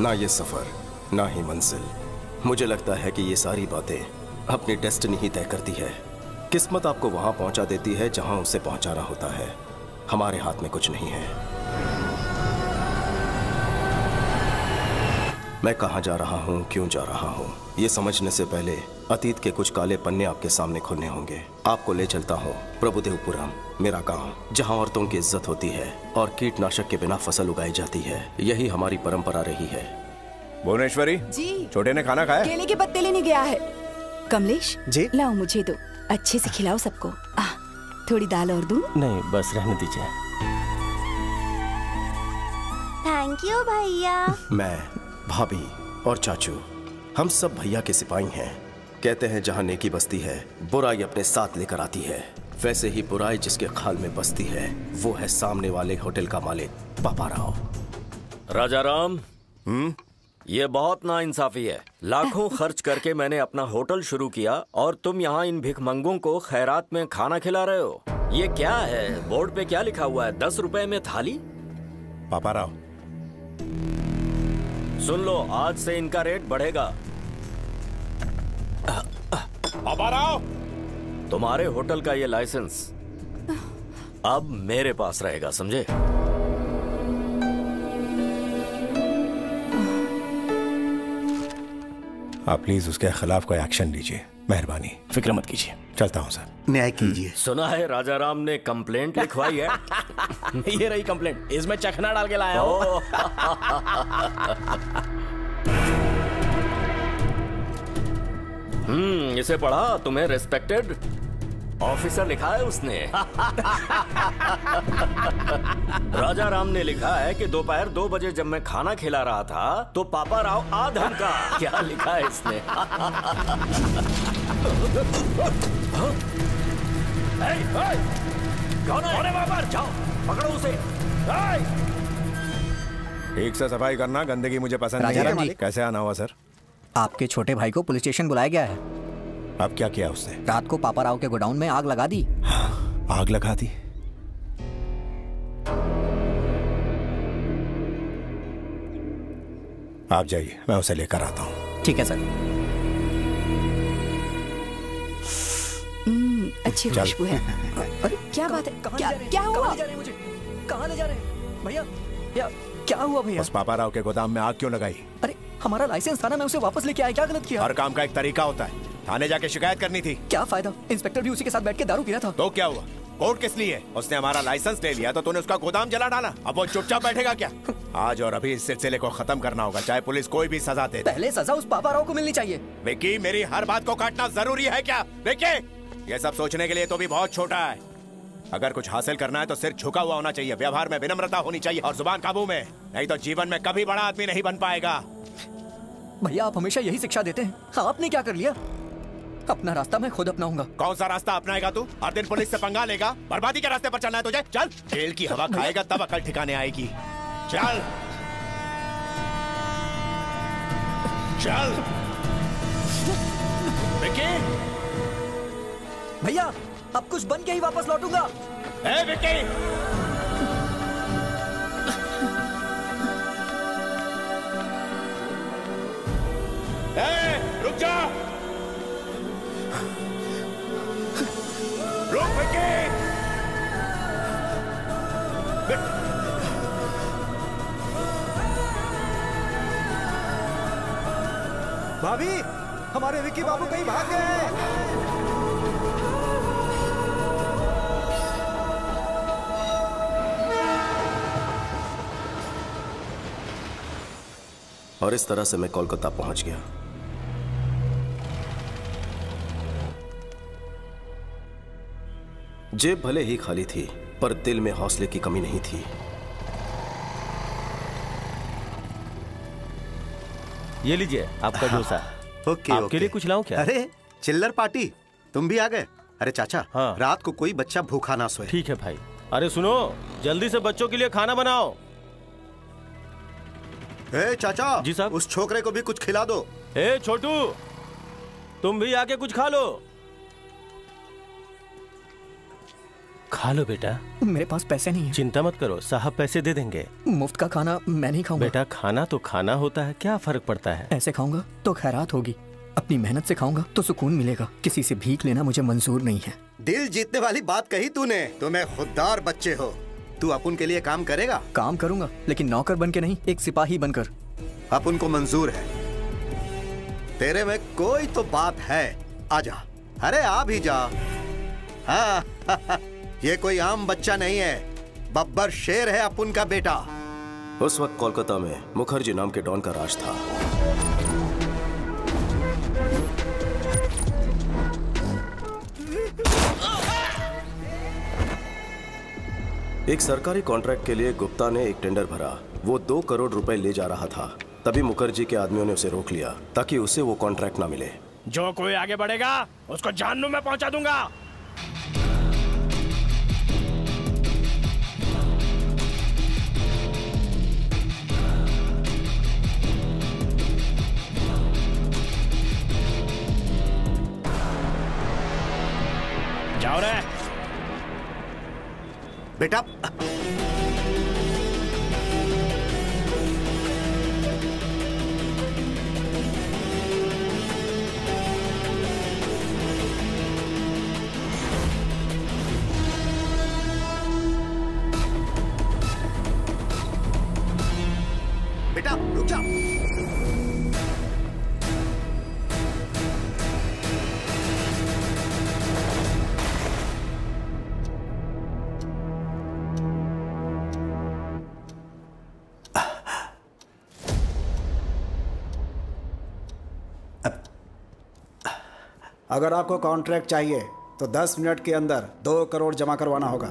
ना ये सफर, ना ही मंजिल। मुझे लगता है कि ये सारी बातें अपनी डेस्टिनी ही तय करती है। किस्मत आपको वहां पहुंचा देती है जहां उसे पहुंचाना होता है। हमारे हाथ में कुछ नहीं है। मैं कहां जा रहा हूं, क्यों जा रहा हूं, ये समझने से पहले अतीत के कुछ काले पन्ने आपके सामने खोलने होंगे। आपको ले चलता हूं प्रभुदेवपुरम, मेरा गांव, जहां औरतों की इज्जत होती है और कीटनाशक के बिना फसल उगाई जाती है। यही हमारी परंपरा रही है। भुवनेश्वरी जी। छोटे ने खाना खाया? केले के पत्ते लेने गया है। कमलेश जी। लाओ मुझे दो, अच्छे से खिलाओ सबको। थोड़ी दाल और दूं? नहीं बस रहने दीजिए। थैंक यू भैया। मैं, भाभी और चाचू, हम सब भैया के सिपाही हैं। कहते हैं जहां नेकी बसती है, बुराई अपने साथ लेकर आती है। वैसे ही बुराई जिसके खाल में बसती है, वो है सामने वाले होटल का मालिक पापा राव। राजा राम, ये बहुत नाइंसाफी है। लाखों खर्च करके मैंने अपना होटल शुरू किया और तुम यहाँ इन भिखमंगों को खैरात में खाना खिला रहे हो। ये क्या है? बोर्ड पे क्या लिखा हुआ है? 10 रुपए में थाली? पापा राव, सुन लो, आज से इनका रेट बढ़ेगा। पापा राव, तुम्हारे होटल का ये लाइसेंस अब मेरे पास रहेगा, समझे? आप प्लीज उसके खिलाफ कोई एक्शन लीजिए, मेहरबानी। फिक्र मत कीजिए, चलता हूँ सर। न्याय कीजिए। सुना है राजा राम ने कंप्लेंट लिखवाई है। ये रही कंप्लेंट, इसमें चखना डाल के लाया हूँ। इसे पढ़ा? तुम्हें रेस्पेक्टेड ऑफिसर लिखा है उसने। राजा राम ने लिखा है कि दोपहर 2 बजे जब मैं खाना खिला रहा था तो पापा राव आ धमका। क्या लिखा है इसने? कौन है वहाँ पर? जाओ पकड़ो उसे। ठीक से सफाई करना, गंदगी मुझे पसंद नहीं है। कैसे आना हुआ सर? आपके छोटे भाई को पुलिस स्टेशन बुलाया गया है। अब क्या किया उसने? रात को पापा राव के गोडाउन में आग लगा दी। आग लगा दी? आप जाइए, मैं उसे लेकर आता हूँ। ठीक है सर। अच्छी खुशबू है। अरे क्या बात है? क्या हुआ? कहाँ ले जा रहे हैं भैया? क्या हुआ भैया? उस पापा राव के गोदाम में आग क्यों लगाई? अरे हमारा लाइसेंस था ना, मैं उसे वापस लेके आया। क्या गलत किया? हर काम का एक तरीका होता है। थाने जाके शिकायत करनी थी। क्या फायदा? इंस्पेक्टर भी उसी के साथ बैठ के दारू पी रहा था। तो क्या हुआ? कोर्ट किस लिए? उसने हमारा लाइसेंस ले लिया तो तूने उसका गोदाम जला डाला। अब वो चुपचाप बैठेगा क्या? आज और अभी इस सिलसिले को खत्म करना होगा, चाहे पुलिस कोई भी सजा दे। पहले सजा उस पापा राव को मिलनी चाहिए। विकी, मेरी हर बात को काटना जरूरी है क्या? विकी, ये सब सोचने के लिए तो भी बहुत छोटा है। अगर कुछ हासिल करना है तो सिर झुका हुआ होना चाहिए, व्यवहार में विनम्रता होनी चाहिए और जुबान काबू में, नहीं तो जीवन में कभी बड़ा आदमी नहीं बन पाएगा। भैया आप हमेशा यही शिक्षा देते हैं। आपने क्या कर लिया? अपना रास्ता मैं खुद अपनाऊंगा। कौन सा रास्ता अपनाएगा तू? हर दिन पुलिस से पंगा लेगा? बर्बादी के रास्ते पर चलना है तुझे? चल, जेल की हवा खाएगा तब अकल ठिकाने आएगी। चल चल। विकी, भैया अब कुछ बन के ही वापस लौटूंगा। ए विकी, रुक जा, रुक विकी। भाभी, हमारे विक्की बाबू कहीं भाग गए। और इस तरह से मैं कोलकाता पहुंच गया। जेब भले ही खाली थी, पर दिल में हौसले की कमी नहीं थी। ये लीजिए आपका डोसा। ओके, आपके लिए कुछ लाऊं क्या? अरे चिल्लर पार्टी, तुम भी आ गए? अरे चाचा, हाँ। रात को कोई बच्चा भूखा ना सोए। ठीक है भाई। अरे सुनो, जल्दी से बच्चों के लिए खाना बनाओ। ए चाचा। जी साहब। उस छोकरे को भी कुछ खिला दो। ए छोटू, तुम भी आके कुछ खा लो। खा लो बेटा। मेरे पास पैसे नहीं है। चिंता मत करो, साहब पैसे दे देंगे। मुफ्त का खाना मैं नहीं खाऊंगा। बेटा खाना तो खाना होता है, क्या फर्क पड़ता है। ऐसे खाऊंगा तो खैरात होगी, अपनी मेहनत से खाऊंगा तो सुकून मिलेगा। किसी से भीख लेना मुझे मंजूर नहीं है। दिल जीतने वाली बात कही तूने। तुम्हें खुददार बच्चे हो। तू अपुन के लिए काम करेगा? काम करूंगा, लेकिन नौकर बन के नहीं, एक सिपाही बनकर। अपुन को मंजूर है। तेरे में कोई तो बात है। आजा, अरे आ भी जा। हाँ ये कोई आम बच्चा नहीं है, बब्बर शेर है अपुन का बेटा। उस वक्त कोलकाता में मुखर्जी नाम के डॉन का राज था। एक सरकारी कॉन्ट्रैक्ट के लिए गुप्ता ने एक टेंडर भरा। वो 2 करोड़ रुपए ले जा रहा था। तभी मुखर्जी के आदमियों ने उसे रोक लिया ताकि उसे वो कॉन्ट्रैक्ट ना मिले। जो कोई आगे बढ़ेगा उसको जहन्नुम में पहुंचा दूंगा। जाओ रे बेटा। बेटा रुक जा। अगर आपको कॉन्ट्रैक्ट चाहिए तो 10 मिनट के अंदर 2 करोड़ जमा करवाना होगा।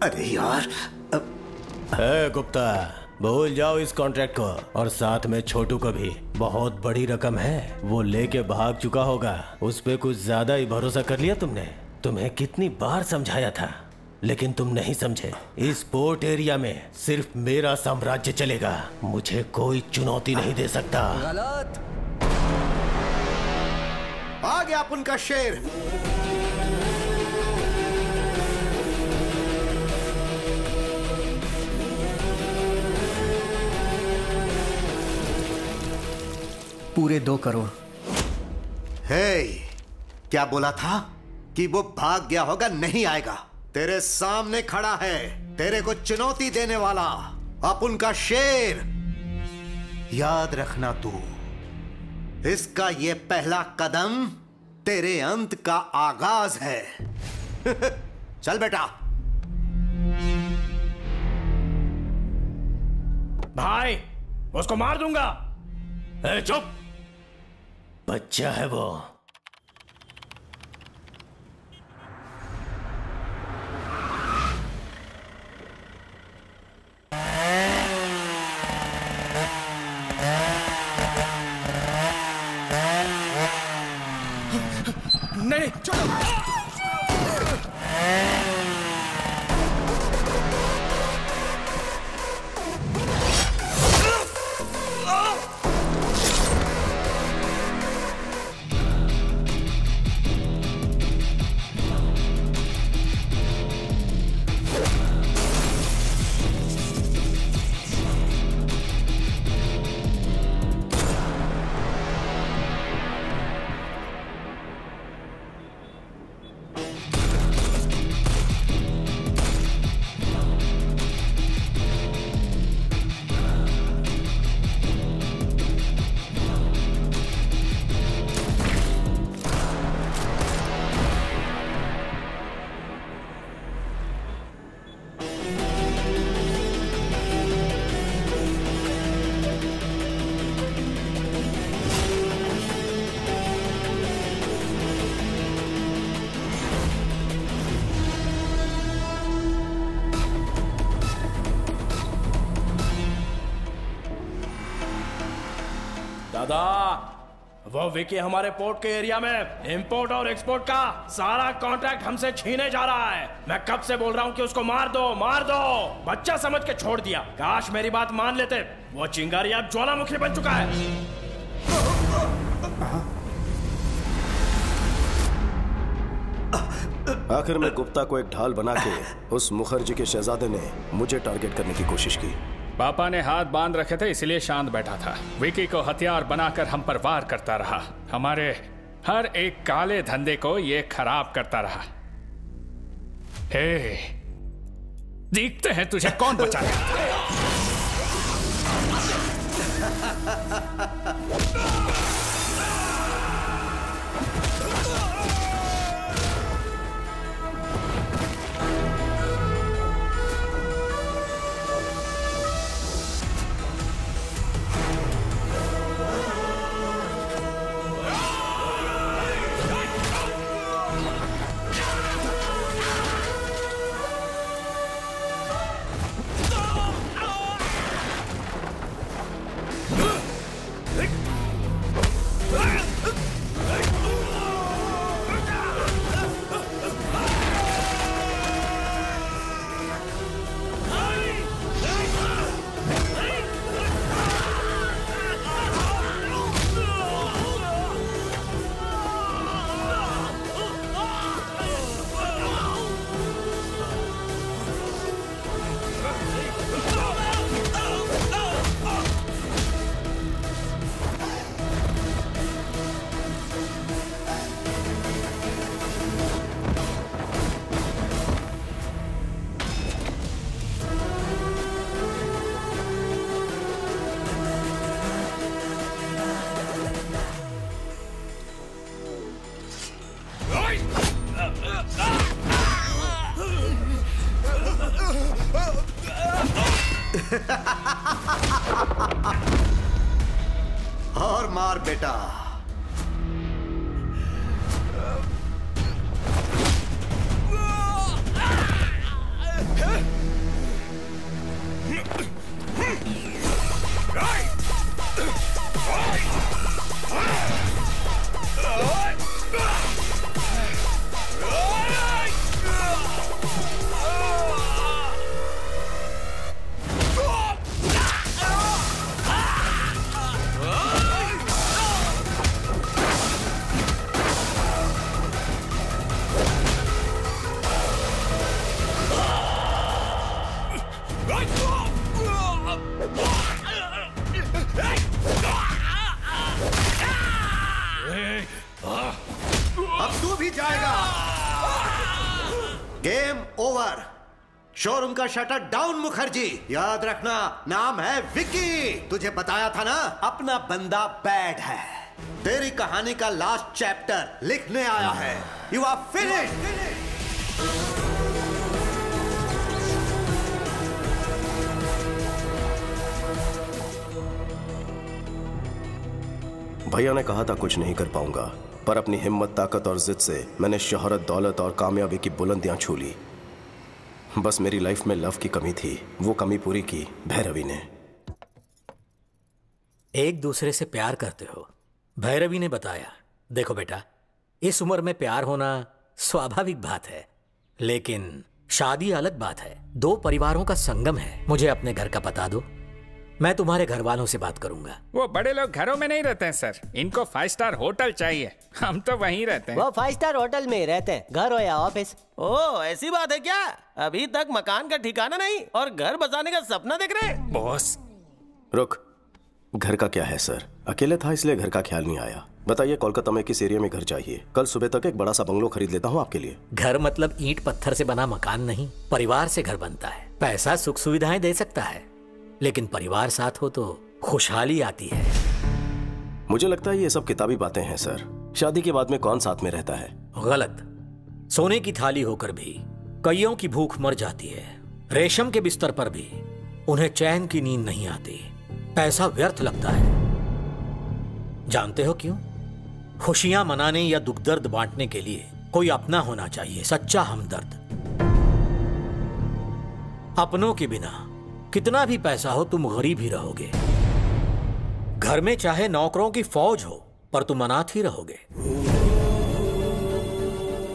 अरे यार। गुप्ता भूल जाओ इस कॉन्ट्रैक्ट को, और साथ में छोटू को भी। बहुत बड़ी रकम है, वो लेके भाग चुका होगा। उस पे कुछ ज्यादा ही भरोसा कर लिया तुमने। तुम्हें कितनी बार समझाया था, लेकिन तुम नहीं समझे। इस पोर्ट एरिया में सिर्फ मेरा साम्राज्य चलेगा, मुझे कोई चुनौती नहीं दे सकता। गलत। आ गया अपुन का शेर। पूरे 2 करोड़। हे, क्या बोला था कि वो भाग गया होगा? नहीं आएगा। तेरे सामने खड़ा है, तेरे को चुनौती देने वाला अपुन का शेर। याद रखना तू, इसका ये पहला कदम तेरे अंत का आगाज है। चल बेटा। भाई उसको मार दूंगा। चुप, बच्चा है वो। नहीं छोड़ो। दादा, वो विकी हमारे पोर्ट के एरिया में इंपोर्ट और एक्सपोर्ट का सारा कॉन्ट्रैक्ट हमसे छीने जा रहा है। मैं कब से बोल रहा हूँ कि उसको मार दो मार दो। बच्चा समझ के छोड़ दिया। काश मेरी बात मान लेते। वो चिंगारी अब ज्वालामुखी बन चुका है। आखिर में गुप्ता को एक ढाल बना के उस मुखर्जी के शहजादे ने मुझे टारगेट करने की कोशिश की। पापा ने हाथ बांध रखे थे इसलिए शांत बैठा था। विकी को हथियार बनाकर हम पर वार करता रहा। हमारे हर एक काले धंधे को ये खराब करता रहा। हे, देखते हैं तुझे कौन बचाएगा। और मार बेटा। अब तू भी जाएगा। Game over. शोरूम का शटर डाउन मुखर्जी। याद रखना नाम है विकी। तुझे बताया था ना अपना बंदा बैड है। तेरी कहानी का लास्ट चैप्टर लिखने आया है। You are finished. भैया ने कहा था कुछ नहीं कर पाऊंगा, पर अपनी हिम्मत, ताकत और जिद से मैंने शोहरत, दौलत और कामयाबी की बुलंदियां छू ली। बस मेरी लाइफ में लव की कमी थी, वो कमी पूरी की भैरवी ने। एक दूसरे से प्यार करते हो, भैरवी ने बताया। देखो बेटा, इस उम्र में प्यार होना स्वाभाविक बात है, लेकिन शादी अलग बात है। दो परिवारों का संगम है। मुझे अपने घर का पता दो, मैं तुम्हारे घर वालों से बात करूंगा। वो बड़े लोग घरों में नहीं रहते हैं सर, इनको 5 स्टार होटल चाहिए। हम तो वहीं रहते हैं। वो 5 स्टार होटल में ही रहते हैं, घर हो या ऑफिस। ओ ऐसी बात है क्या? अभी तक मकान का ठिकाना नहीं और घर बसाने का सपना देख रहे हैं? बॉस रुक, घर का क्या है सर? अकेले था इसलिए घर का ख्याल नहीं आया। बताइए कोलकाता में किस एरिया में घर चाहिए? कल सुबह तक एक बड़ा सा बंगलो खरीद लेता हूँ आपके लिए। घर मतलब ईंट पत्थर से बना मकान नहीं, परिवार से घर बनता है। पैसा सुख सुविधाएं दे सकता है, लेकिन परिवार साथ हो तो खुशहाली आती है। मुझे लगता है ये सब किताबी बातें हैं सर। शादी के बाद में कौन साथ में रहता है? गलत। सोने की थाली होकर भी कईयों की भूख मर जाती है। रेशम के बिस्तर पर भी उन्हें चैन की नींद नहीं आती। पैसा व्यर्थ लगता है। जानते हो क्यों? खुशियां मनाने या दुख दर्द बांटने के लिए कोई अपना होना चाहिए, सच्चा हमदर्द। अपनों के बिना कितना भी पैसा हो तुम गरीब ही रहोगे। घर में चाहे नौकरों की फौज हो, पर तुम अनाथ ही रहोगे।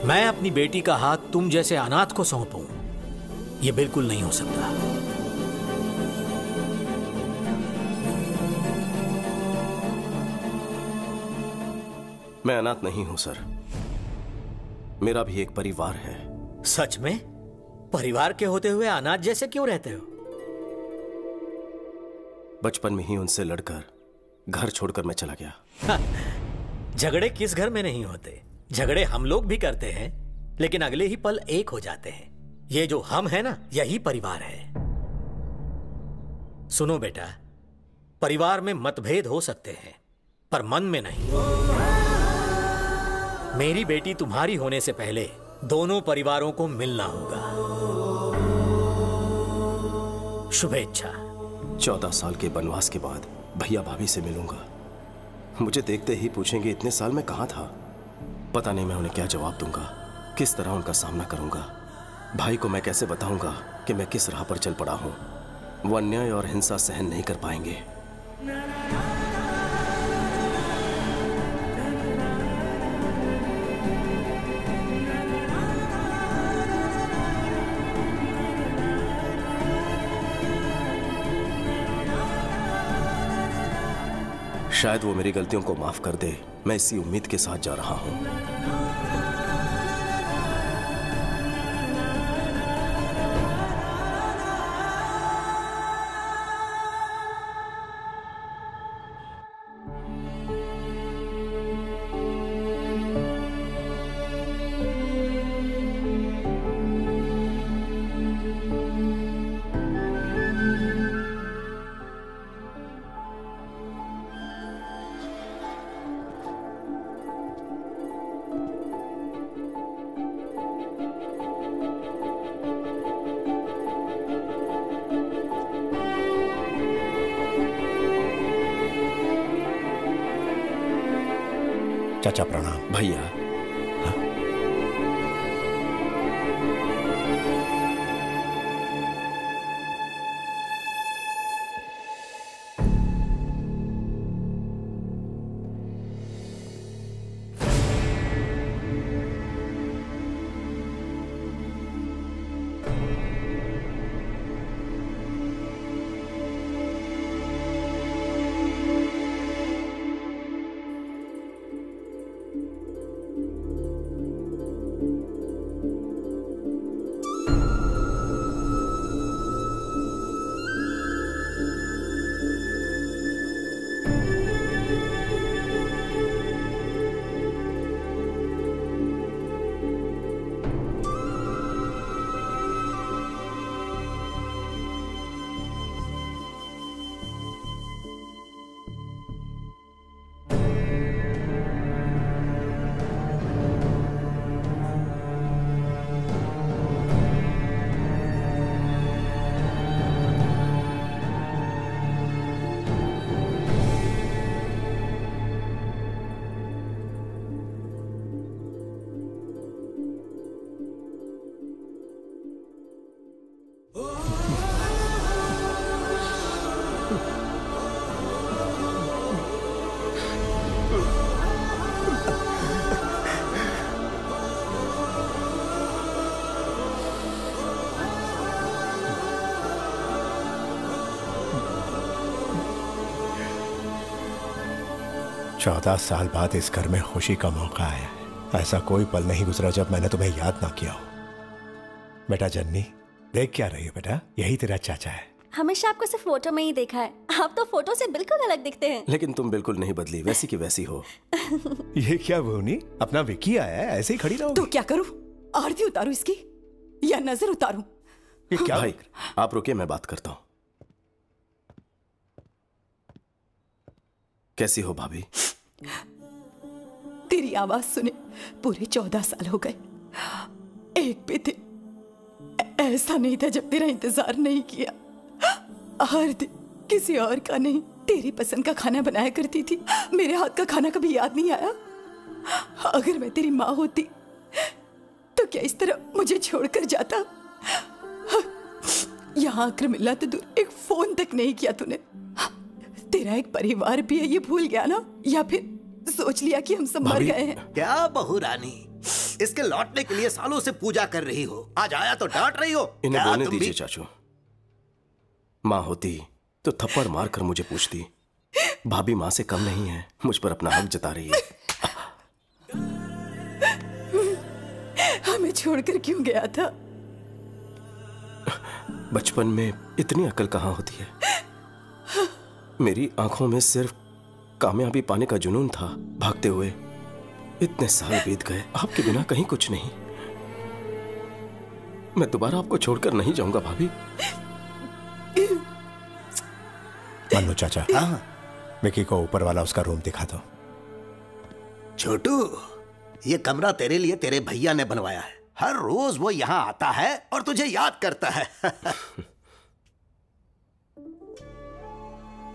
मैं अपनी बेटी का हाथ तुम जैसे अनाथ को सौंपूं, यह बिल्कुल नहीं हो सकता। मैं अनाथ नहीं हूं सर। मेरा भी एक परिवार है। सच में? परिवार के होते हुए अनाथ जैसे क्यों रहते हो? बचपन में ही उनसे लड़कर घर छोड़कर मैं चला गया। झगड़े किस घर में नहीं होते? झगड़े हम लोग भी करते हैं, लेकिन अगले ही पल एक हो जाते हैं। ये जो हम है ना, यही परिवार है। सुनो बेटा, परिवार में मतभेद हो सकते हैं, पर मन में नहीं। मेरी बेटी तुम्हारी होने से पहले दोनों परिवारों को मिलना होगा। शुभेच्छा। 14 साल के वनवास के बाद भैया भाभी से मिलूंगा। मुझे देखते ही पूछेंगे इतने साल में कहां था। पता नहीं मैं उन्हें क्या जवाब दूंगा, किस तरह उनका सामना करूंगा। भाई को मैं कैसे बताऊंगा कि मैं किस राह पर चल पड़ा हूं। वो अन्याय और हिंसा सहन नहीं कर पाएंगे। शायद वो मेरी गलतियों को माफ कर दे। मैं इसी उम्मीद के साथ जा रहा हूं। चाचा प्रणाम। भैया चौदह साल बाद इस घर में खुशी का मौका आया है। ऐसा कोई पल नहीं गुजरा जब मैंने तुम्हें याद ना किया हो। बेटा जन्नी, देख क्या रही है बेटा? यही तेरा चाचा है। हमेशा आपको सिर्फ फोटो में ही देखा है। आप तो फोटो से बिल्कुल अलग दिखते हैं। लेकिन तुम बिल्कुल नहीं बदली, वैसी की वैसी हो। ये क्या भूनी, अपना विकी आया है, ऐसे ही खड़ी रहो। तो क्या करूं? आरती उतारूं इसकी या नजर उतारूं? ये क्या? भाई आप रुकिए, मैं बात करता हूं। कैसी हो भाभी? तेरी आवाज सुने पूरे 14 साल हो गए। एक भी दिन ऐसा नहीं था जब तेरा इंतजार नहीं किया। हर दिन किसी और का नहीं, तेरी पसंद का खाना बनाया करती थी। मेरे हाथ का खाना कभी याद नहीं आया? अगर मैं तेरी माँ होती तो क्या इस तरह मुझे छोड़कर जाता? यहाँ आकर मिला तो दूर, एक फोन तक नहीं किया तूने। तेरा एक परिवार भी है, ये भूल गया ना? या फिर सोच लिया कि हम सब मर गए हैं? क्या बहू रानी, इसके लौटने के लिए सालों से पूजा कर रही हो, आज आया तो डांट रही हो? इन्हें बोलने दीजिए चाचू। माँ होती तो थप्पड़ मारकर मुझे पूछती। भाभी माँ से कम नहीं है, मुझ पर अपना हक जता रही है। हमें छोड़कर क्यों गया था? बचपन में इतनी अकल कहाँ होती है। मेरी आंखों में सिर्फ कामयाबी पाने का जुनून था। भागते हुए इतने साल बीत गए, आपके बिना कहीं कुछ नहीं। मैं दोबारा आपको छोड़कर नहीं जाऊंगा भाभी। मन्नू चाचा, विकी को ऊपर वाला उसका रूम दिखा दो। छोटू, ये कमरा तेरे लिए तेरे भैया ने बनवाया है। हर रोज वो यहाँ आता है और तुझे याद करता है।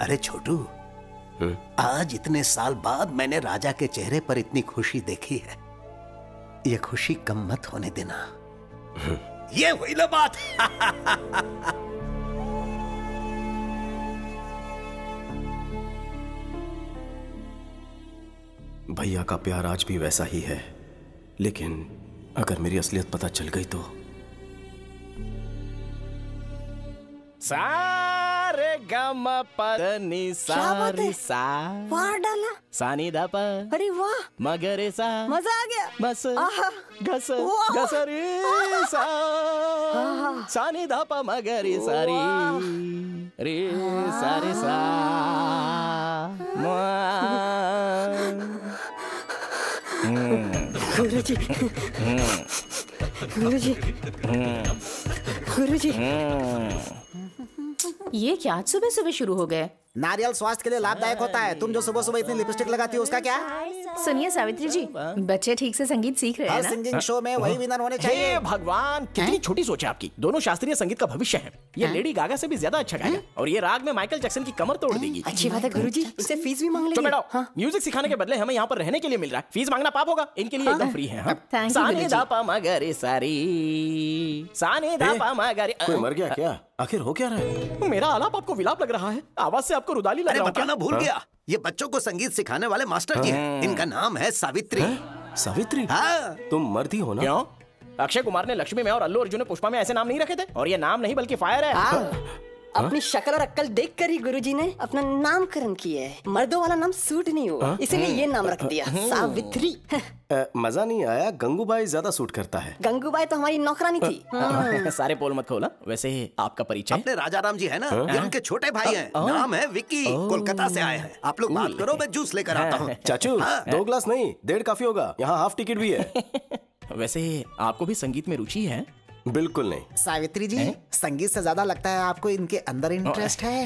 अरे छोटू, आज इतने साल बाद मैंने राजा के चेहरे पर इतनी खुशी देखी है। ये खुशी कम मत होने देना। ये हुई ना बात। भैया का प्यार आज भी वैसा ही है, लेकिन अगर मेरी असलियत पता चल गई तो। सारे गम पदनी सारी सा वाह डाला सानी दा प अरे वाह मगरे सा मजा आ गया बस घस वाह। घसरी सा सानी दा प मगरे सारी रे सारे सा गुरुजी गुरुजी गुरुजी ये क्या आज सुबह सुबह शुरू हो गए? नारियल स्वास्थ्य के लिए लाभदायक होता है। तुम जो सुबह सुबह इतनी लिपस्टिक लगाती हो उसका क्या? सुनिए सावित्री जी, बच्चे ठीक से संगीत सीख रहे हैं हर ना? सिंगिंग शो में वही विनर होने चाहिए। हे भगवान, कितनी छोटी सोच है आपकी। दोनों शास्त्रीय संगीत का भविष्य है। ये लेडी गागा से भी ज्यादा अच्छा गाएगा और ये राग में माइकल जैक्सन की कमर तोड़ देगी। अच्छी बात है गुरुजी, इससे फीस भी मांग तो लेंगे। बैठो, म्यूजिक सिखाने के बदले हमें यहाँ पर रहने के लिए मिल रहा है। फीस मांगना पाप होगा। इनके लिए एकदम फ्री है। Thank you, सानी गुरुजी। दा पा मगरे सारी सानी दा पा मगरे। कोई मर गया क्या? आखिर हो क्या रहा है? मेरा आलाप आपको विलाप लग रहा है। आवाज से आपको रुदाली लग अरे रहा है। बताना भूल गया, ये बच्चों को संगीत सिखाने वाले मास्टर जी हैं। इनका नाम है सावित्री। सावित्री? हाँ। तुम मर्द ही हो ना? क्यों? अक्षय कुमार ने लक्ष्मी में और अल्लू अर्जुन ने पुष्पा में ऐसे नाम नहीं रखे थे? और ये नाम नहीं बल्कि फायर है। अपनी शक्ल और अक्ल देखकर ही गुरुजी ने अपना नामकरण किया है। मर्दों वाला नाम सूट नहीं हुआ, इसीलिए ये नाम रख दिया, सावित्री। मजा नहीं आया। गंगूबाई ज्यादा सूट करता है। गंगूबाई तो हमारी नौकरानी थी। सारे पोल मत खोला। वैसे आपका परिचय? अपने राजाराम जी है ना, ये उनके छोटे भाई हैं। नाम है विक्की, कोलकाता से आए हैं। आप लोग बात करो, मैं जूस लेकर आता हूँ। चाचू, 2 ग्लास नहीं, 1.5 काफी होगा। यहाँ हाफ टिकट भी है। वैसे आपको भी संगीत में रुचि है? बिल्कुल नहीं। सावित्री जी, संगीत से ज्यादा लगता है आपको इनके अंदर इंटरेस्ट है।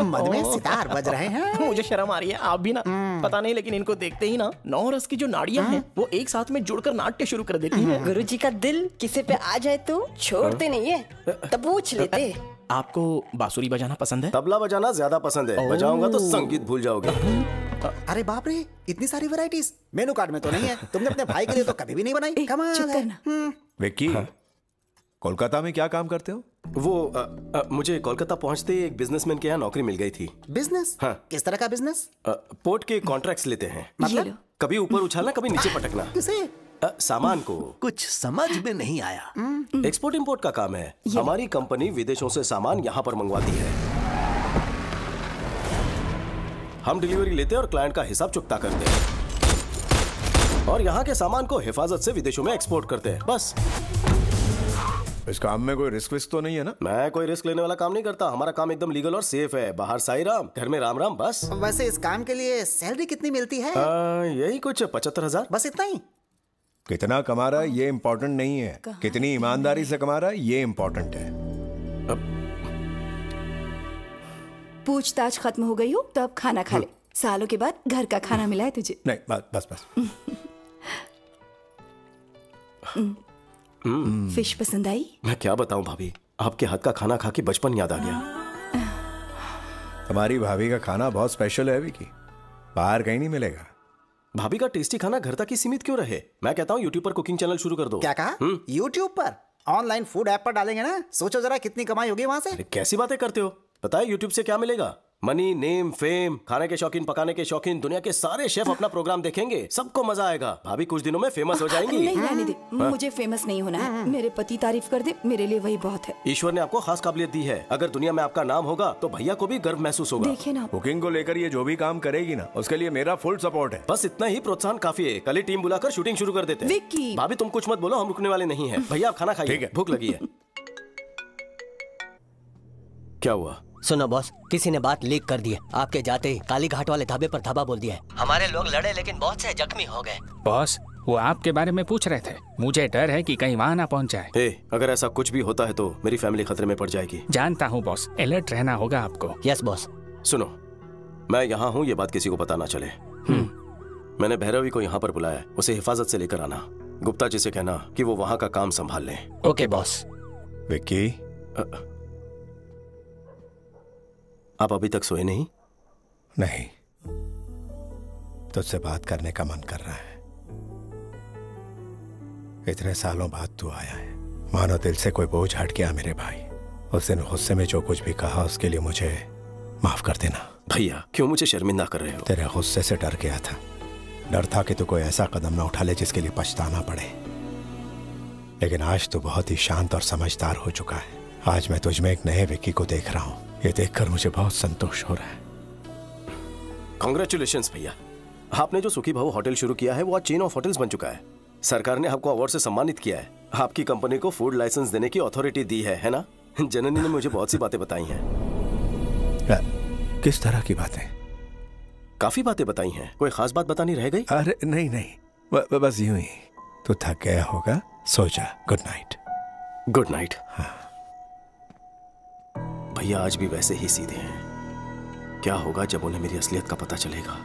मन में सितार बज रहे हैं। मुझे शर्म आ रही है। आप भी ना, पता नहीं, लेकिन इनको देखते ही ना 9 रस की जो नाड़ियां हैं वो एक साथ में जुड़कर नाट्य शुरू कर देती हैं। गुरुजी का दिल किसी पे आ जाए तो छोड़ते नहीं है, तब पूछ लेते। आपको बांसुरी बजाना पसंद है? तबला बजाना ज्यादा पसंद है। बजाऊंगा तो संगीत भूल जाओगे। अरे बाप रे, इतनी सारी वैरायटीज मेनू कार्ड में तो नहीं है। तुमने अपने भाई के लिए तो कभी भी नहीं बनाई। कमाल है। विक्की, कोलकाता में क्या काम करते हो? वो मुझे कोलकाता पहुंचते ही एक बिजनेसमैन के यहाँ नौकरी मिल गई थी। बिजनेस? हाँ। किस तरह का बिजनेस? पोर्ट के कॉन्ट्रैक्ट्स लेते हैं। मतलब? कभी ऊपर उछालना, कभी नीचे पटकना। किसे? सामान को। कुछ समझ में नहीं आया। एक्सपोर्ट इंपोर्ट का काम है। हमारी कंपनी विदेशों से सामान यहाँ पर मंगवाती है। हम डिलीवरी लेते हैं और क्लाइंट का हिसाब चुकता करते हैं और यहाँ के सामान को हिफाजत से विदेशों में एक्सपोर्ट करते हैं। बस। इस काम में कोई रिस्क तो नहीं है ना? मैं कोई रिस्क लेने वाला काम नहीं करता। हमारा काम एकदम लीगल और सेफ है। बाहर साई राम, घर में राम राम। बस। वैसे इस काम के लिए सैलरी कितनी मिलती है? यही कुछ 75,000। बस इतना ही? कितना कमा रहा है ये इम्पोर्टेंट नहीं है, कितनी ईमानदारी से कमा रहा है ये इम्पोर्टेंट है। पूछताछ खत्म हो गई हो तो अब खाना खा ले। सालों के बाद घर का खाना मिला है तुझे। नहीं, बस बस। फिश पसंद आई? मैं क्या बताऊं भाभी, आपके हाथ का खाना खा के बचपन याद आ गया। तुम्हारी भाभी का खाना बहुत स्पेशल है विकी, बाहर कहीं नहीं मिलेगा। भाभी का टेस्टी खाना घर तक ही सीमित क्यों रहे? मैं कहता हूँ यूट्यूब पर कुकिंग चैनल शुरू कर दो। क्या कहा? यूट्यूब पर? ऑनलाइन फूड ऐप पर डालेंगे ना, सोचो जरा कितनी कमाई होगी वहां से। कैसी बातें करते हो? पता है यूट्यूब से क्या मिलेगा? मनी, नेम, फेम, खाने के शौकीन, पकाने के शौकीन, दुनिया के सारे शेफ अपना प्रोग्राम देखेंगे, सबको मजा आएगा। भाभी कुछ दिनों में फेमस हो जाएंगी। नहीं रहने दे, मुझे फेमस नहीं होना है। मेरे पति तारीफ कर दे, मेरे लिए वही बहुत है। ईश्वर ने आपको खास काबिलियत दी है। अगर दुनिया में आपका नाम होगा तो भैया को भी गर्व महसूस होगा। देखिए ना, कुकिंग को लेकर ये जो भी काम करेगी ना, उसके लिए मेरा फुल सपोर्ट है। बस इतना ही प्रोत्साहन काफी है। कल ही टीम बुलाकर शूटिंग शुरू कर देते हैं। विक्की, भाभी तुम कुछ मत बोलो, हम रुकने वाले नहीं हैं। भैया आप खाना खाइए, भूख लगी है। क्या हुआ? सुनो बॉस, किसी ने बात लीक कर दी है। आपके जाते ही काली घाट वाले ढाबे पर धाबा बोल दिया है। हमारे लोग लड़े लेकिन बहुत से जख्मी हो गए। बॉस, वो आपके बारे में पूछ रहे थे। मुझे डर है कि कहीं वहाँ ना पहुँच जाए। अगर ऐसा कुछ भी होता है तो मेरी फैमिली खतरे में पड़ जाएगी। जानता हूँ बॉस, अलर्ट रहना होगा आपको। Yes boss. सुनो, मैं यहाँ हूँ, ये बात किसी को पता ना चले। मैंने भैरवी को यहाँ पर बुलाया, उसे हिफाजत से लेकर आना। गुप्ता जी से कहना कि वो वहाँ का काम संभाल लें। Okay boss. विक्की, आप अभी तक सोए नहीं? नहीं, तुझसे बात करने का मन कर रहा है। इतने सालों बाद तू आया है, मानो दिल से कोई बोझ हट गया मेरे भाई। उस दिन गुस्से में जो कुछ भी कहा उसके लिए मुझे माफ कर देना। भैया क्यों मुझे शर्मिंदा कर रहे हो? तेरे गुस्से से डर गया था। डर था कि तू कोई ऐसा कदम ना उठा ले जिसके लिए पछताना पड़े। लेकिन आज तू बहुत ही शांत और समझदार हो चुका है। आज मैं तुझ में एक नए विक्की को देख रहा हूँ। ये देखकर मुझे बहुत संतोष हो रहा है। कांग्रेचुलेशंस भैया, आपने जो सुखी भाऊ होटल शुरू किया है वो आज चेन ऑफ होटल्स बन चुका है। सरकार ने आपको अवार्ड से सम्मानित किया है। आपकी कंपनी को फूड लाइसेंस देने की अथॉरिटी दी है ना? जननी ने मुझे बहुत सी बातें बताई हैं। किस तरह की बातें? काफी बातें बताई हैं। कोई खास बात बतानी रह गई? अरे नहीं नहीं, बस यूं ही। तू थक गया होगा, सो जा। Good night. Good night. हाँ। भैया आज भी वैसे ही सीधे हैं। क्या होगा जब उन्हें मेरी असलियत का पता चलेगा?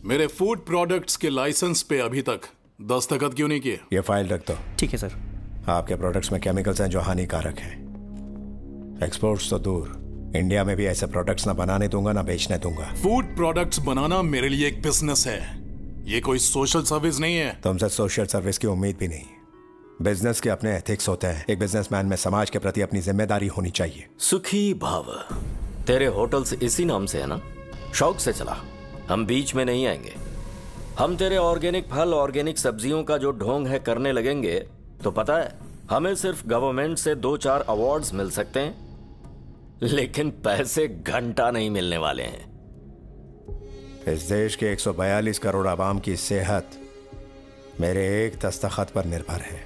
मेरे फूड प्रोडक्ट्स के लाइसेंस पे अभी तक दस्तखत क्यों नहीं किए? ये फाइल रख दो। ठीक है सर। आपके प्रोडक्ट्स में केमिकल्स हैं जो हानिकारक हैं। एक्सपोर्ट्स तो दूर, इंडिया में भी ऐसे प्रोडक्ट्स ना बनाने दूंगा ना बेचने दूंगा। फूड प्रोडक्ट्स बनाना मेरे लिए एक बिजनेस है, ये कोई सोशल सर्विस नहीं है। तुमसे सोशल सर्विस की उम्मीद भी नहीं। बिजनेस के अपने एथिक्स होते हैं। एक बिजनेसमैन में समाज के प्रति अपनी जिम्मेदारी होनी चाहिए। सुखी भाव, तेरे होटल्स इसी नाम से है ना? शौक से चला, हम बीच में नहीं आएंगे। हम तेरे ऑर्गेनिक फल, ऑर्गेनिक सब्जियों का जो ढोंग है करने लगेंगे तो पता है हमें सिर्फ गवर्नमेंट से 2-4 अवार्ड्स मिल सकते हैं, लेकिन पैसे घंटा नहीं मिलने वाले हैं। इस देश के 142 करोड़ आवाम की सेहत मेरे एक दस्तखत पर निर्भर है।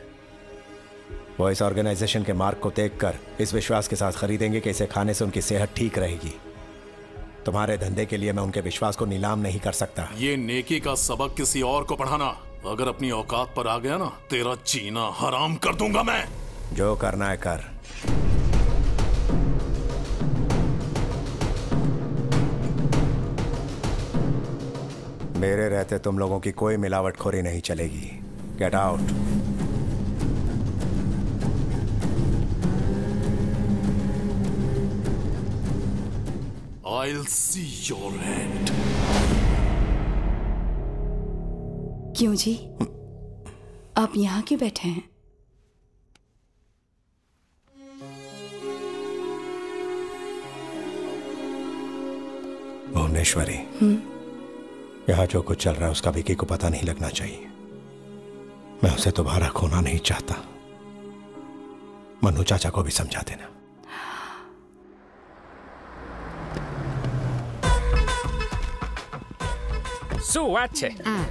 वो इस ऑर्गेनाइजेशन के मार्क को देखकर इस विश्वास के साथ खरीदेंगे कि इसे खाने से उनकी सेहत ठीक रहेगी। तुम्हारे धंधे के लिए मैं उनके विश्वास को नीलाम नहीं कर सकता। ये नेकी का सबक किसी और को पढ़ाना, अगर अपनी औकात पर आ गया ना, तेरा जीना हराम कर दूंगा मैं। जो करना है कर। मेरे रहते तुम लोगों की कोई मिलावटखोरी नहीं चलेगी। Get out. I'll see your end. क्यों जी, आप यहाँ क्यों बैठे हैं? भुवनेश्वरी, यहाँ जो कुछ चल रहा है उसका विकी को पता नहीं लगना चाहिए। मैं उसे दोबारा खोना नहीं चाहता। मनु चाचा को भी समझा देना। अच्छे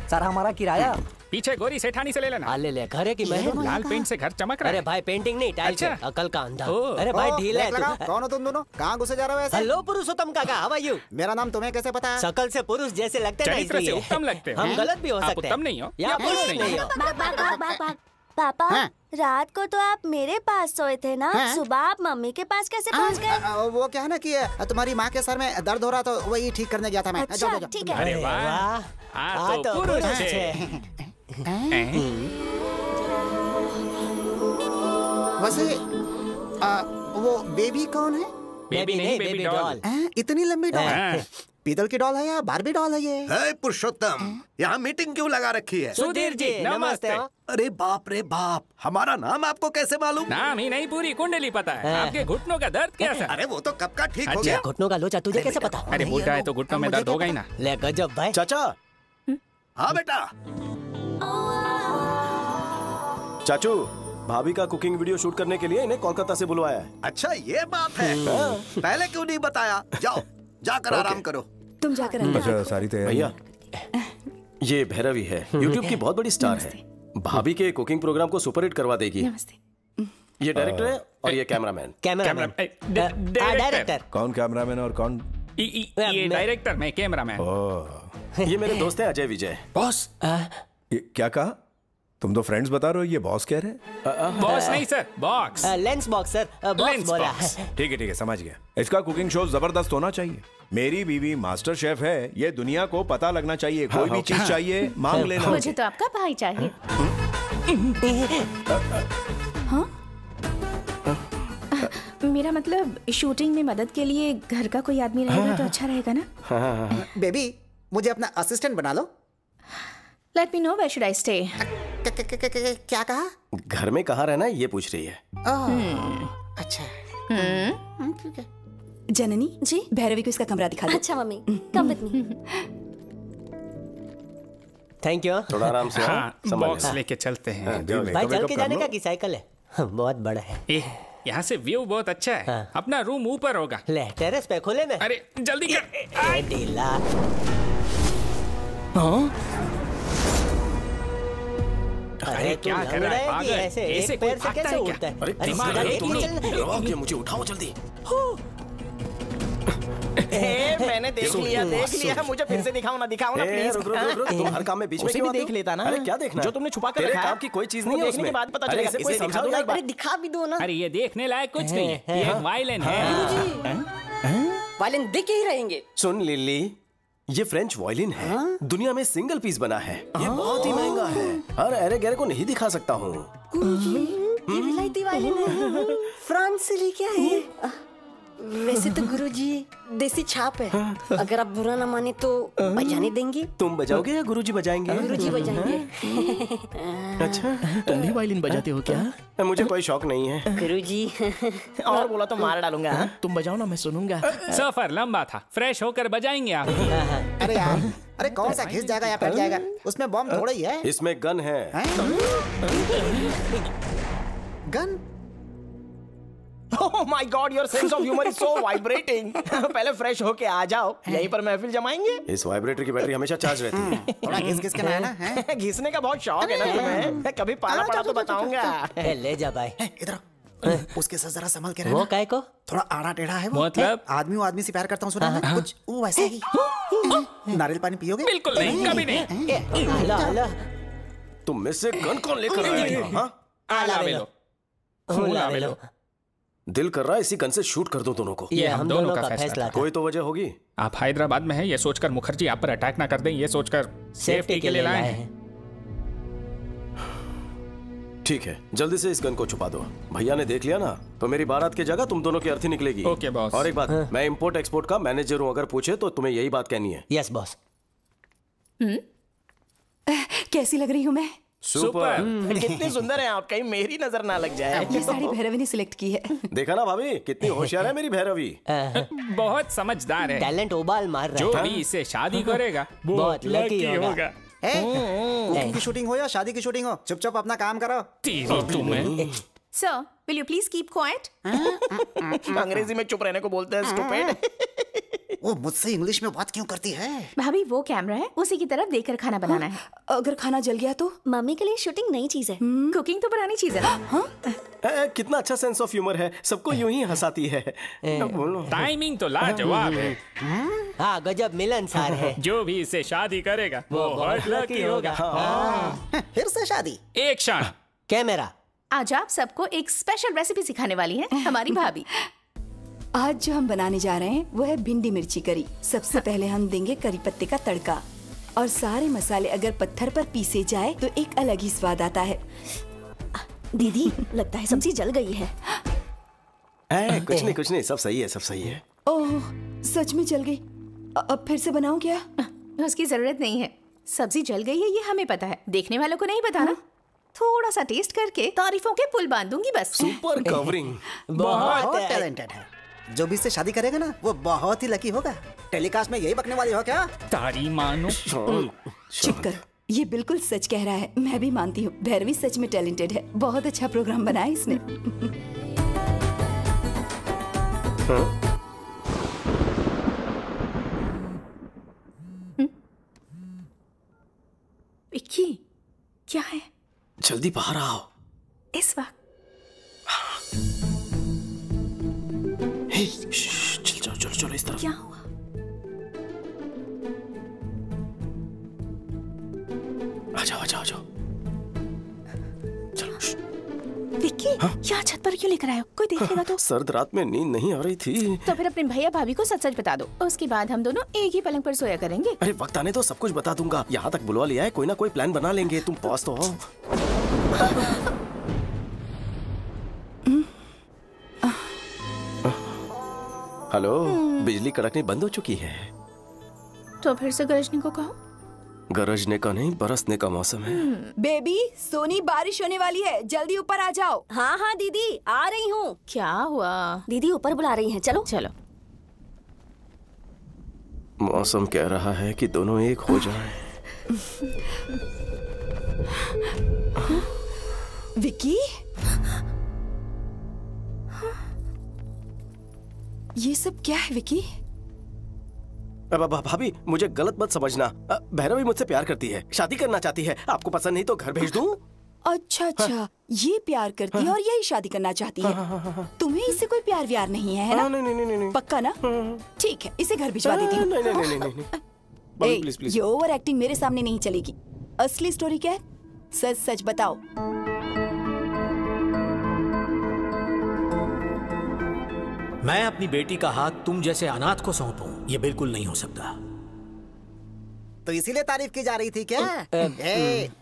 सर, हमारा किराया पीछे गोरी सेठानी से ले लेना। ले ले, घर है कि मैं लाल पेंट से घर चमक रहा है। अरे भाई, पेंटिंग नहीं, टाइल अच्छा? अकल का अंधा। अरे भाई ढीला है तू। कौन हो तुम दोनों? कहाँ घुसे जा रहे हो ऐसे? हेलो पुरुषोत्तम काका, हाउ आर यू? मेरा नाम तुम्हें कैसे पता है? शकल से पुरुष जैसे लगते हैं ना, चरित्र से इसलिए। उत्तम लगते हो। हम गलत भी हो सकते हैं। उत्तम नहीं हो या पुरुष नहीं हो। पापा हाँ? रात को तो आप मेरे पास सोए थे ना, हाँ? सुबह आप मम्मी के पास कैसे पहुंच गए? वो क्या है ना कि तुम्हारी माँ के सर में दर्द हो रहा तो वही ठीक करने गया था मैं। अच्छा, जाओ, जाओ, ठीक जाओ। है। अरे वाह, तो पुरुष है। वैसे वो बेबी कौन है? बेबी नहीं, बेबी डॉल। इतनी लंबी डॉल? हाँ। पीतल की डॉल है या बारबी डॉल है ये? है पुरुषोत्तम, यहाँ मीटिंग क्यों लगा रखी है? सुधीर जी नमस्ते। अरे बाप रे बाप, हमारा नाम आपको कैसे मालूम? नाम ही नहीं, पूरी कुंडली पता है। आपके घुटनों का दर्द कैसा? अरे वो तो कब का ठीक हो अच्छा। गया। घुटनों का लोचा तुझे कैसे पता? अरे बूढ़ा है तो घुटनों में दर्द होगा ही ना। ले गजब भाई। चाचा। हाँ बेटा। चाचू, भाभी का कुकिंग वीडियो शूट करने के लिए इन्हें कोलकाता से बुलवाया है। अच्छा ये बात है, पहले क्यों नहीं बताया? जाओ जाकर आराम करो। तुम जाकर अच्छा सारी तैयारी। भैया, ये भैरवी है, YouTube की बहुत बड़ी स्टार है। भाभी के कुकिंग प्रोग्राम को सुपरहिट करवा देगी। ये डायरेक्टर है और ये कैमरामैन। डायरेक्टर। कौन कैमरामैन और कौन? ये डायरेक्टर, मैं कैमरामैन। ये मेरे दोस्त हैं अजय विजय। बॉस। क्या कहा? तुम तो फ्रेंड्स बता रहे हो, ये बॉस कह रहे हैं? बॉस नहीं sir, box. Lens box sir, box बोला। ठीक है समझ गया। इसका कुकिंग शो जबरदस्त होना चाहिए। मेरी बीवी मास्टर शेफ है, ये दुनिया को पता लगना चाहिए। कोई भी चीज चाहिए मांग लेना। मुझे तो आपका भाई चाहिए। मेरा मतलब शूटिंग में मदद के लिए घर का कोई आदमी रहेगा तो अच्छा रहेगा ना। बेबी, मुझे अपना असिस्टेंट बना लो। Let me know where should I stay. क्या कहा? घर में कहाँ रहना है ये पूछ रही है। अच्छा। ठीक है। जननी जी, भैरवी को इसका कमरा दिखा दो। अच्छा mummy, come with me. Thank you. थोड़ा आराम से। हाँ, बॉक्स लेके चलते हैं। भाई चल के जाने का की साइकिल है? बहुत बड़ा है। यहाँ से व्यू बहुत अच्छा है। अपना रूम ऊपर होगा। ले टेरेस पे खुले में। अरे जल्दी कर। ढीला। अरे क्या कर रहा है पागल? ऐसे पैर से कैसे उड़ता है? अरे दिमाग है तुमने? मुझे उठाओ जल्दी। मैंने देख लिया। मुझे फिर से दिखाओ ना प्लीज। तुम हर काम में बीच में उसे भी देख लेता ना। अरे क्या देखना? जो तुमने छुपा कर रखा है, काम की कोई चीज नहीं है उसमें। देखने के बाद पता चलेगा। इसे समझा दो यार। अरे दिखा भी दो ना। अरे ये देखने लायक कुछ नहीं है, ये वायलिन है। वायलिन देख ही रहेंगे। सुन लिली, ये फ्रेंच वायलिन है। दुनिया में सिंगल पीस बना है। ये बहुत ही महंगा है। हर अरे गहरे को नहीं दिखा सकता हूँ। ये विलायती वायलिन है, फ्रांस से लेके आए हैं। वैसे तो गुरुजी देसी छाप है। अगर आप बुरा ना माने तो बजाने देंगे? तुम बजाओगे या गुरुजी बजाएंगे? गुरुजी बजाएंगे। अच्छा, तुम भी वायलिन बजाते हो क्या? मुझे कोई शौक नहीं है गुरुजी। और बोला तो मार डालूंगा। तुम बजाओ ना, मैं सुनूंगा। सफर लंबा था, फ्रेश होकर बजाएंगे आप। अरे यार, अरे कौन सा घिस जाएगा या फट जाएगा? उसमें बम थोड़ा ही है। इसमें गन है। Gun? Oh my God, your sense of humor is so vibrating. पहले फ्रेश होके आ जाओ, यहीं पर महफिल जमाएंगे। इस वाइब्रेटर की बैटरी हमेशा चार्ज रहती है। थोड़ा घिस के ना है। घिसने का बहुत शौक है ना तुम्हें? कभी पाला पड़ा तो बताऊंगा। ले जा भाई। इधर उसके साथ जरा संभल के रहना। वो काय को? थोड़ा आड़ा टेढ़ा है वो। मतलब? आदमी से प्यार करता हूँ सुना है कुछ वो वैसे ही। नारियल पानी पियोगे? बिल्कुल नहीं, कभी नहीं। तुम में से गन कौन लेकर आया? दिल कर रहा है इसी गन से शूट कर दो दोनों को। ये हम दोनों का फैसला था। कोई तो वजह होगी। आप हैदराबाद में हैं, ये सोचकर मुखर्जी आप पर अटैक ना कर दें, ये सोचकर सेफ्टी के लिए लाए हैं। ठीक है, जल्दी से इस गन को छुपा दो। भैया ने देख लिया ना तो मेरी बारात की जगह तुम दोनों की अर्थी निकलेगी। Okay boss. और एक बात, मैं इंपोर्ट एक्सपोर्ट का मैनेजर हूँ, अगर पूछे तो तुम्हें यही बात कहनी है। Yes boss. कैसी लग रही हूँ मैं? सुपर। कितनी सुंदर है आप, कहीं मेरी नजर ना लग जाए। ये साड़ी भैरवी ने सिलेक्ट की है। देखा ना भाभी, कितनी होशियार है मेरी भैरवी। बहुत समझदार है। टैलेंट उबाल मार रहा जो है। भी इससे शादी करेगा बहुत लकी होगा। कुकिंग की शूटिंग हो या शादी की शूटिंग हो, चुपचाप अपना काम करो। तुम्हें Sir, will you please keep quiet? अंग्रेजी में चुप रहने को बोलते हैं स्टूपिड। वो मुझसे इंग्लिश में बात क्यों करती है? भाभी वो कैमरा है, उसी की तरफ देखकर खाना बनाना है। अगर खाना जल गया तो? मम्मी के लिए शूटिंग नई चीज है। कुकिंग तो पुरानी चीज है ना। कितना अच्छा सेंस ऑफ ह्यूमर है, सबको यूं ही हंसाती है। टाइमिंग तो लाजवाब है। हाँ गजब मिलनसार है। जो भी इससे शादी करेगा वो बहुत लकी होगा। फिर से शादी? एक क्षण, कैमरा। आज आप सबको एक स्पेशल रेसिपी सिखाने वाली है हमारी भाभी। आज जो हम बनाने जा रहे हैं वो है भिंडी मिर्ची करी। सबसे पहले हम देंगे करी पत्ते का तड़का, और सारे मसाले अगर पत्थर पर पीसे जाए तो एक अलग ही स्वाद आता है। दीदी लगता है सब्जी जल गई है। कुछ नहीं, सब सही है, सब सही है। ओह, सच में जल गई। अब फिर से बनाऊं क्या? उसकी जरूरत नहीं है, सब्जी जल गई है ये हमें पता है, देखने वालों को नहीं पता ना। थोड़ा सा टेस्ट करके तारीफों के पुल बांध दूंगी बस। Super covering. बहुत टैलेंटेड है। जो भी इससे शादी करेगा ना वो बहुत ही लकी होगा। टेलीकास्ट में यही बकने वाली हो क्या? तारी मानो। चुप कर, ये बिल्कुल सच कह रहा है, मैं भी मानती हूँ। भैरवी सच में टैलेंटेड है, बहुत अच्छा प्रोग्राम बनाया इसने। विक्की, क्या है? जल्दी बाहर आओ। इस वक्त? चलो इस तरफ। क्या हुआ? आ जाओ। चलो। विक्की, यहाँ छत पर क्यों लेकर आए हो? कोई देखेगा तो? सर्द रात में नींद नहीं आ रही थी। तो फिर अपने भैया भाभी को सच बता दो, उसके बाद हम दोनों एक ही पलंग पर सोया करेंगे। अरे वक्त आने तो सब कुछ बता दूंगा। यहाँ तक बुलवा लिया है, कोई ना कोई प्लान बना लेंगे। तुम पास तो आओ। हेलो, बिजली कड़कनी बंद हो चुकी है। तो फिर से गरजने को कहो। गरजने का नहीं, बरसने का मौसम है। बेबी, सोनी बारिश होने वाली है, जल्दी ऊपर आ जाओ। हाँ दीदी आ रही हूँ। क्या हुआ? दीदी ऊपर बुला रही हैं, चलो। मौसम कह रहा है कि दोनों एक हो जाएं। विक्की, ये सब क्या है विक्की? भाभी, मुझे गलत मत समझना। भैरवी मुझसे प्यार करती है, शादी करना चाहती है। आपको पसंद नहीं तो घर भेज दूं? अच्छा, ये प्यार करती है और यही शादी करना चाहती है। तुम्हें इससे कोई प्यार व्यार नहीं है ना? नहीं। पक्का ना? ठीक है, इसे घर भिजवा देती हूँ। नहीं। प्लीज। ये ओवर एक्टिंग मेरे सामने नहीं चलेगी। असली स्टोरी क्या है? सच बताओ। मैं अपनी बेटी का हाथ तुम जैसे अनाथ को सौंपूं, ये बिल्कुल नहीं हो सकता। तो इसीलिए तारीफ की जा रही थी क्या?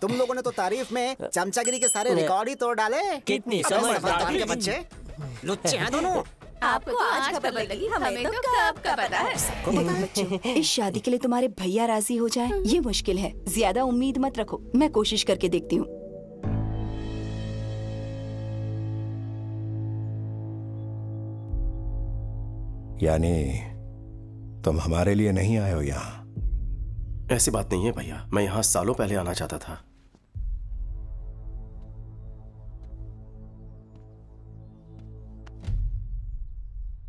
तुम लोगों ने तो तारीफ में चमचागिरी के सारे रिकॉर्ड ही तोड़ डाले। कितनी समझदार के बच्चे, लुच्चे हैं दोनों। आपको आज खबर लगी, हमें तो कब का पता है। इस शादी के लिए तुम्हारे भैया राजी हो जाएं, ये मुश्किल है। ज्यादा उम्मीद मत रखो, मैं कोशिश करके देखती हूँ। यानी तुम हमारे लिए नहीं आए हो यहाँ? ऐसी बात नहीं है भैया, मैं यहाँ सालों पहले आना चाहता था।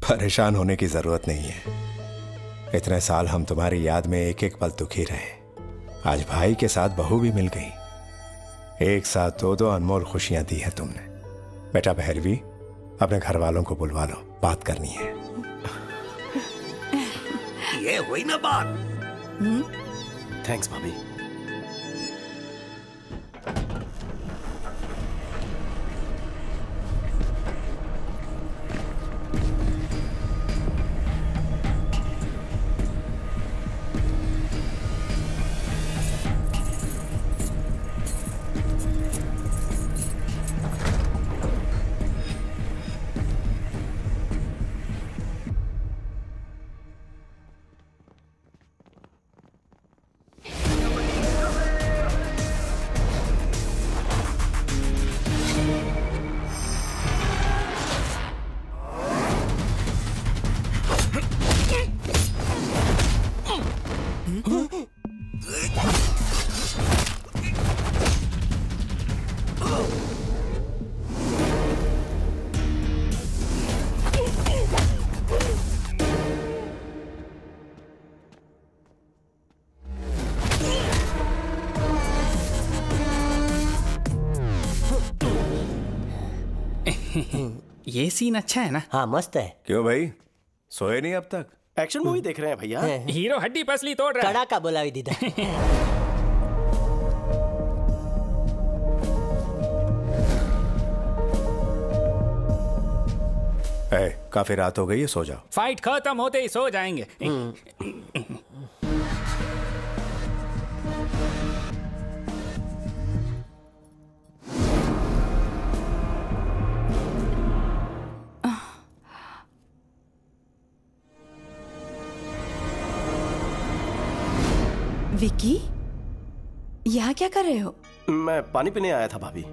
परेशान होने की जरूरत नहीं है। इतने साल हम तुम्हारी याद में एक एक पल दुखी रहे। आज भाई के साथ बहू भी मिल गई। एक साथ दो अनमोल खुशियां दी है तुमने। बेटा भैरवी, अपने घर वालों को बुलवा लो, बात करनी है। ये हुई ना बात। थैंक्स भाभी। ये सीन अच्छा है ना? हाँ मस्त है। क्यों भाई, सोए नहीं अब तक? एक्शन मूवी देख रहे हैं भैया। हीरो हड्डी पसली तोड़ रहा है। कड़ा का बोला दीदा। काफी रात हो गई है, सो जाओ। फाइट खत्म होते ही सो जाएंगे। विकी, यहाँ क्या कर रहे हो? मैं पानी पीने आया था भाभी।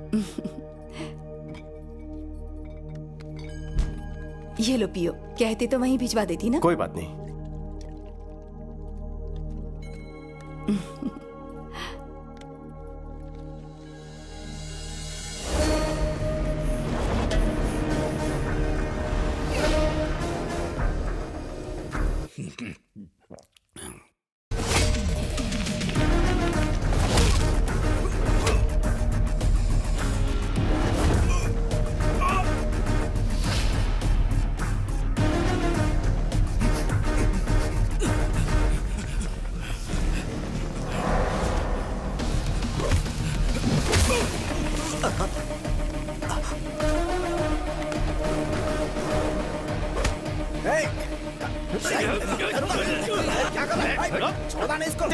ये लो पियो, कहते तो वहीं भिजवा देती ना। कोई बात नहीं। छोड़ा नहीं इसको।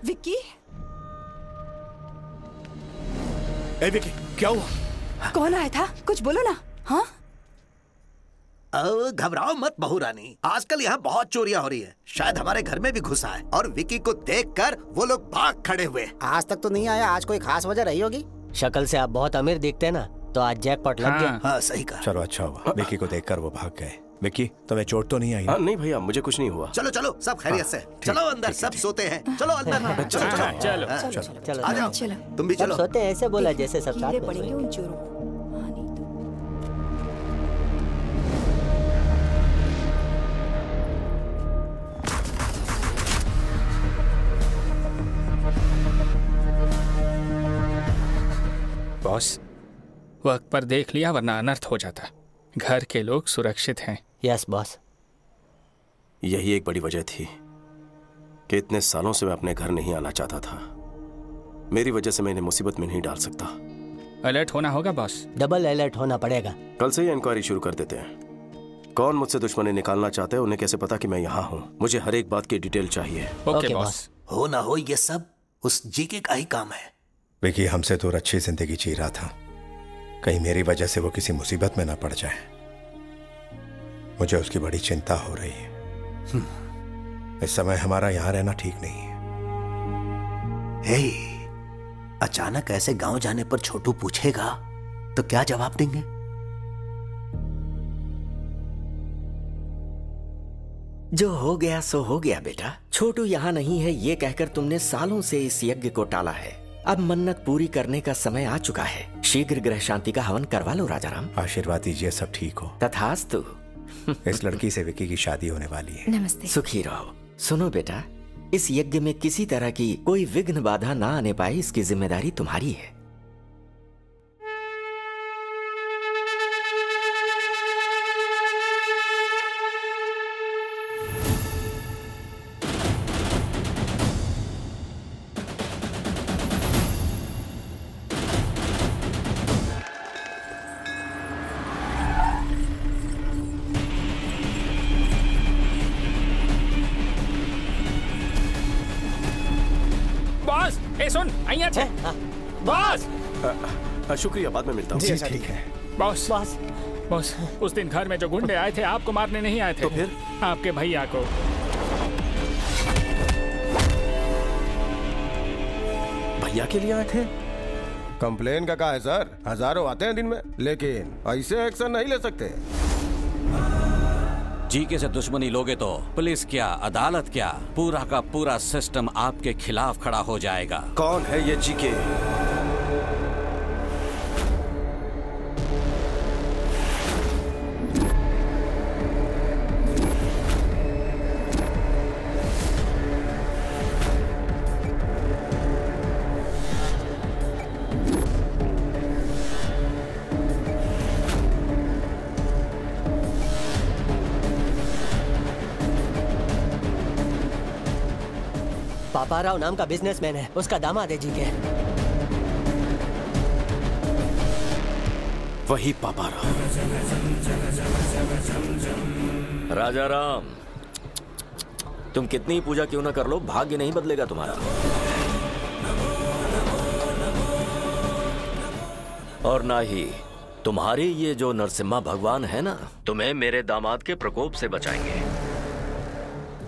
विक्की, ए विक्की, क्या हुआ? कौन आया था? कुछ बोलो ना। हाँ, घबराओ मत बहू रानी, आजकल यहाँ बहुत चोरियां हो रही है। शायद हमारे घर में भी घुसा है और विकी को देखकर वो लोग भाग खड़े हुए। आज तक तो नहीं आया, आज कोई खास वजह रही होगी। शक्ल से आप बहुत अमीर दिखते हैं ना, तो आज जैकपॉट लग गया। हाँ सही कहा। चलो अच्छा हुआ, विकी को देखकर वो भाग गए। विकी, तुम्हें चोट तो नहीं आई? नहीं भैया, मुझे कुछ नहीं हुआ। चलो चलो, सब खैरियत से। चलो अंदर, सब सोते हैं। चलो अंदर। चलो चलो आ जाओ, तुम भी चलो। सोते हैं ऐसे बोला जैसे सब साथ में पड़ेंगे उन चोरों को। बॉस, वक्त पर देख लिया वरना अनर्थ हो जाता। घर के लोग सुरक्षित हैं। Yes boss. यही एक बड़ी वजह थी कि इतने सालों से मैं अपने घर नहीं आना चाहता था। मेरी वजह से मैं इन्हें मुसीबत में नहीं डाल सकता। अलर्ट होना होगा बॉस। डबल अलर्ट होना पड़ेगा। कल से ही इंक्वायरी शुरू कर देते हैं। कौन मुझसे दुश्मनी निकालना चाहते हैं, उन्हें कैसे पता कि मैं यहाँ हूँ? मुझे हर एक बात की डिटेल चाहिए। Okay boss. हो ना हो, ये सब उस जीके का ही काम है। विकी हमसे दूर अच्छी जिंदगी जी रहा था, कहीं मेरी वजह से वो किसी मुसीबत में ना पड़ जाए। मुझे उसकी बड़ी चिंता हो रही है। इस समय हमारा यहाँ रहना ठीक नहीं है। हे, अचानक ऐसे गांव जाने पर छोटू पूछेगा तो क्या जवाब देंगे? जो हो गया सो हो गया बेटा। छोटू यहाँ नहीं है ये कहकर तुमने सालों से इस यज्ञ को टाला है। अब मन्नत पूरी करने का समय आ चुका है। शीघ्र ग्रह शांति का हवन करवा लो राजाराम। आशीर्वाद दीजिए सब ठीक हो। तथास्तु। इस लड़की से विकी की शादी होने वाली है। नमस्ते। सुखी रहो। सुनो बेटा, इस यज्ञ में किसी तरह की कोई विघ्न बाधा ना आने पाए, इसकी जिम्मेदारी तुम्हारी है। सुन, आइए थे। बॉस, शुक्रिया, बाद में मिलता हूँ। जी ठीक है। बॉस बॉस, उस दिन घर में जो गुंडे आए थे आपको मारने नहीं आए थे। तो फिर? आपके भैया को। भैया के लिए आए थे? कंप्लेन का कहा है सर? हजारों आते हैं दिन में, लेकिन ऐसे एक्शन नहीं ले सकते। जीके से दुश्मनी लोगे तो पुलिस क्या, अदालत क्या, पूरा का पूरा सिस्टम आपके खिलाफ खड़ा हो जाएगा। कौन है ये जीके? पापाराव नाम का बिजनेसमैन है, उसका दामाद है जी के। वही पापाराव। राजा राम, तुम कितनी पूजा क्यों ना कर लो, भाग्य नहीं बदलेगा तुम्हारा। और ना ही तुम्हारे ये जो नरसिम्हा भगवान है ना, तुम्हें मेरे दामाद के प्रकोप से बचाएंगे।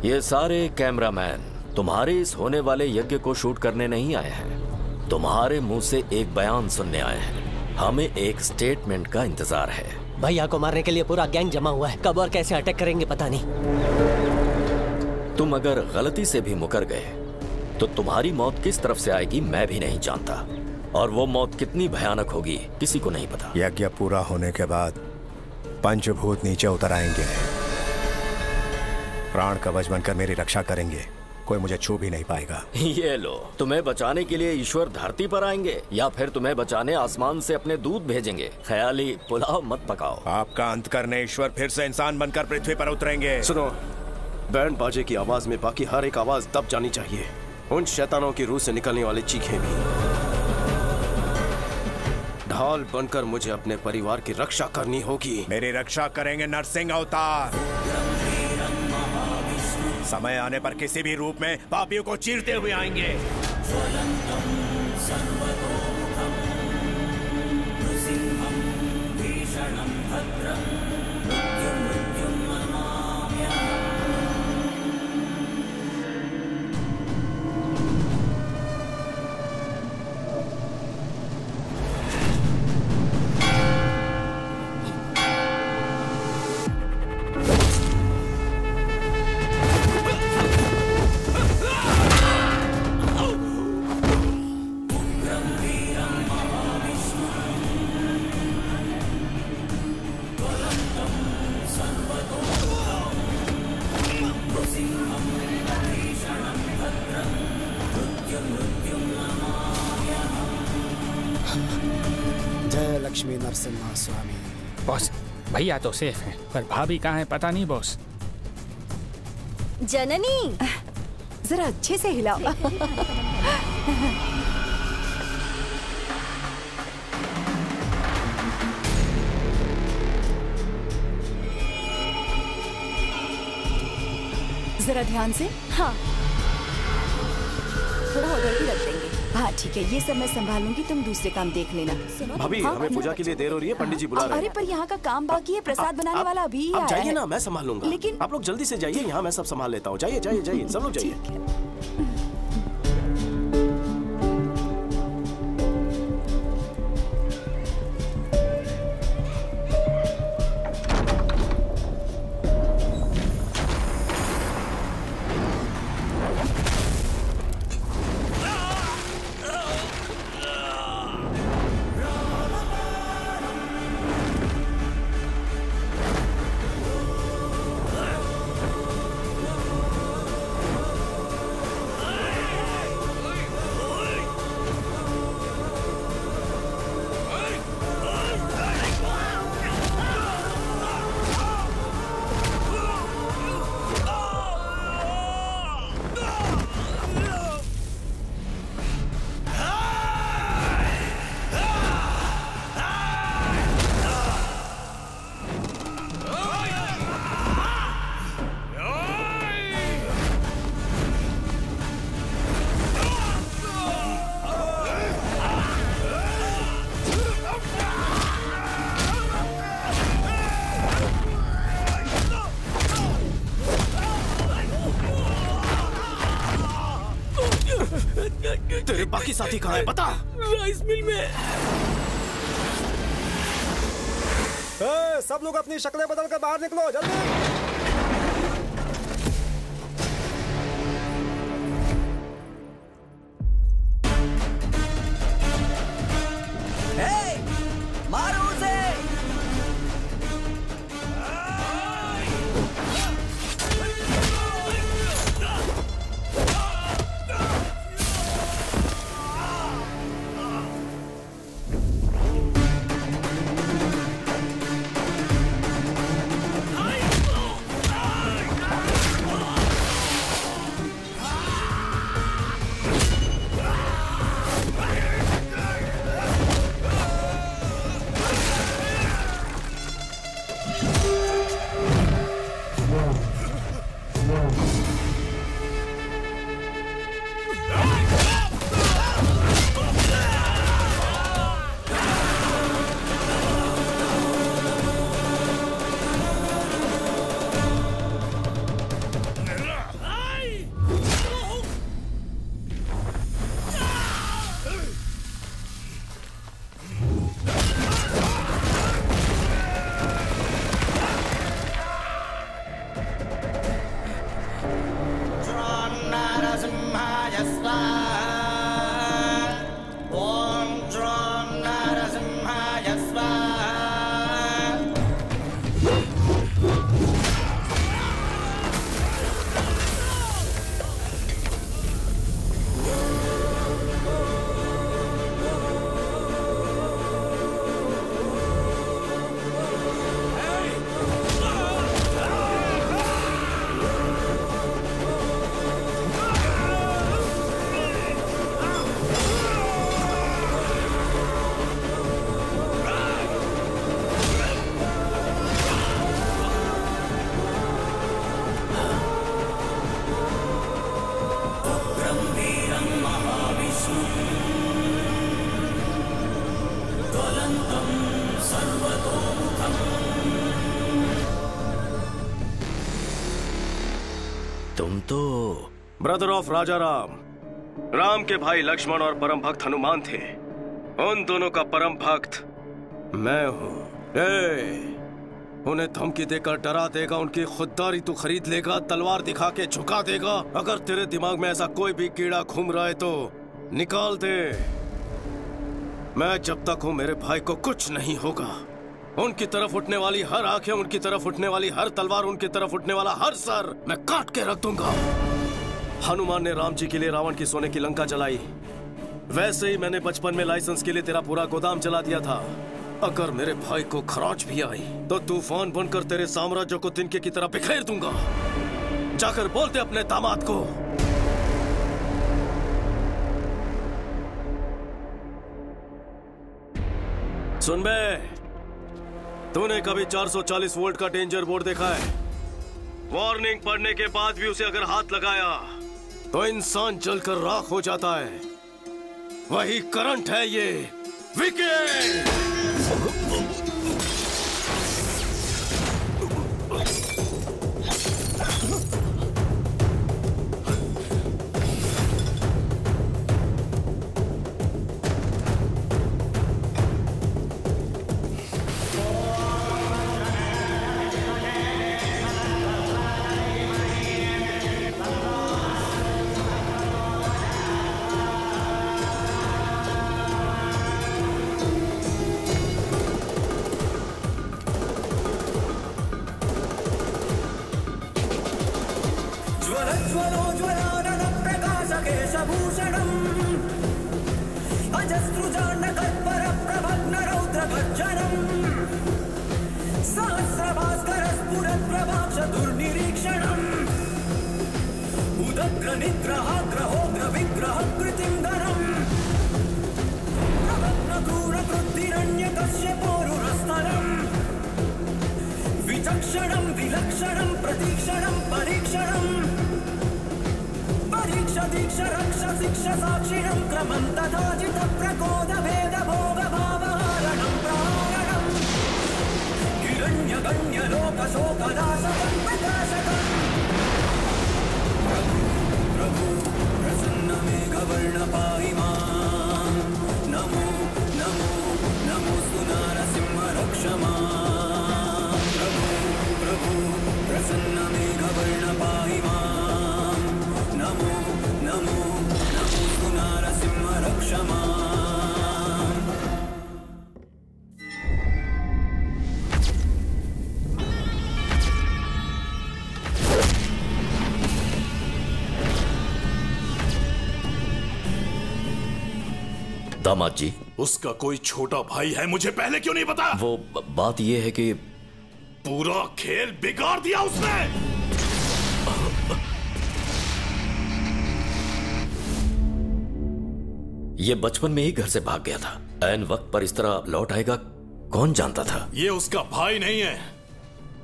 ये सारे कैमरामैन तुम्हारे इस होने वाले यज्ञ को शूट करने नहीं आए हैं, तुम्हारे मुंह से एक बयान सुनने आए हैं। हमें एक स्टेटमेंट का इंतजार है। भैया को मारने के लिए पूरा गैंग जमा हुआ है, कब और कैसे अटैक करेंगे पता नहीं। तुम अगर गलती से भी मुकर गए तो तुम्हारी मौत किस तरफ से आएगी मैं भी नहीं जानता, और वो मौत कितनी भयानक होगी किसी को नहीं पता। यज्ञ पूरा होने के बाद पंचभूत नीचे उतर आएंगे, प्राण कवच बनकर मेरी रक्षा करेंगे, कोई मुझे छू भी नहीं पाएगा। ये लो, तुम्हें बचाने के लिए ईश्वर धरती पर आएंगे या फिर तुम्हें बचाने आसमान से अपने दूत भेजेंगे। ख्याली पुलाव मत पकाओ। आपका अंत करने ईश्वर फिर से इंसान बनकर पृथ्वी पर उतरेंगे। सुनो, बैंड बाजे की आवाज में बाकी हर एक आवाज दब जानी चाहिए, उन शैतानों की रूह से निकलने वाली चीखें भी। ढाल बनकर मुझे अपने परिवार की रक्षा करनी होगी। मेरी रक्षा करेंगे नरसिंह अवतार। समय आने पर किसी भी रूप में पापियों को चीरते हुए आएंगे। लक्ष्मी नरसिम्हा स्वामी। बॉस, भैया तो सेफ हैं, पर भाभी कहाँ है पता नहीं बॉस। जननी, जरा अच्छे से हिलाओ। जरा ध्यान से। हाँ, थोड़ा उधर भी रख देंगे। हाँ ठीक है, ये सब मैं संभाल लूंगी, तुम दूसरे काम देख लेना। भाभी, हमें पूजा के लिए देर हो रही है, पंडित जी बुला रहे हैं। अरे पर यहाँ का काम बाकी है, प्रसाद बनाने वाला अभी ही आया है। आप जाइए ना, मैं संभाल लूंगा। लेकिन आप लोग जल्दी से जाइए, यहाँ मैं सब संभाल लेता हूँ। जाइए जाइए जाइए, सब लोग जाइए। तेरे बाकी साथी कहाँ है बता। राइस मिल में। सब लोग अपनी शक्लें बदल कर बाहर निकलो जल्दी। मारो उसे। तुम तो ब्रदर ऑफ राजा राम, राम के भाई लक्ष्मण और परम भक्त हनुमान थे। उन दोनों का परम भक्त मैं हूँ। उन्हें धमकी देकर डरा देगा, उनकी खुददारी तू खरीद लेगा, तलवार दिखा के झुका देगा। अगर तेरे दिमाग में ऐसा कोई भी कीड़ा घूम रहा है तो निकाल दे। मैं जब तक हूँ मेरे भाई को कुछ नहीं होगा। उनकी तरफ उठने वाली हर आंखें, उनकी तरफ उठने वाली हर तलवार, उनकी तरफ उठने वाला हर सर मैं काट के रख दूंगा। हनुमान ने राम जी के लिए रावण की सोने की लंका जलाई, वैसे ही मैंने बचपन में लाइसेंस के लिए तेरा पूरा गोदाम जला दिया था। अगर मेरे भाई को खरोंच भी आई तो तूफान बनकर तेरे साम्राज्य को तिनके की तरह बिखेर दूंगा। जाकर बोलते अपने दामाद को। सुन बे, तूने कभी 440 वोल्ट का डेंजर बोर्ड देखा है? वार्निंग पढ़ने के बाद भी उसे अगर हाथ लगाया तो इंसान जलकर राख हो जाता है। वही करंट है ये विकेट। दामाद जी, उसका कोई छोटा भाई है, मुझे पहले क्यों नहीं बताया? वो बात ये है कि पूरा खेल बिगाड़ दिया उसने। ये बचपन में ही घर से भाग गया था। ऐन वक्त पर इस तरह लौट आएगा कौन जानता था। ये उसका भाई नहीं है।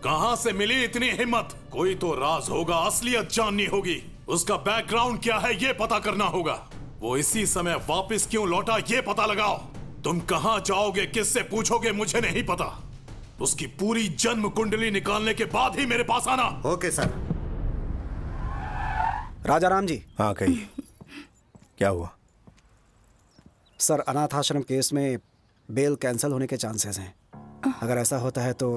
कहां से मिली इतनी हिम्मत? कोई तो राज होगा, असलियत जाननी होगी। उसका बैकग्राउंड क्या है ये पता करना होगा। वो इसी समय वापस क्यों लौटा ये पता लगाओ। तुम कहां जाओगे, किससे पूछोगे, मुझे नहीं पता। उसकी पूरी जन्म कुंडली निकालने के बाद ही मेरे पास आना। Okay sir. राजा राम जी। हाँ कहिए, क्या हुआ? सर, अनाथ आश्रम केस में बेल कैंसिल होने के चांसेस हैं। अगर ऐसा होता है तो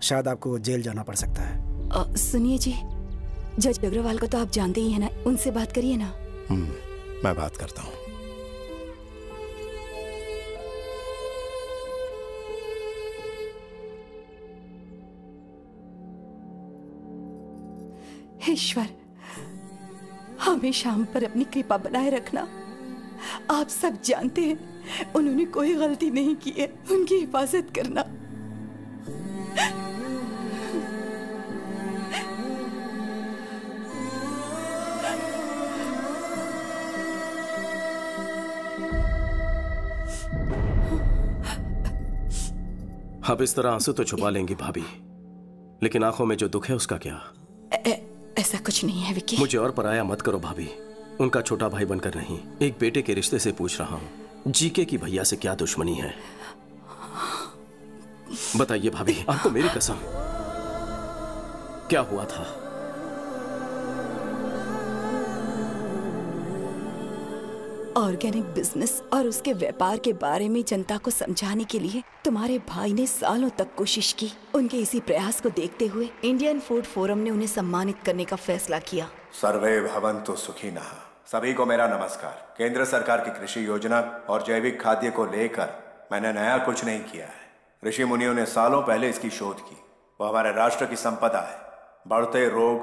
शायद आपको जेल जाना पड़ सकता है। सुनिए जी, जज अग्रवाल को तो आप जानते ही हैं ना, उनसे बात करिए ना। मैं बात करता हूँ। ईश्वर, हमेशा हम पर अपनी कृपा बनाए रखना। आप सब जानते हैं उन्होंने कोई गलती नहीं की है, उनकी हिफाजत करना। अब इस तरह आंसू तो छुपा लेंगी भाभी, लेकिन आंखों में जो दुख है उसका क्या? ऐसा कुछ नहीं है विकी। मुझे और पराया मत करो भाभी। उनका छोटा भाई बनकर नहीं, एक बेटे के रिश्ते से पूछ रहा हूँ। जीके की भैया से क्या दुश्मनी है? बताइए भाभी, आपको मेरी कसम, क्या हुआ था? ऑर्गेनिक बिजनेस और उसके व्यापार के बारे में जनता को समझाने के लिए तुम्हारे भाई ने सालों तक कोशिश की। उनके इसी प्रयास को देखते हुए इंडियन फूड फोरम ने उन्हें सम्मानित करने का फैसला किया। सर्वे भवन्तु सुखिनः। सभी को मेरा नमस्कार। केंद्र सरकार की कृषि योजना और जैविक खाद्य को लेकर मैंने नया कुछ नहीं किया है। ऋषि मुनियों ने सालों पहले इसकी शोध की। वो हमारे राष्ट्र की संपदा है। बढ़ते रोग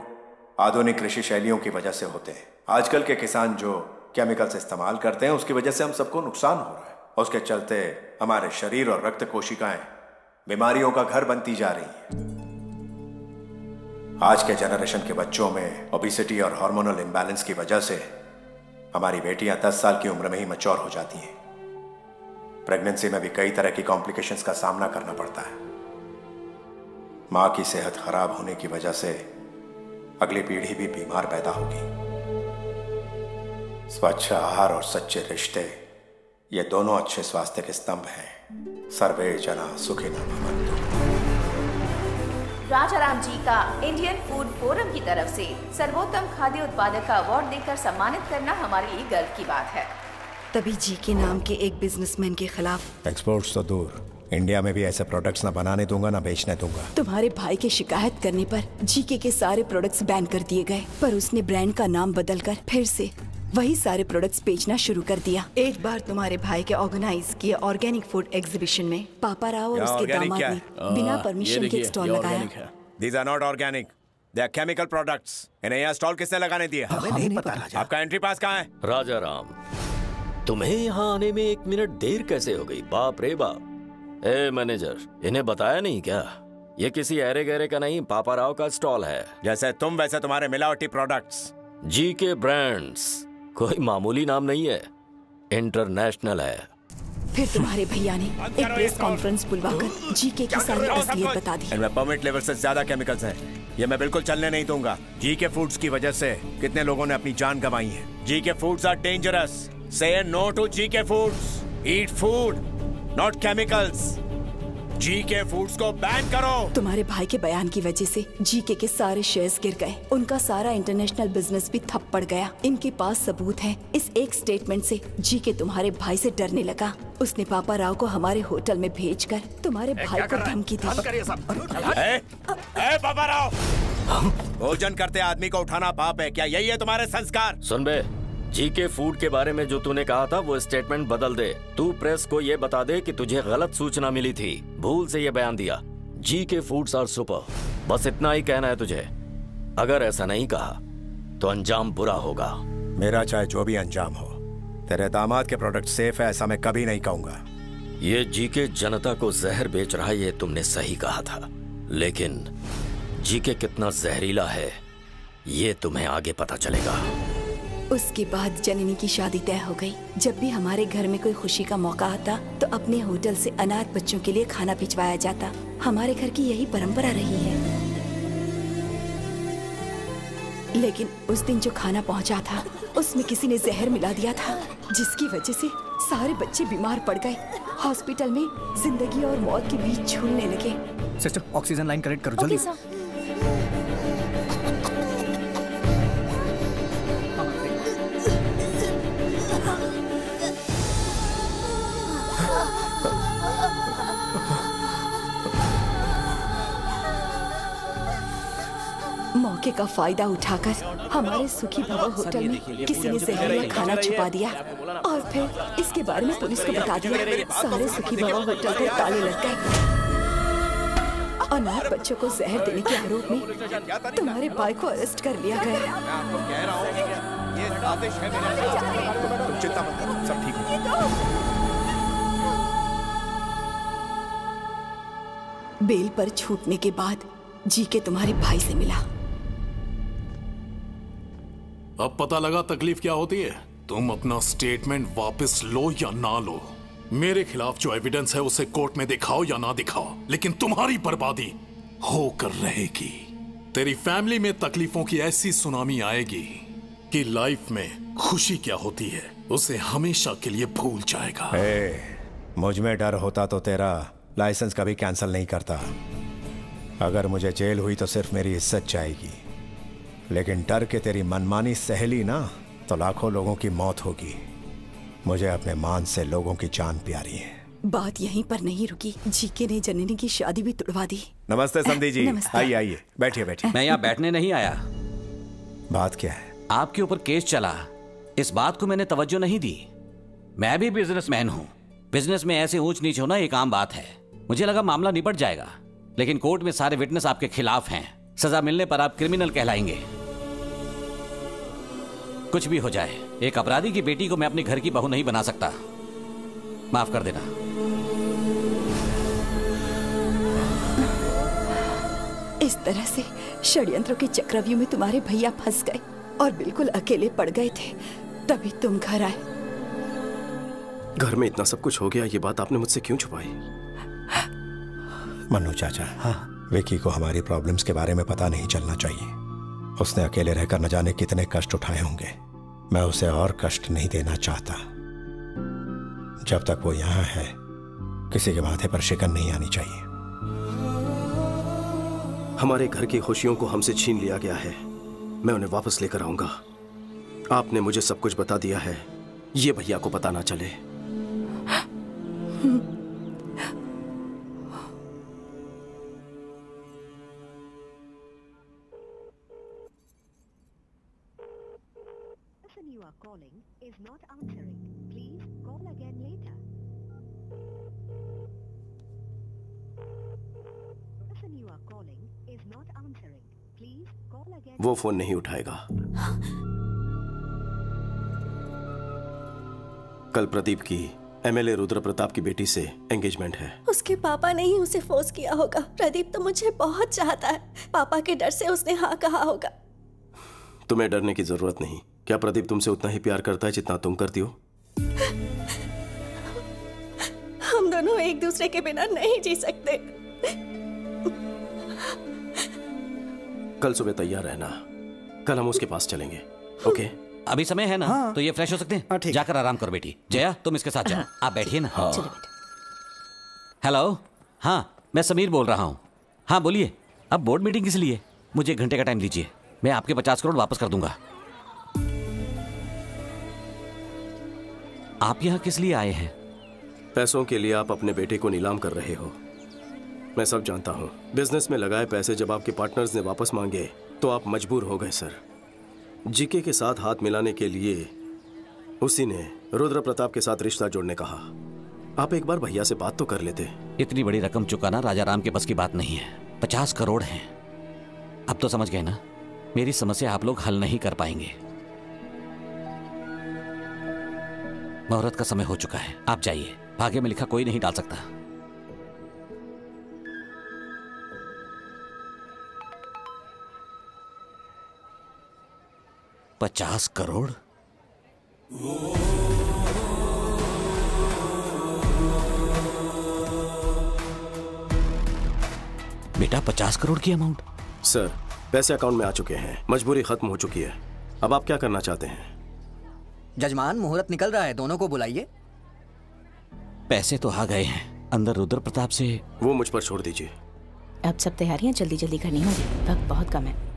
आधुनिक कृषि शैलियों की वजह से होते हैं। आजकल के किसान जो केमिकल्स इस्तेमाल करते हैं उसकी वजह से हम सबको नुकसान हो रहा है। उसके चलते हमारे शरीर और रक्त कोशिकाएं बीमारियों का घर बनती जा रही हैं। आज के जनरेशन के बच्चों में ओबेसिटी और हार्मोनल इम्बैलेंस की वजह से हमारी बेटियां 10 साल की उम्र में ही मैच्योर हो जाती हैं। प्रेगनेंसी में भी कई तरह की कॉम्प्लिकेशंस का सामना करना पड़ता है। मां की सेहत खराब होने की वजह से अगली पीढ़ी भी बीमार पैदा होगी। स्वच्छ आहार और सच्चे रिश्ते, ये दोनों अच्छे स्वास्थ्य के स्तंभ हैं। सर्वे जना सुखिनः भवन्तु। राजाराम जी का इंडियन फूड फोरम की तरफ से सर्वोत्तम खाद्य उत्पादक का अवार्ड देकर सम्मानित करना हमारे लिए गर्व की बात है। तभी जी के नाम के एक बिजनेसमैन के खिलाफ एक्सपोर्ट्स तो दूर, इंडिया में भी ऐसे प्रोडक्ट्स ना बनाने दूंगा ना बेचने दूंगा। तुम्हारे भाई के शिकायत करने पर जीके के सारे प्रोडक्ट्स बैन कर दिए गए, पर उसने ब्रांड का नाम बदलकर फिर से वही सारे प्रोडक्ट्स बेचना शुरू कर दिया। एक बार तुम्हारे भाई के ऑर्गेनाइज किए ऑर्गेनिक फूड एग्जीबिशन में पापा राव और उसके दामाद ने बिना परमिशन के स्टॉल लगाया। These are not organic. They are chemical products. इन्हें यहाँ स्टॉल किसने लगाने दिया? हमें नहीं पता राजा। आपका एंट्री पास कहाँ है? राजा राम, तुम्हें यहाँ आने में 1 मिनट देर कैसे हो गई? बाप रे बाप। ए मैनेजर, इन्हें बताया नहीं क्या? ये किसी ऐरे गहरे का नहीं, पापा राव का स्टॉल है। जैसे तुम वैसे तुम्हारे मिलावटी प्रोडक्ट्स। जीके ब्रांड्स कोई मामूली नाम नहीं है, इंटरनेशनल है। फिर तुम्हारे भैया ने एक प्रेस कॉन्फ्रेंस बुलवाकर जीके की सारी असलियत बता दी। इनमें परमिट लेवल से ज्यादा केमिकल्स हैं। ये मैं बिल्कुल चलने नहीं दूंगा। जीके फूड्स की वजह से कितने लोगों ने अपनी जान गंवाई है। GK foods are dangerous. Say no to GK foods. Eat food not chemicals. GK foods को बैन करो। तुम्हारे भाई के बयान की वजह से जीके के सारे शेयर्स गिर गए। उनका सारा इंटरनेशनल बिजनेस भी ठप पड़ गया। इनके पास सबूत है। इस एक स्टेटमेंट से जीके तुम्हारे भाई से डरने लगा। उसने पापा राव को हमारे होटल में भेजकर तुम्हारे भाई को धमकी दी। पापा राव, भोजन करते आदमी को उठाना पाप है क्या? यही है तुम्हारे संस्कार? सुन बे, जीके फूड के बारे में जो तूने कहा था वो स्टेटमेंट बदल दे। तू प्रेस को ये बता दे कि तुझे गलत सूचना मिली थी, भूल से ये बयान दिया। जीके फूड्स आर सुपर, बस इतना ही कहना है तुझे। अगर ऐसा नहीं कहा तो अंजाम बुरा होगा। मेरा चाहे जो भी अंजाम हो, तेरे दामाद के प्रोडक्ट सेफ है ऐसा मैं कभी नहीं कहूंगा। ये जीके जनता को जहर बेच रहा है, ये तुमने सही कहा था, लेकिन जीके कितना जहरीला है ये तुम्हें आगे पता चलेगा। उसके बाद जननी की शादी तय हो गई। जब भी हमारे घर में कोई खुशी का मौका आता तो अपने होटल से अनाथ बच्चों के लिए खाना भिजवाया जाता। हमारे घर की यही परंपरा रही है। लेकिन उस दिन जो खाना पहुंचा था उसमें किसी ने जहर मिला दिया था, जिसकी वजह से सारे बच्चे बीमार पड़ गए। हॉस्पिटल में जिंदगी और मौत के बीच झूलने लगे। सिस्टर, ऑक्सीजन लाइन कनेक्ट करो जल्दी। मौके का फायदा उठाकर हमारे सुखी भवन होटल में किसी ने जहरीला खाना छुपा दिया और फिर इसके बारे में पुलिस को बता दिया। सारे सुखी भवन होटल को ताले लग गए। अनाथ बच्चों को जहर देने के आरोप में तुम्हारे भाई को अरेस्ट कर लिया गया। तुम चिंता मत करो, सब ठीक है। बेल पर छूटने के बाद जीके तुम्हारे भाई से मिला। अब पता लगा तकलीफ क्या होती है। तुम अपना स्टेटमेंट वापस लो या ना लो, मेरे खिलाफ जो एविडेंस है उसे कोर्ट में दिखाओ या ना दिखाओ, लेकिन तुम्हारी बर्बादी होकर रहेगी। तेरी फैमिली में तकलीफों की ऐसी सुनामी आएगी कि लाइफ में खुशी क्या होती है उसे हमेशा के लिए भूल जाएगा। मुझ में डर होता तो तेरा लाइसेंस कभी कैंसिल नहीं करता। अगर मुझे जेल हुई तो सिर्फ मेरी इज्जत जाएगी, लेकिन डर के तेरी मनमानी सहेली ना तो लाखों लोगों की मौत होगी। मुझे अपने मान से लोगों की जान प्यारी है। बात यहीं पर नहीं रुकी, जीके ने जननी की शादी भी तुड़वा दी। नमस्ते समधी जी। नमस्ते। आइए आइए, बैठिए बैठिए। मैं यहाँ बैठने नहीं आया। बात क्या है? आपके ऊपर केस चला, इस बात को मैंने तवज्जो नहीं दी। मैं भी बिजनेसमैन हूँ, बिजनेस में ऐसे ऊंच नीच होना एक आम बात है। मुझे लगा मामला निपट जाएगा, लेकिन कोर्ट में सारे विटनेस आपके खिलाफ हैं। सजा मिलने पर आप क्रिमिनल कहलाएंगे। कुछ भी हो जाए, एक अपराधी की बेटी को मैं अपने घर की बहू नहीं बना सकता। माफ कर देना। इस तरह से षड्यंत्रों के चक्रव्यूह में तुम्हारे भैया फंस गए और बिल्कुल अकेले पड़ गए थे, तभी तुम घर आए। घर में इतना सब कुछ हो गया, ये बात आपने मुझसे क्यों छुपाई? मन्नू चाचा, हाँ, विकी को हमारी प्रॉब्लम्स के बारे में पता नहीं चलना चाहिए। उसने अकेले रहकर न जाने कितने कष्ट उठाए होंगे। मैं उसे और कष्ट नहीं देना चाहता। जब तक वो यहाँ है, किसी के माथे पर शिकन नहीं आनी चाहिए। हमारे घर की खुशियों को हमसे छीन लिया गया है, मैं उन्हें वापस लेकर आऊंगा। आपने मुझे सब कुछ बता दिया है, ये भैया को पता ना चले। वो फोन नहीं उठाएगा। कल प्रदीप की एमएलए रुद्र प्रताप की बेटी से एंगेजमेंट है। उसके पापा ने ही उसे फोर्स किया होगा। प्रदीप तो मुझे बहुत चाहता है, पापा के डर से उसने हाँ कहा होगा। तुम्हें डरने की जरूरत नहीं। क्या प्रदीप तुमसे उतना ही प्यार करता है जितना तुम करती हो? हम दोनों एक दूसरे के बिना नहीं जी सकते। कल सुबह तैयार रहना, कल हम उसके पास चलेंगे। ओके? अभी समय है ना? हाँ। तो ये फ्रेश हो सकते हैं? जाकर आराम करो बेटी। जया, तुम इसके साथ जाओ। आप बैठिए ना। हाँ। हेलो, हाँ, मैं समीर बोल रहा हूँ। हाँ बोलिए। अब बोर्ड मीटिंग किस लिए? मुझे 1 घंटे का टाइम दीजिए, मैं आपके 50 करोड़ वापस कर दूंगा। आप यहाँ किस लिए आए हैं? पैसों के लिए आप अपने बेटे को नीलाम कर रहे हो, मैं सब जानता हूँ। बिजनेस में लगाए पैसे जब आपके पार्टनर्स ने वापस मांगे तो आप मजबूर हो गए सर। जीके के साथ हाथ मिलाने के लिए उसी ने रुद्र प्रताप के साथ रिश्ता जोड़ने कहा। आप एक बार भैया से बात तो कर लेते। इतनी बड़ी रकम चुकाना राजा राम के बस की बात नहीं है। 50 करोड़ हैं। अब तो समझ गए ना, मेरी समस्या आप लोग हल नहीं कर पाएंगे। मुहूर्त का समय हो चुका है, आप जाइए। भाग्य में लिखा कोई नहीं डाल सकता। $50 करोड़? बेटा 50 करोड़ की अमाउंट? सर, पैसे अकाउंट में आ चुके हैं, मजबूरी खत्म हो चुकी है। अब आप क्या करना चाहते हैं? जजमान, मुहूर्त निकल रहा है, दोनों को बुलाइए। पैसे तो आ गए हैं, अंदर रुद्र प्रताप से। वो मुझ पर छोड़ दीजिए। अब सब तैयारियां जल्दी जल्दी करनी होगी, वक्त बहुत कम है।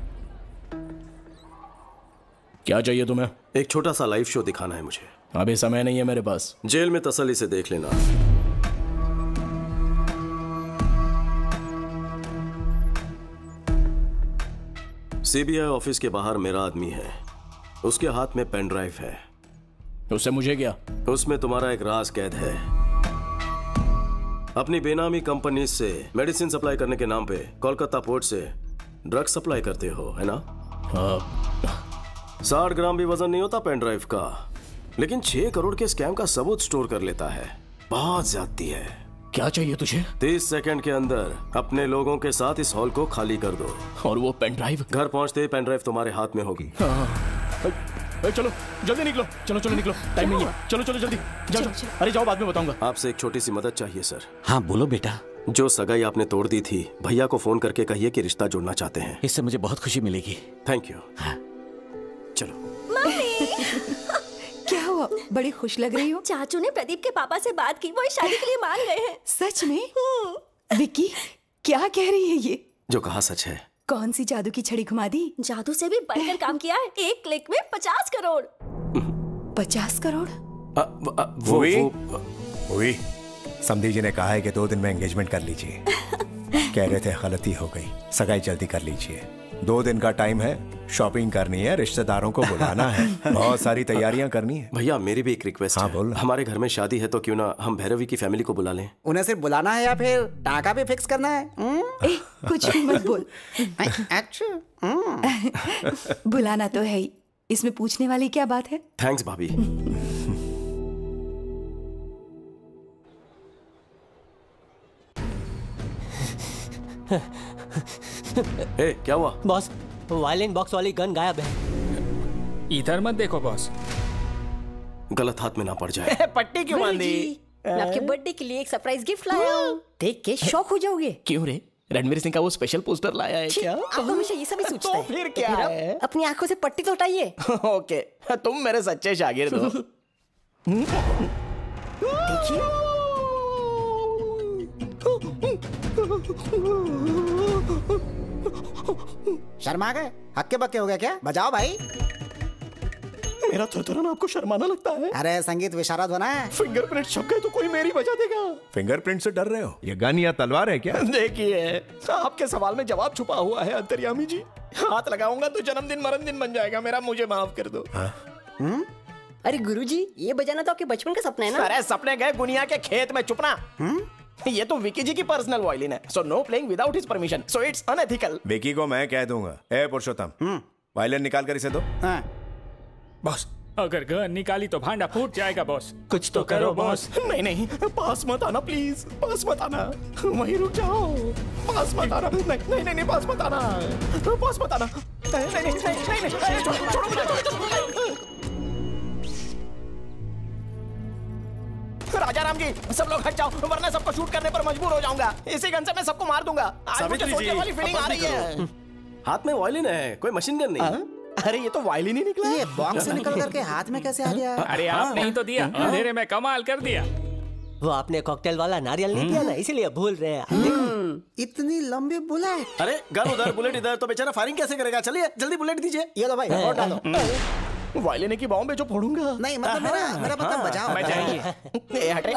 क्या चाहिए तुम्हें? एक छोटा सा लाइव शो दिखाना है मुझे। अभी समय नहीं है मेरे पास। जेल में तसल्ली से देख लेना। सीबीआई ऑफिस के बाहर मेरा आदमी है, उसके हाथ में पेन ड्राइव है। उससे मुझे क्या? उसमें तुम्हारा एक राज कैद है। अपनी बेनामी कंपनी से मेडिसिन सप्लाई करने के नाम पे कोलकाता पोर्ट से ड्रग सप्लाई करते हो, है ना? 60 ग्राम भी वजन नहीं होता पेन ड्राइव का, लेकिन 6 करोड़ के स्कैम का सबूत स्टोर कर लेता है। बहुत ज्यादती है। क्या चाहिए तुझे? 30 सेकंड के अंदर अपने लोगों के साथ इस हॉल को खाली कर दो। और वो पेन ड्राइव? घर पहुंचते ही पेन ड्राइव तुम्हारे हाथ में होगी। चलो जल्दी निकलो, चलो चलो निकलो, टाइम नहीं है। चलो चलो जल्दी जाओ। अरे जाओ, बाद में बताऊंगा। आपसे एक छोटी सी मदद चाहिए सर। हाँ बोलो बेटा। जो सगाई आपने तोड़ दी थी, भैया को फोन करके कहिए कि रिश्ता जोड़ना चाहते हैं। इससे मुझे बहुत खुशी मिलेगी। Thank you. हाँ। चलो। क्या हुआ? बड़ी खुश लग रही हो। चाचू ने प्रदीप के पापा से बात की, वो इस शादी के लिए मान गए हैं। सच में? विक्की, क्या कह रही है ये? जो कहा सच है। कौन सी जादू की छड़ी घुमा दी? जादू से भी बढ़कर काम किया है। एक क्लिक में 50 करोड़। 50 करोड़? वो समधी जी ने कहा है कि 2 दिन में एंगेजमेंट कर लीजिए। कह रहे थे गलती हो गई, सगाई जल्दी कर लीजिए। 2 दिन का टाइम है, शॉपिंग करनी है, रिश्तेदारों को बुलाना है, बहुत सारी तैयारियां करनी है। भैया मेरी भी एक रिक्वेस्ट है। बोल। हमारे घर में शादी है तो क्यों ना हम भैरवी की फैमिली को बुला लें। उन्हें सिर्फ बुलाना है या फिर टाका भी फिक्स करना है? ए, कुछ भी मत बोल। बुलाना तो है ही, इसमें पूछने वाली क्या बात है? थैंक्स भाभी। ए, क्या हुआ? बॉस, वायलिन बॉक्स वाली गन गायब है। इधर मत देखो बॉस, गलत हाथ में ना पड़ जाए। पट्टी क्यों बांधी? मैं आपके बर्थडे के लिए एक सरप्राइज गिफ्ट लाया हूँ, देख के शॉक हो जाओगे। क्यों रे? रणवीर सिंह का वो स्पेशल पोस्टर लाया है क्या? आप हमेशा ये सब ही सोचते हैं। फिर क्या है? अपनी आंखों से पट्टी तो हटाइए। ओके, तुम मेरे सच्चे शागिर्द हो। देखिए। शर्मा गए? हक्के बक्के हो गए क्या? बजाओ भाई। मेरा थरथराना आपको शर्माना लगता है? अरे संगीत विशारद बना है। फिंगरप्रिंट छप गए तो कोई मेरी बजा देगा। फिंगरप्रिंट से डर रहे हो? ये गन या तलवार है क्या? देखिए, आपके सवाल में जवाब छुपा हुआ है अंतर्यामी जी। हाथ लगाऊंगा तो जन्मदिन मरणदिन बन जाएगा मेरा, मुझे माफ कर दो। अरे गुरुजी, ये बजाना तो आपके बचपन का सपना है ना? अरे सपने गए गुनिया के खेत में, चुप ना। ये तो विकी जी की पर्सनल वायलिन है, so know playing without his permission, so it's unethical. Vicky को मैं कह दूंगा। ए पुरुषोत्तम, वायलिन निकाल कर इसे दो। बॉस, अगर गन निकाली तो भांडा फूट जाएगा बॉस। कुछ तो करो बॉस। नहीं नहीं, पास मत आना प्लीज, पास मत आना, वहीं रुक जाओ। पास मत आना, नहीं नहीं नहीं, पास मत आना, पास मत आना, नहीं नहीं नहीं, छोड़ो मुझे। राजा राम जी, सब लोग हट जाओ, वरना सबको शूट करने पर मजबूर हो जाऊंगा। इसी गन से मैं सबको मार दूंगा। आज मुझे सोचने वाली फीलिंग आ रही है। हाथ में वायलिन है, कोई मशीन गन नहीं। अरे ये तो वायलिन ही निकला। ये बॉक्स से निकल करके हाथ में कैसे आ गया? अरे आपने ही तो दिया, अंधेरे में कमाल कर दिया। वो आपने कॉकटेल वाला नारियल नहीं दिया ना, इसीलिए भूल रहे हैं। देखो इतनी लंबी बुलेट। अरे गन उधर, बुलेट इधर, तो बेचारा फायरिंग कैसे करेगा? चलिए जल्दी बुलेट दीजिए। ये लो भाई, और डालो। वायलिन की बाहों में जो फोड़ूंगा। नहीं मतलब मेरा मतलब बजाओ। बजाइए। हटे।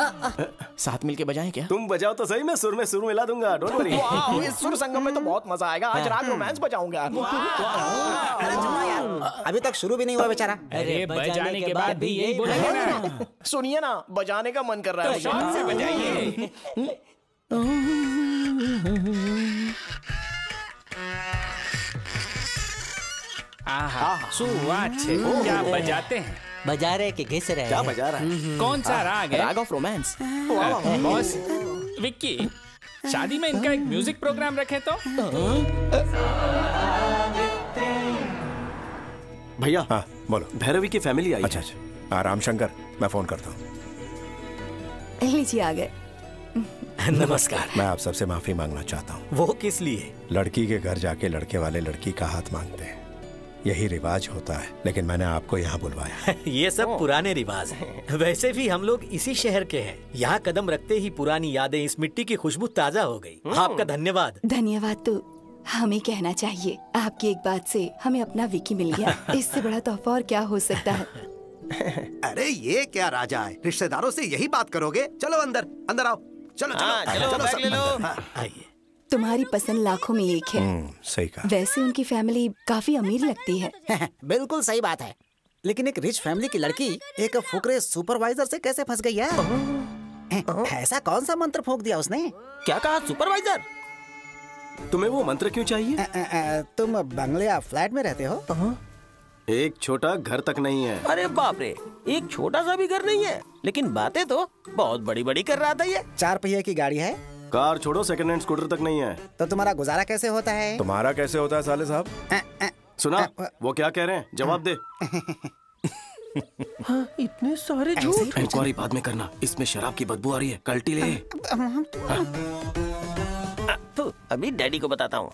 साथ मिलके बजाएं क्या? तुम बजाओ तो सही, मैं सुर में सुर मिला दूंगा, डोंट वरी। वाह, इस सुर संगम में तो बहुत मजा आएगा। आज राग रोमांस बजाऊंगा। अरे सुनो यार, अभी तक शुरू भी नहीं हुआ बेचारा। अरे बजाने के बाद भी यही बोलेंगे ना। सुनिए ना, बजाने का मन कर रहा है। शान से बजाइए। क्या बजाते हैं? बजा रहे कि घिस रहे? क्या बजा रहा है? कौन सा राग है? राग ऑफ रोमांस। बॉस, विक्की, शादी में इनका एक म्यूजिक प्रोग्राम रखे तो? भैया, हाँ बोलो। भैरवी की फैमिली आई। अच्छा अच्छा, आराम शंकर, मैं फोन करता हूँ। लीजिए, आ गए। नमस्कार। मैं आप सबसे माफी मांगना चाहता हूँ। वो किस लिए? लड़की के घर जाके लड़के वाले लड़की का हाथ मांगते हैं, यही रिवाज होता है, लेकिन मैंने आपको यहाँ बुलवाया। ये सब पुराने रिवाज हैं। वैसे भी हम लोग इसी शहर के हैं। यहाँ कदम रखते ही पुरानी यादें, इस मिट्टी की खुशबू ताजा हो गई। आपका धन्यवाद। धन्यवाद तो हमें कहना चाहिए। आपकी एक बात से हमें अपना विकी मिल गया। इससे बड़ा तोहफा और क्या हो सकता है? अरे ये क्या राजा है, रिश्तेदारों से यही बात करोगे? चलो अंदर, अंदर आओ। चलो चलो बैग ले लो। आइए। तुम्हारी पसंद लाखों में एक है। सही कहा। वैसे उनकी फैमिली काफी अमीर लगती है। बिल्कुल सही बात है, लेकिन एक रिच फैमिली की लड़की एक फुकरे सुपरवाइजर से कैसे फंस गई है? ऐसा कौन सा मंत्र फूंक दिया उसने? क्या कहा? सुपरवाइजर? तुम्हें वो मंत्र क्यों चाहिए? तुम बंगले या फ्लैट में रहते हो? एक छोटा घर तक नहीं है। अरे बाप रे, एक छोटा सा भी घर नहीं है, लेकिन बातें तो बहुत बड़ी बड़ी कर रहा था ये। 4 पहिए की गाड़ी है? कार छोड़ो, सेकंड हैंड स्कूटर तक नहीं है। तो तुम्हारा गुजारा कैसे होता है? तुम्हारा कैसे होता है साले साहब? सुना वो क्या कह रहे हैं? जवाब दे। हाँ, इतने सारे झूठ। इंक्वायरी बाद में करना, इसमें शराब की बदबू आ रही है, कल्टी ले। तो अभी डैडी को बताता हूँ।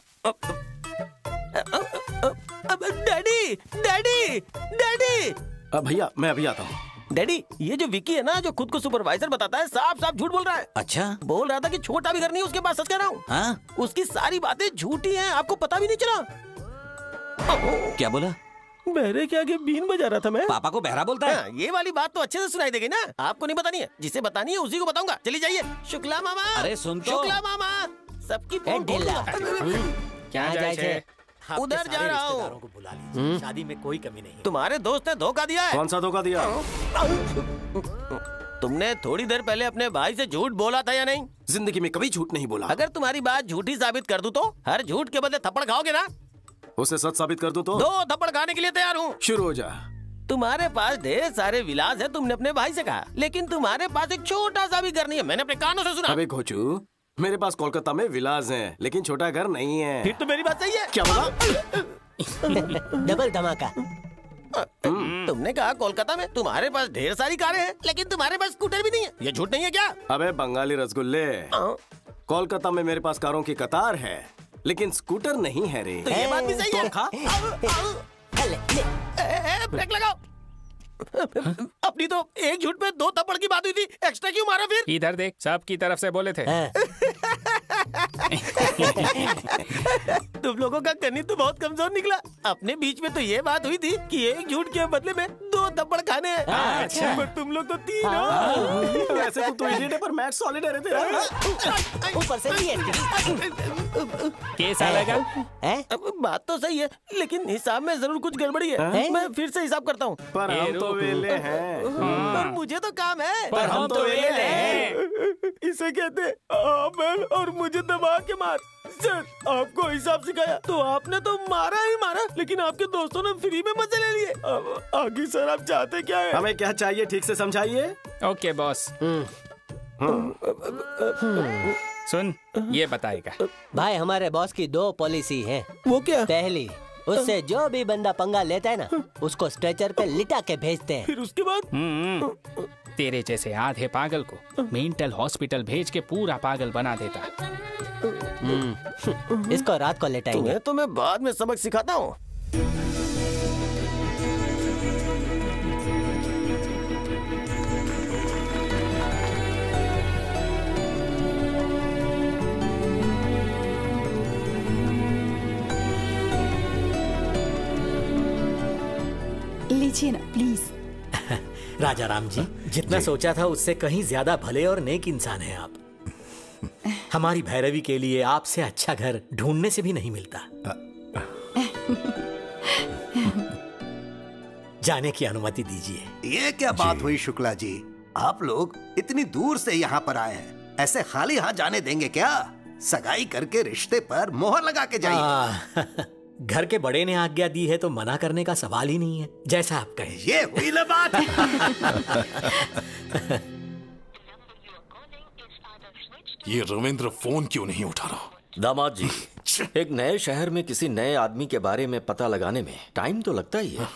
Daddy daddy daddy. भैया मैं अभी आता हूँ। डैडी, ये जो विकी है ना, जो खुद को सुपरवाइजर बताता है, साफ साफ झूठ बोल रहा है। अच्छा, बोल रहा था कि छोटा भी घर नहीं उसके पास। सच कह रहा हूँ। हाँ? उसकी सारी बातें झूठी हैं, आपको पता भी नहीं चला। क्या बोला? बहरे के आगे बीन बजा रहा था मैं। पापा को बहरा बोलता है? ये वाली बात तो अच्छे से सुनाई देगी ना। आपको नहीं बतानी है, जिसे बतानी है उसी को बताऊंगा। चली जाइए। शुक्ला मामा। अरे सुन तो। शुक्ला मामा, सबकी क्या जाए? उधर जा रहा हूँ। को बुला लीजिए, शादी में कोई कमी नहीं। तुम्हारे दोस्त ने धोखा दिया है। कौन सा धोखा दिया? तुमने थोड़ी देर पहले अपने भाई से झूठ बोला था या नहीं? जिंदगी में कभी झूठ नहीं बोला। अगर तुम्हारी बात झूठी साबित कर दूं तो हर झूठ के बदले थप्पड़ खाओगे ना? उसे सच साबित कर दूं तो? 2 थप्पड़ खाने के लिए तैयार हूँ। शुरू हो जा। तुम्हारे पास ढेर सारे विलास है, तुमने अपने भाई से कहा, लेकिन तुम्हारे पास एक छोटा सा भी घर नहीं है। मैंने अपने कानों से सुना। अबे घोचू, मेरे पास कोलकाता में विलास हैं, लेकिन छोटा घर नहीं है। फिर तो मेरी बात सही है। क्या बोला? डबल धमाका। तुमने कहा कोलकाता में तुम्हारे पास ढेर सारी कारें हैं, लेकिन तुम्हारे पास स्कूटर भी नहीं है। ये झूठ नहीं है क्या? अबे बंगाली रसगुल्ले, कोलकाता में मेरे पास कारों की कतार है, लेकिन स्कूटर नहीं है रे। तो ये बात भी सही है। खा। ब्रेक लगाओ। अपनी तो एक झूठ पे 2 थप्पड़ की बात हुई थी, एक्स्ट्रा क्यों मारा फिर? इधर देख, सबकी तरफ से बोले थे। तुम लोगों का कन्नी तो बहुत कमजोर निकला। अपने बीच में तो ये बात हुई थी कि एक झूठ के बदले में 2 थप्पड़ खाने हैं। अच्छा। पर तुम लोग तो 3 हो। वैसे तो इडियट है, पर मैथ सॉलिड है रे तेरा। ऊपर से कैसा लगा? बात तो सही है, लेकिन हिसाब में जरूर कुछ गड़बड़ी है। मैं फिर से हिसाब करता हूँ। पर हम तो वेले हैं। पर मुझे तो काम है। पर हम तो वेले हैं। इसे कहते हैं आमल और मुझे दबा के मार। सर, आपको हिसाब सिखाया तो आपने तो मारा ही मारा, लेकिन आपके दोस्तों ने फ्री में मजे ले लिए। आगे सर आप चाहते क्या है? हमें क्या चाहिए ठीक से समझाइए। Okay boss. सुन, ये बताएगा। भाई हमारे बॉस की 2 पॉलिसी है। वो क्या? पहली, उससे जो भी बंदा पंगा लेता है ना, उसको स्ट्रेचर पे लिटा के भेजते हैं। फिर उसके बाद तेरे जैसे आधे पागल को मेंटल हॉस्पिटल भेज के पूरा पागल बना देता। इसको रात को लेटाएंगे। तुम्हें तो मैं बाद में सबक सिखाता हूँ। लीजिए ना प्लीज। राजा राम जी, जितना सोचा था उससे कहीं ज्यादा भले और नेक इंसान हैं आप। हमारी भैरवी के लिए आपसे अच्छा घर ढूंढने से भी नहीं मिलता। जाने की अनुमति दीजिए। ये क्या बात हुई शुक्ला जी? आप लोग इतनी दूर से यहाँ पर आए हैं, ऐसे खाली हाथ जाने देंगे क्या? सगाई करके रिश्ते पर मोहर लगा के जाइए। घर के बड़े ने आज्ञा दी है तो मना करने का सवाल ही नहीं है, जैसा आप कहें। ये हुई ना बात। ये रविंद्र फोन क्यों नहीं उठा रहा? दामाद जी, एक नए शहर में किसी नए आदमी के बारे में पता लगाने में टाइम तो लगता ही है।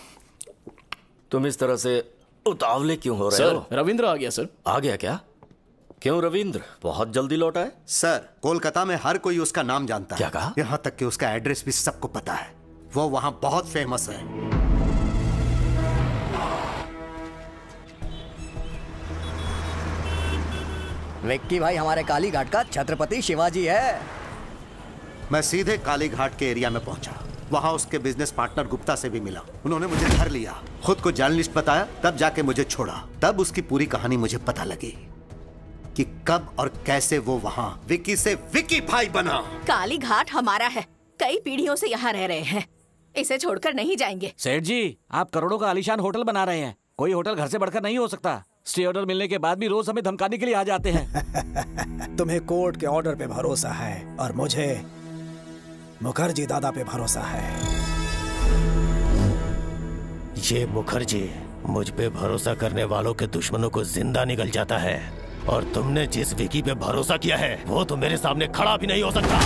तुम इस तरह से उतावले क्यों हो रहे हो? रविंद्र आ गया सर। आ गया क्या? क्यों रविंद्र बहुत जल्दी लौटा है? सर, कोलकाता में हर कोई उसका नाम जानता है। क्या कहा? यहाँ तक कि उसका एड्रेस भी सबको पता है। वो वहाँ बहुत फेमस है। विक्की भाई हमारे काली घाट का छत्रपति शिवाजी है। मैं सीधे काली घाट के एरिया में पहुंचा। वहाँ उसके बिजनेस पार्टनर गुप्ता से भी मिला। उन्होंने मुझे धर लिया, खुद को जर्नलिस्ट बताया, तब जाके मुझे छोड़ा। तब उसकी पूरी कहानी मुझे पता लगी कि कब और कैसे वो वहाँ विक्की से विक्की भाई बना। काली घाट हमारा है, कई पीढ़ियों से यहाँ रह रहे हैं, इसे छोड़कर नहीं जाएंगे। सेठ जी, आप करोड़ों का आलीशान होटल बना रहे हैं, कोई होटल घर से बढ़कर नहीं हो सकता। स्टे ऑर्डर मिलने के बाद भी रोज हमें धमकाने के लिए आ जाते हैं। तुम्हें कोर्ट के ऑर्डर पे भरोसा है और मुझे मुखर्जी दादा पे भरोसा है। ये मुखर्जी मुझ पे भरोसा करने वालों के दुश्मनों को जिंदा निकल जाता है, और तुमने जिस विकी पे भरोसा किया है वो तो मेरे सामने खड़ा भी नहीं हो सकता।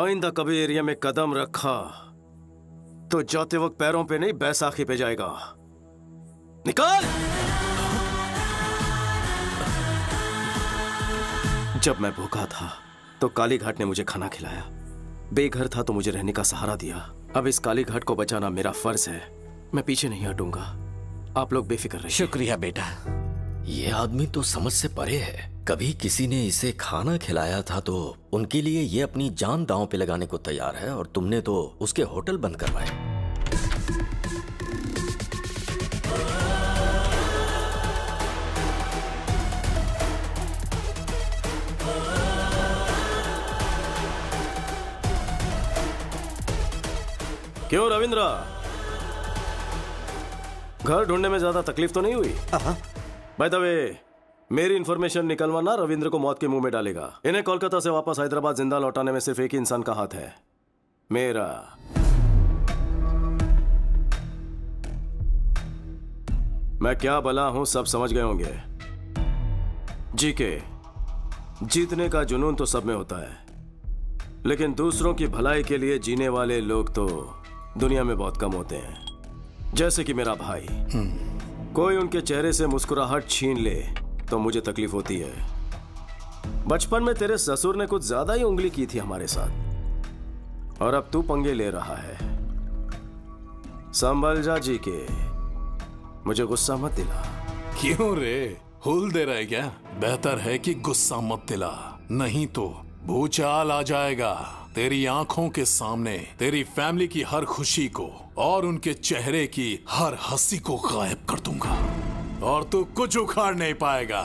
आइंदा कभी एरिया में कदम रखा तो जाते वक्त पैरों पे नहीं बैसाखी पे जाएगा। निकाल। जब मैं भूखा था तो काली घाट ने मुझे खाना खिलाया, बेघर था तो मुझे रहने का सहारा दिया। अब इस काली घाट को बचाना मेरा फर्ज है, मैं पीछे नहीं हटूंगा। आप लोग बेफिक्र रहिए। शुक्रिया बेटा। ये आदमी तो समझ से परे है। कभी किसी ने इसे खाना खिलाया था तो उनके लिए ये अपनी जान दांव पे लगाने को तैयार है, और तुमने तो उसके होटल बंद करवाए। क्यों रविंद्रा, घर ढूंढने में ज्यादा तकलीफ तो नहीं हुई? बाय द वे, मेरी इंफॉर्मेशन निकलवाना रविंद्र को मौत के मुंह में डालेगा। इन्हें कोलकाता से वापस हैदराबाद जिंदा लौटाने में सिर्फ एक ही इंसान का हाथ है, मेरा। मैं क्या भला हूं सब समझ गए होंगे। जीके, जीतने का जुनून तो सब में होता है, लेकिन दूसरों की भलाई के लिए जीने वाले लोग तो दुनिया में बहुत कम होते हैं। जैसे कि मेरा भाई, कोई उनके चेहरे से मुस्कुराहट छीन ले तो मुझे तकलीफ होती है। बचपन में तेरे ससुर ने कुछ ज्यादा ही उंगली की थी हमारे साथ, और अब तू पंगे ले रहा है। संभल जा जी के, मुझे गुस्सा मत दिला। क्यों रे, हुल दे रहा है क्या? बेहतर है कि गुस्सा मत दिला, नहीं तो भूचाल आ जाएगा। तेरी आंखों के सामने तेरी फैमिली की हर खुशी को और उनके चेहरे की हर हंसी को गायब कर दूंगा, और तू कुछ उखाड़ नहीं पाएगा।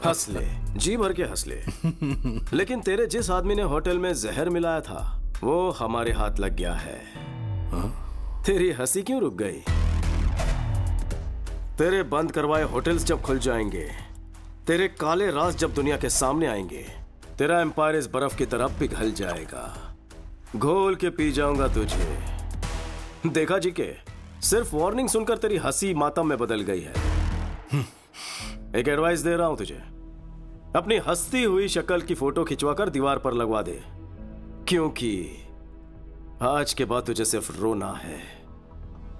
हंस ले, जी भर के हंस ले। लेकिन तेरे जिस आदमी ने होटल में जहर मिलाया था वो हमारे हाथ लग गया है। तेरी हंसी क्यों रुक गई? तेरे बंद करवाए होटल्स जब खुल जाएंगे, तेरे काले राज जब दुनिया के सामने आएंगे, तेरा एम्पायर इस बर्फ की तरफ पिघल जाएगा। घोल के पी जाऊंगा तुझे। देखा जी के, सिर्फ वार्निंग सुनकर तेरी हंसी मातम में बदल गई है। एक एडवाइस दे रहा हूं तुझे, अपनी हंसती हुई शक्ल की फोटो खिंचवाकर दीवार पर लगवा दे, क्योंकि आज के बाद तुझे सिर्फ रोना है,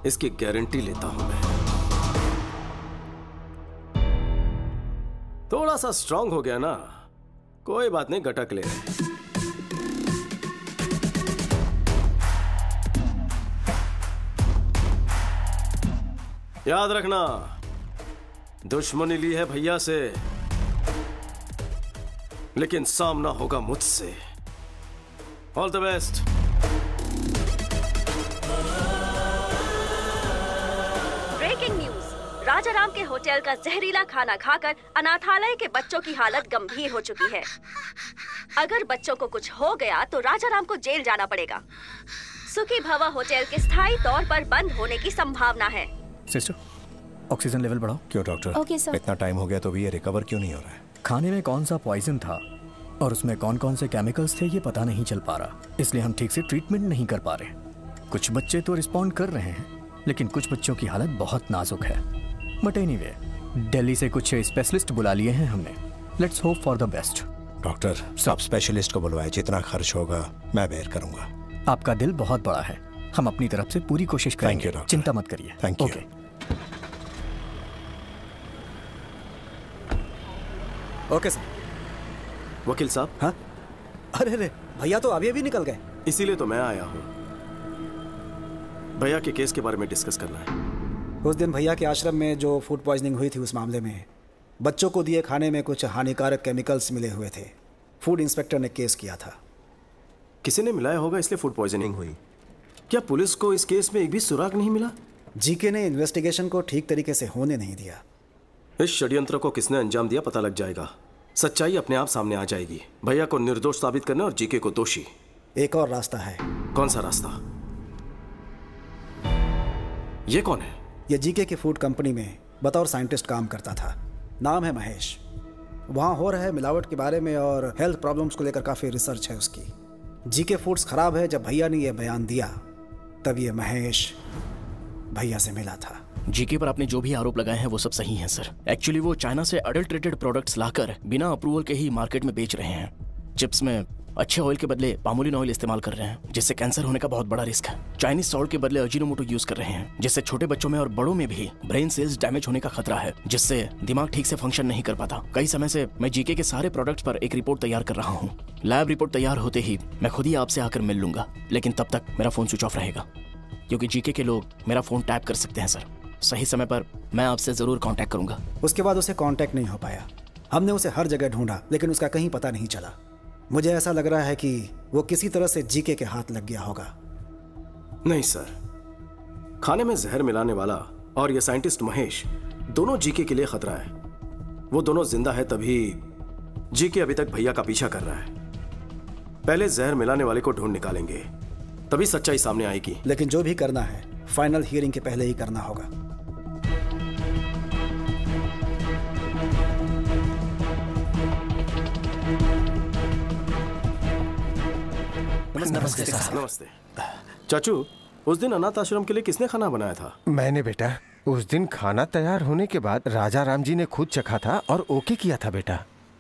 इसकी गारंटी लेता हूं मैं। थोड़ा सा स्ट्रांग हो गया ना, कोई बात नहीं, गटक ले। याद रखना, दुश्मनी ली है भैया से, लेकिन सामना होगा मुझसे। All the best. Breaking news, Rajaram के होटल का जहरीला खाना खाकर अनाथालय के बच्चों की हालत गंभीर हो चुकी है। अगर बच्चों को कुछ हो गया तो राजाराम को जेल जाना पड़ेगा। सुखी भवा होटल के स्थायी तौर पर बंद होने की संभावना है। सिस्टर, ऑक्सीजन लेवल बढ़ाओ। क्यों डॉक्टर? Okay sir. इतना टाइम हो गया तो भी ये रिकवर क्यों नहीं हो रहा है? खाने में कौन सा पॉइजन था और उसमें कौन कौन से केमिकल्स थे ये पता नहीं चल पा रहा, इसलिए हम ठीक से ट्रीटमेंट नहीं कर पा रहे। कुछ बच्चे तो रिस्पॉन्ड कर रहे हैं, लेकिन कुछ बच्चों की हालत बहुत नाजुक है। बट एनीवे, दिल्ली से कुछ स्पेशलिस्ट बुला लिए हैं हमने। Let's hope for the best. Doctor, सब स्पेशलिस्ट को बुलवाए, जितना खर्च होगा मैं बेयर करूंगा। आपका दिल बहुत बड़ा है, हम अपनी तरफ से पूरी कोशिश करेंगे। Thank you doctor. चिंता मत करिए। Thank you. Okay. Okay sir. वकील साहब। हाँ? अरे रे, भैया तो अभी अभी निकल गए। इसीलिए तो मैं आया हूं, भैया के केस के बारे में डिस्कस करना है। उस दिन भैया के आश्रम में जो फूड पॉइजनिंग हुई थी, उस मामले में बच्चों को दिए खाने में कुछ हानिकारक केमिकल्स मिले हुए थे। फूड इंस्पेक्टर ने केस किया था। किसी ने मिलाया होगा, इसलिए फूड पॉइजनिंग हुई। क्या पुलिस को इस केस में एक भी सुराग नहीं मिला? जीके ने इन्वेस्टिगेशन को ठीक तरीके से होने नहीं दिया। इस षड्यंत्र को किसने अंजाम दिया पता लग जाएगा, सच्चाई अपने आप सामने आ जाएगी। भैया को निर्दोष साबित करने और जीके को दोषी। एक और रास्ता है। कौन सा रास्ता? ये कौन है? ये जीके की फूड कंपनी में बतौर साइंटिस्ट काम करता था। नाम है महेश। वहाँ हो रहे मिलावट के बारे में और हेल्थ प्रॉब्लम्स को लेकर काफ़ी रिसर्च है उसकी। जीके फूड्स खराब है। जब भैया ने ये बयान दिया तब ये महेश भैया से मिला था। जीके पर आपने जो भी आरोप लगाए हैं वो सब सही हैं सर। एक्चुअली वो चाइना से अडल्ट्रेटेड प्रोडक्ट्स लाकर बिना अप्रूवल के ही मार्केट में बेच रहे हैं। चिप्स में अच्छे ऑयल के बदले पामोलिन ऑयल इस्तेमाल कर रहे हैं, जिससे कैंसर होने का बहुत बड़ा रिस्क है। चाइनीज सॉल्ट के बदले अजीनोमोटो यूज कर रहे हैं, जिससे छोटे बच्चों में और बड़ों में भी ब्रेन सेल्स डैमेज होने का खतरा है, जिससे दिमाग ठीक से फंक्शन नहीं कर पाता। कई समय से मैं जीके के सारे प्रोडक्ट्स पर एक रिपोर्ट तैयार कर रहा हूँ। लैब रिपोर्ट तैयार होते ही मैं खुद ही आपसे आकर मिल लूंगा, लेकिन तब तक मेरा फोन स्विच ऑफ रहेगा, क्योंकि जीके के लोग मेरा फोन टैप कर सकते हैं। सर, सही समय पर मैं आपसे जरूर कांटेक्ट करूंगा। उसके बाद उसे कांटेक्ट नहीं हो पाया। हमने उसे हर जगह ढूंढा, लेकिन उसका कहीं पता नहीं चला। मुझे ऐसा लग रहा है कि वो किसी तरह से जीके के हाथ लग गया होगा। नहीं सर, खाने में जहर मिलाने वाला और ये साइंटिस्ट महेश दोनों जीके के लिए खतरा है। वो दोनों जिंदा है तभी जीके अभी तक भैया का पीछा कर रहा है। पहले जहर मिलाने वाले को ढूंढ निकालेंगे, तभी सच्चाई सामने आएगी। लेकिन जो भी करना है फाइनल हियरिंग के पहले ही करना होगा। नमस्ते सर। नमस्ते चाचू, उस दिन अनाथ आश्रम के लिए किसने खाना बनाया था? मैंने बेटा। उस दिन खाना तैयार होने के बाद राजा राम जी ने खुद चखा था और ओके किया था बेटा।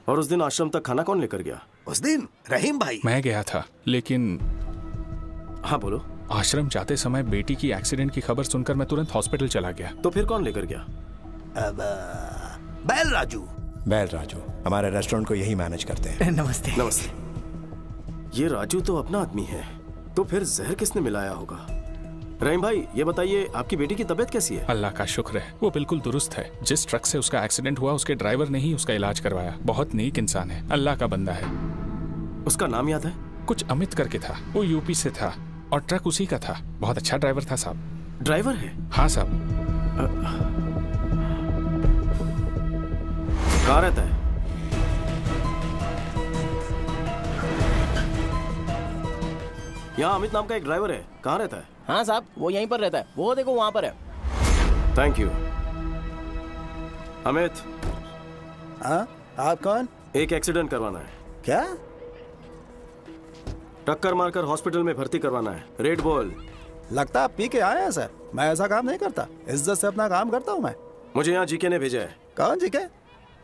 और उस दिन आश्रम तक खाना कौन लेकर गया? उस दिन रहीम भाई। मैं गया था, लेकिन हाँ बोलो। आश्रम जाते समय बेटी की एक्सीडेंट की खबर सुनकर मैं तुरंत हॉस्पिटल चला गया। तो फिर कौन लेकर गया? बैल राजू। बैल राजू हमारे रेस्टोरेंट को यही मैनेज करते हैं। नमस्ते। नमस्ते। ये राजू तो अपना आदमी है, तो फिर जहर किसने मिलाया होगा? रहीम भाई, ये बताइए आपकी बेटी की तबीयत कैसी है? अल्लाह का शुक्र है, वो बिल्कुल दुरुस्त है। जिस ट्रक से उसका एक्सीडेंट हुआ उसके ड्राइवर ने ही उसका इलाज करवाया। बहुत नेक इंसान है, अल्लाह का बंदा है। उसका नाम याद है? कुछ अमित करके था, वो यूपी से था और ट्रक उसी का था। बहुत अच्छा ड्राइवर था साहब। ड्राइवर है? हाँ साहब। कहाँ रहता है? यहाँ अमित नाम का एक ड्राइवर है, कहाँ रहता है? हाँ साहब, वो यहीं पर रहता है। वो देखो वहाँ पर है। Thank you. अमित। हाँ, आप कौन? एक एक्सीडेंट करवाना है। क्या? टक्कर मारकर हॉस्पिटल में भर्ती करवाना है। Red ball. लगता आप पी के आए हैं सर। मैं ऐसा काम नहीं करता, इज्जत से अपना काम करता हूँ मैं। मुझे यहाँ जीके ने भेजा है। कौन जीके?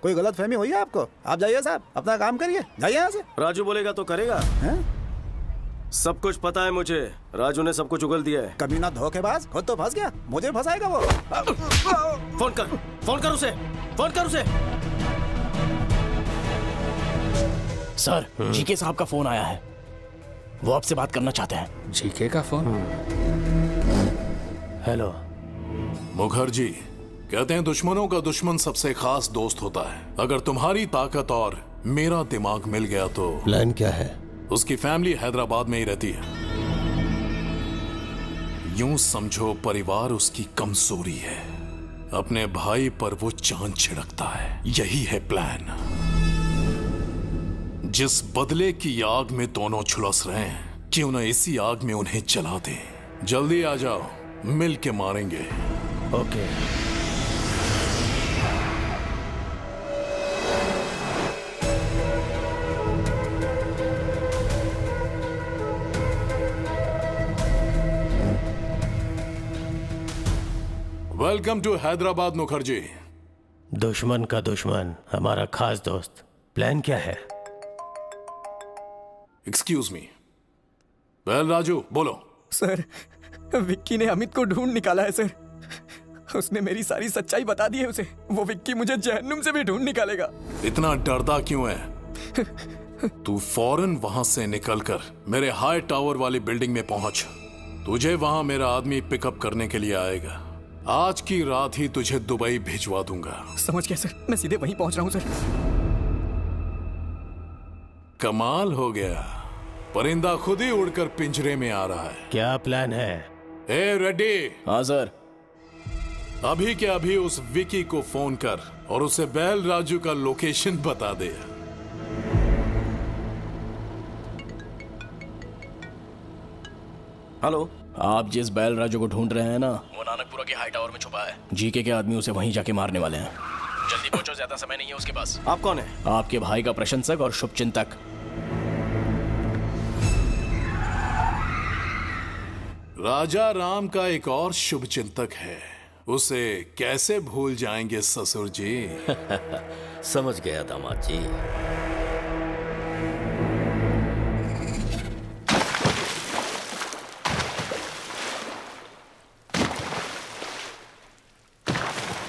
कोई गलत फहमी हुई है आपको? आप जाइए साहब, अपना काम करिए, जाइए यहाँ से। राजू बोलेगा तो करेगा। सब कुछ पता है मुझे, राजू ने सब कुछ उगल दिया है। कमीना धोखेबाज, खुद तो फंस गया, मुझे फंसाएगा वो। फोन कर उसे, फोन कर उसे। सर, जीके साहब का फोन आया है, वो आपसे बात करना चाहते हैं। जीके का फोन? हेलो। मुखर्जी, कहते हैं दुश्मनों का दुश्मन सबसे खास दोस्त होता है। अगर तुम्हारी ताकत और मेरा दिमाग मिल गया तो प्लान क्या है? उसकी फैमिली हैदराबाद में ही रहती है। यूं समझो परिवार उसकी कमजोरी है। अपने भाई पर वो चांद छिड़कता है। यही है प्लान। जिस बदले की आग में दोनों झुलस रहे हैं, क्यों न इसी आग में उन्हें जला दें। जल्दी आ जाओ, मिल के मारेंगे। Okay. Welcome to Hyderabad Mukherjee. दुश्मन का दुश्मन हमारा खास दोस्त। प्लान क्या है? Excuse me. वेल राजू, बोलो। सर, विक्की ने अमित को ढूंढ निकाला है सर। उसने मेरी सारी सच्चाई बता दी है उसे। वो विक्की मुझे जहन्नुम से भी ढूंढ निकालेगा। इतना डरता क्यों है? तू फौरन वहां से निकलकर मेरे हाई टावर वाली बिल्डिंग में पहुंच। तुझे वहां मेरा आदमी पिकअप करने के लिए आएगा। आज की रात ही तुझे दुबई भिजवा दूंगा। समझ गया सर, मैं सीधे वहीं पहुंच रहा हूं सर। कमाल हो गया, परिंदा खुद ही उड़कर पिंजरे में आ रहा है। क्या प्लान है? ए रेड्डी। हाँ सर। अभी के अभी उस विकी को फोन कर और उसे बैल राजू का लोकेशन बता दे। हेलो। आप जिस बैल राजू को ढूंढ रहे हैं ना, वो नानकपुरा के हाई टावर में छुपा है। जीके के आदमी उसे वहीं जाके मारने वाले हैं। जल्दी पहुंचो, ज्यादा समय नहीं है उसके पास। आप कौन है? आपके भाई का प्रशंसक और शुभचिंतक। राजा राम का एक और शुभचिंतक है, उसे कैसे भूल जाएंगे ससुर जी। समझ गया दामाद जी।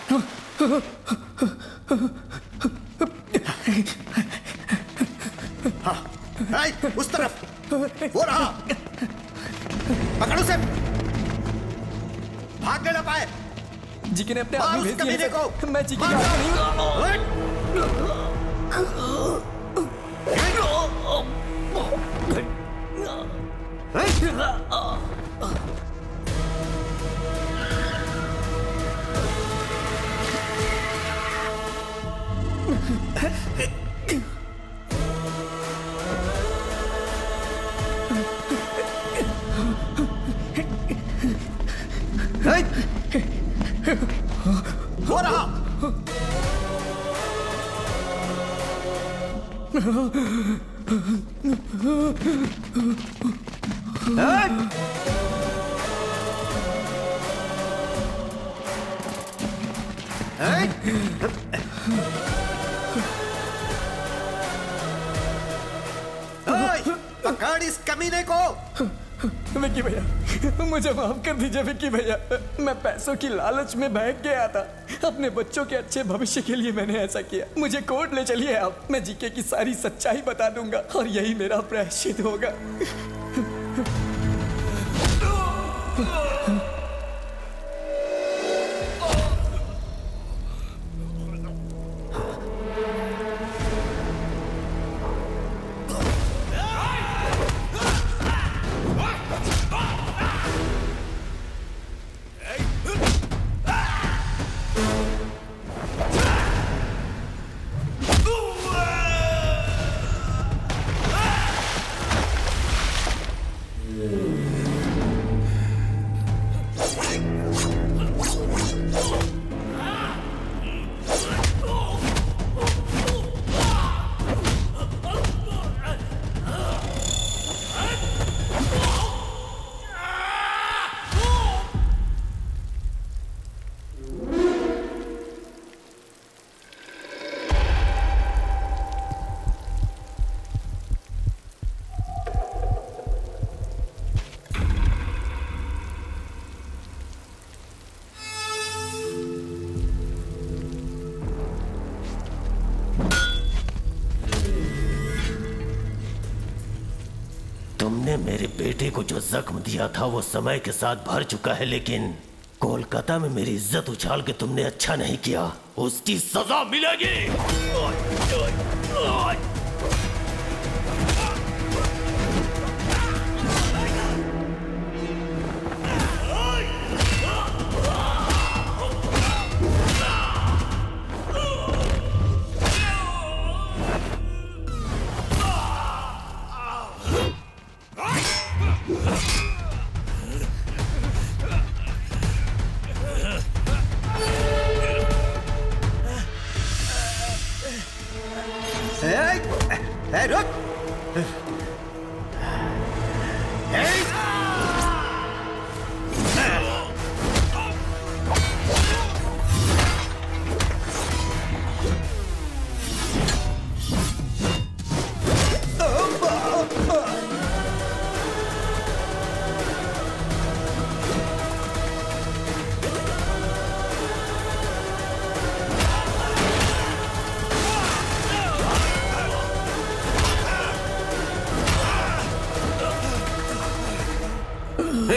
हाँ, उस तरफ वो रहा, पकड़ उसे, भाग न पाए। जीके ने अपने आदमी भेज दिए को। मैं जीके का आदमी हो रहा। पकड़ इस कमीने को। विक्की भैया, मुझे माफ कर दीजिए विक्की भैया, मैं पैसों की लालच में बहक गया था। अपने बच्चों के अच्छे भविष्य के लिए मैंने ऐसा किया। मुझे कोर्ट ले चलिए आप, मैं जीके की सारी सच्चाई बता दूंगा और यही मेरा प्रायश्चित होगा। तुमने मेरे बेटे को जो जख्म दिया था वो समय के साथ भर चुका है, लेकिन कोलकाता में मेरी इज्जत उछाल के तुमने अच्छा नहीं किया, उसकी सजा मिलेगी।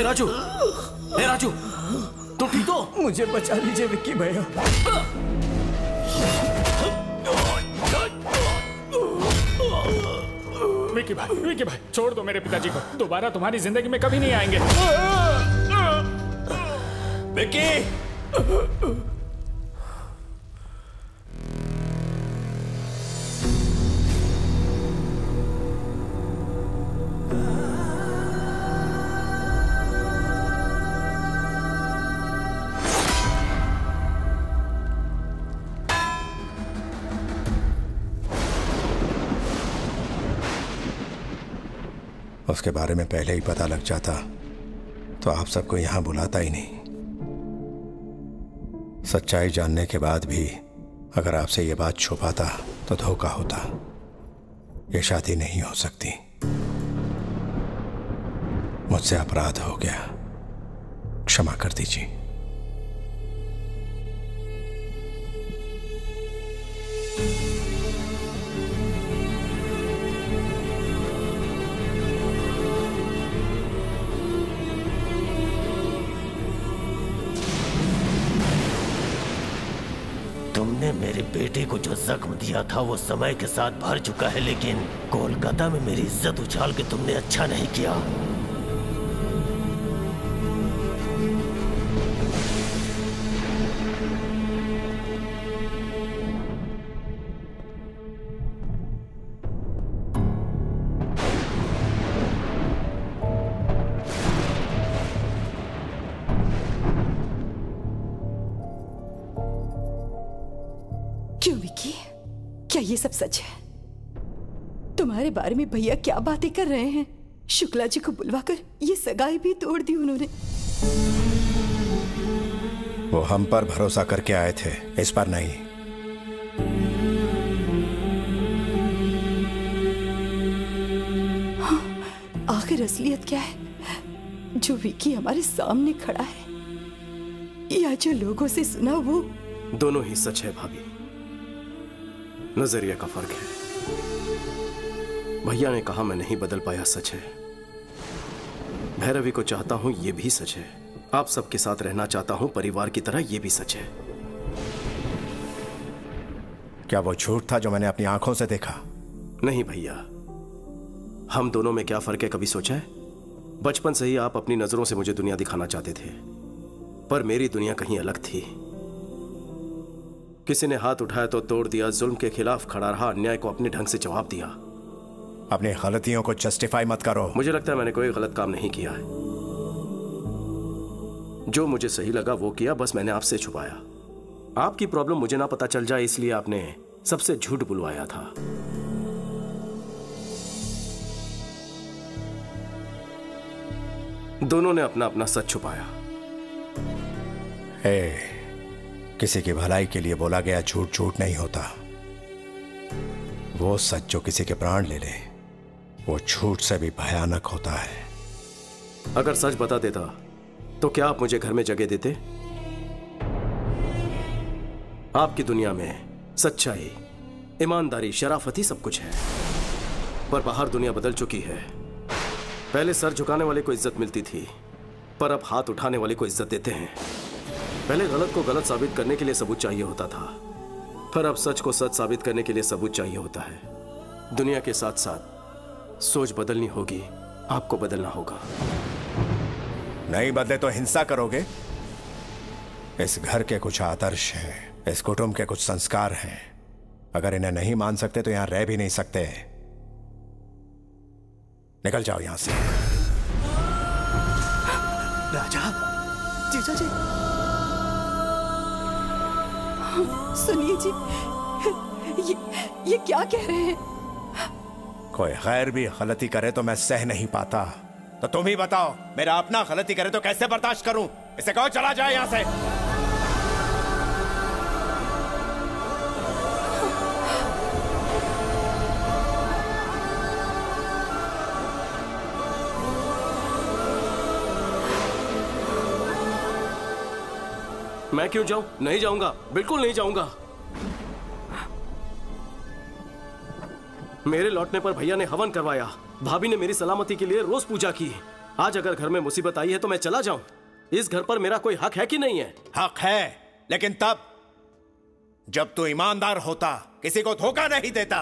राजू, राजू, तुम ठीक हो? मुझे बचा लीजिए विक्की भैया। विक्की भाई छोड़ दो मेरे पिताजी को, दोबारा तुम्हारी जिंदगी में कभी नहीं आएंगे। विक्की! उसके बारे में पहले ही पता लग जाता तो आप सबको यहां बुलाता ही नहीं। सच्चाई जानने के बाद भी अगर आपसे यह बात छुपाता तो धोखा होता। ये शादी नहीं हो सकती। मुझसे अपराध हो गया, क्षमा कर दीजिए। तुमने मेरे बेटे को जो जख्म दिया था वो समय के साथ भर चुका है, लेकिन कोलकाता में मेरी इज्जत उछाल के तुमने अच्छा नहीं किया। क्यों विकी? क्या ये सब सच है? तुम्हारे बारे में भैया क्या बातें कर रहे हैं? शुक्ला जी को बुलवाकर ये सगाई भी तोड़ दी उन्होंने। वो हम पर भरोसा करके आए थे, इस पर नहीं। हाँ, आखिर असलियत क्या है? जो विकी हमारे सामने खड़ा है या जो लोगों से सुना वो? दोनों ही सच है भाभी, नजरिया का फर्क है। भैया ने कहा मैं नहीं बदल पाया, सच है। भैरवी को चाहता हूं, यह भी सच है। आप सबके साथ रहना चाहता हूं परिवार की तरह, यह भी सच है। क्या वो झूठ था जो मैंने अपनी आंखों से देखा? नहीं भैया, हम दोनों में क्या फर्क है कभी सोचा है? बचपन से ही आप अपनी नजरों से मुझे दुनिया दिखाना चाहते थे, पर मेरी दुनिया कहीं अलग थी। किसी ने हाथ उठाया तो तोड़ दिया, जुल्म के खिलाफ खड़ा रहा, अन्याय को अपने ढंग से जवाब दिया। अपनी गलतियों को जस्टिफाई मत करो। मुझे लगता है मैंने कोई गलत काम नहीं किया है। जो मुझे सही लगा वो किया, बस मैंने आपसे छुपाया। आपकी प्रॉब्लम मुझे ना पता चल जाए इसलिए आपने सबसे झूठ बुलवाया था। दोनों ने अपना अपना सच छुपाया। किसी की भलाई के लिए बोला गया झूठ झूठ नहीं होता। वो सच जो किसी के प्राण ले ले, वो झूठ से भी भयानक होता है। अगर सच बता देता तो क्या आप मुझे घर में जगह देते? आपकी दुनिया में सच्चाई, ईमानदारी, शराफत ही सब कुछ है, पर बाहर दुनिया बदल चुकी है। पहले सर झुकाने वाले को इज्जत मिलती थी, पर अब हाथ उठाने वाले को इज्जत देते हैं। पहले गलत को गलत साबित करने के लिए सबूत चाहिए होता था, पर अब सच को सच साबित करने के लिए सबूत चाहिए होता है। दुनिया के साथ साथ सोच बदलनी होगी, आपको बदलना होगा। नहीं बदले तो हिंसा करोगे? इस घर के कुछ आदर्श हैं, इस कुटुंब के कुछ संस्कार हैं। अगर इन्हें नहीं मान सकते तो यहां रह भी नहीं सकते। निकल जाओ यहां से। राजा, जीजा जी। सुनिए जी, ये क्या कह रहे हैं? कोई गैर भी गलती करे तो मैं सह नहीं पाता, तो तुम ही बताओ, मेरा अपना गलती करे तो कैसे बर्दाश्त करूं? इसे कहो चला जाए यहां से। मैं क्यों जाऊं? नहीं जाऊंगा, बिल्कुल नहीं जाऊंगा। मेरे लौटने पर भैया ने हवन करवाया, भाभी ने मेरी सलामती के लिए रोज पूजा की। आज अगर घर में मुसीबत आई है तो मैं चला जाऊं? इस घर पर मेरा कोई हक है कि नहीं है? हक है, लेकिन तब जब तू ईमानदार होता, किसी को धोखा नहीं देता।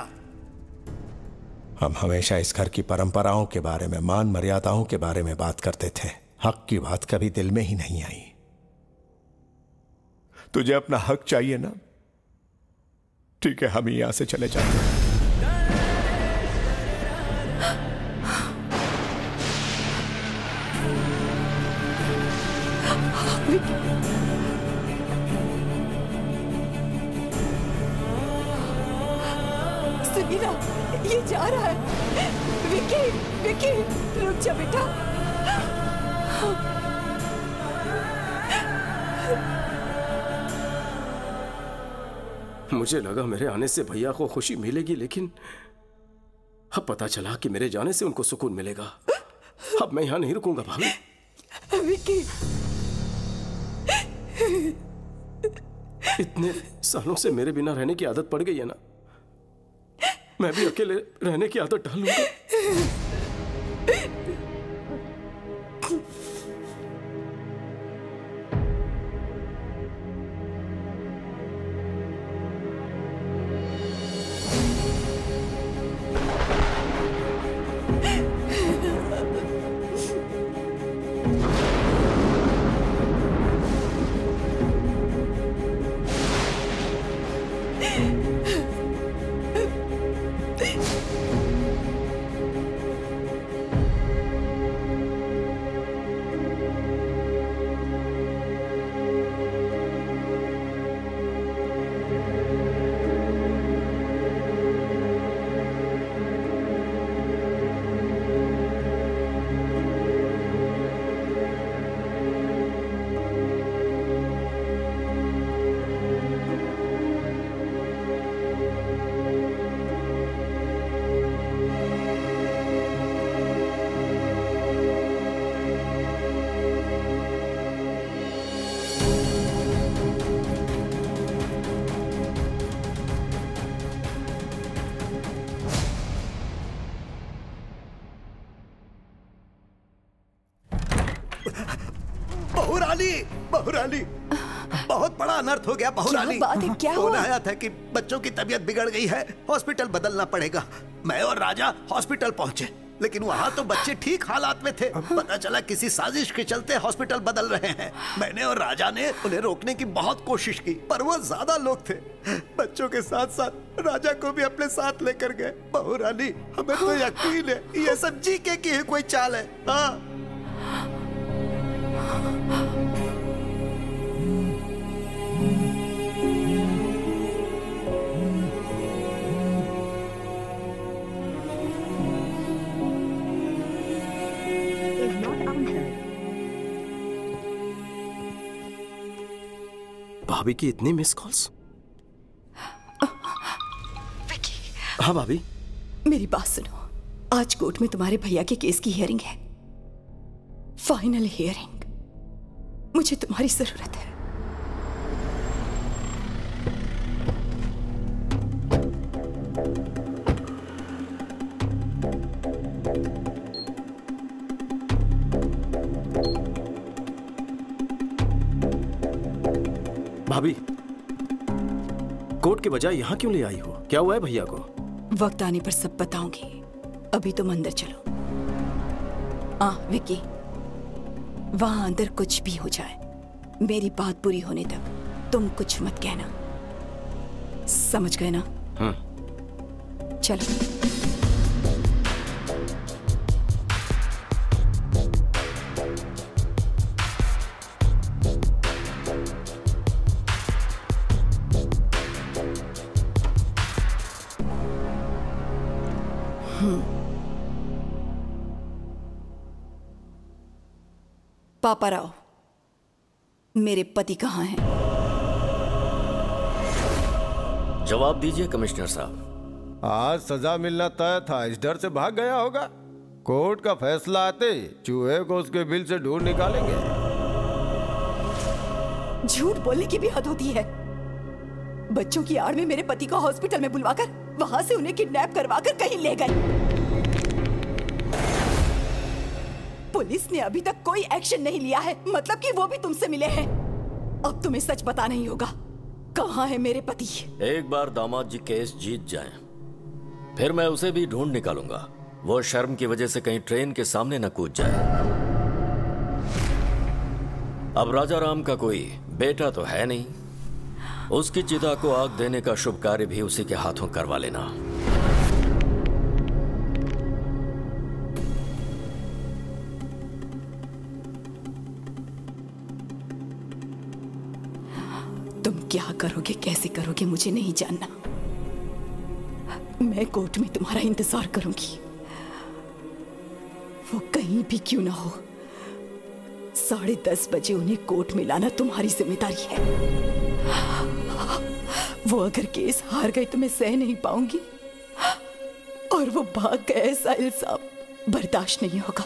हम हमेशा इस घर की परंपराओं के बारे में, मान मर्यादाओं के बारे में बात करते थे। हक की बात कभी दिल में ही नहीं आई। तुझे अपना हक चाहिए ना? ठीक है, हम ही यहां से चले जाते हैं। सुनिए ना, ये जा रहा है। विकी, विकी, रुक जा बेटा। मुझे लगा मेरे आने से भैया को खुशी मिलेगी, लेकिन अब पता चला कि मेरे जाने से उनको सुकून मिलेगा। अब मैं यहां नहीं रुकूंगा भाभी। विकी, इतने सालों से मेरे बिना रहने की आदत पड़ गई है ना, मैं भी अकेले रहने की आदत डालूंगा। बहुरानी, बहुरानी, बहुत बड़ा अनर्थ हो गया बहुरानी। क्या बात है, क्या फोन हुआ? आया था कि बच्चों की तबीयत बिगड़ गई है, हॉस्पिटल बदलना पड़ेगा। मैं और राजा हॉस्पिटल पहुंचे, लेकिन वहाँ तो बच्चे ठीक हालात में थे। पता चला किसी साजिश के चलते हॉस्पिटल बदल रहे हैं। मैंने और राजा ने उन्हें रोकने की बहुत कोशिश की, पर वो ज्यादा लोग थे। बच्चों के साथ साथ राजा को भी अपने साथ लेकर गए। बहुरानी, हमें तो यकीन है ये सब जीके की ही कोई चाल है। हाँ, भाभी की इतनी मिस कॉल्स? हाँ भाभी। मेरी बात सुनो, आज कोर्ट में तुम्हारे भैया के केस की हियरिंग है, फाइनल हियरिंग। मुझे तुम्हारी जरूरत है। भाभी, कोर्ट के बजाय यहाँ क्यों ले आई हो? क्या हुआ है भैया को? वक्त आने पर सब बताऊंगी, अभी तुम अंदर चलो। विक्की, वहां अंदर कुछ भी हो जाए, मेरी बात पूरी होने तक तुम कुछ मत कहना, समझ गए ना? चलो। पापा राव, मेरे पति कहाँ हैं? जवाब दीजिए कमिश्नर साहब। आज सजा मिलना तय था, इस डर से भाग गया होगा। कोर्ट का फैसला आते चूहे को उसके बिल से ढूंढ निकालेंगे। झूठ बोलने की भी हद होती है। बच्चों की आड़ में मेरे पति को हॉस्पिटल में बुलवाकर वहां से उन्हें किडनैप करवाकर कहीं ले गए। पुलिस ने अभी तक कोई एक्शन नहीं लिया है, मतलब कि वो भी तुमसे मिले हैं। अब तुम्हें सच बताना ही होगा, कहाँ है मेरे पति? एक बार दामाद जी केस जीत जाएं, फिर मैं उसे भी ढूंढ निकालूंगा। वो शर्म की वजह से कहीं ट्रेन के सामने न कूद जाए। अब राजा राम का कोई बेटा तो है नहीं, उसकी चिता को आग देने का शुभ कार्य भी उसी के हाथों करवा लेना। तुम क्या करोगे, कैसे करोगे, मुझे नहीं जानना। मैं कोर्ट में तुम्हारा इंतजार करूंगी, वो कहीं भी क्यों ना हो। 10:30 बजे उन्हें कोर्ट में लाना तुम्हारी जिम्मेदारी है। वो अगर केस हार गए तो मैं सह नहीं पाऊंगी, और वो भाग गए ऐसा इल्जाम बर्दाश्त नहीं होगा।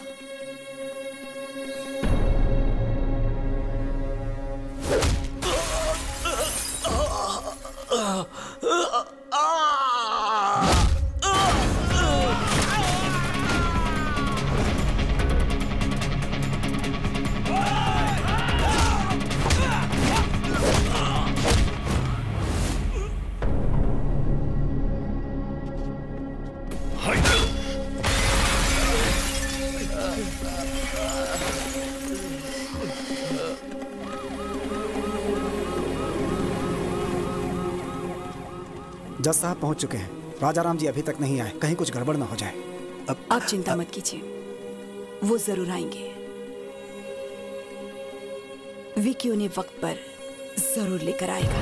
जज साहब पहुंच चुके हैं। राजा राम जी अभी तक नहीं आए, कहीं कुछ गड़बड़ ना हो जाए। आप चिंता मत कीजिए, वो जरूर आएंगे। विकी उन्हें वक्त पर जरूर लेकर आएगा।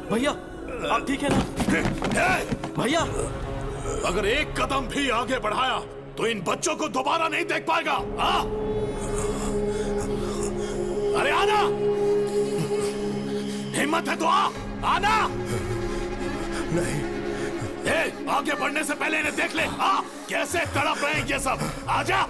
भैया आप ठीक है ना? भैया अगर एक कदम भी आगे बढ़ाया तो इन बच्चों को दोबारा नहीं देख पाएगा। हाँ? अरे आना, हिम्मत है तो आना। नहीं, आगे बढ़ने से पहले इन्हें देख ले। कैसे तड़प रहे हैं ये सब। आजा।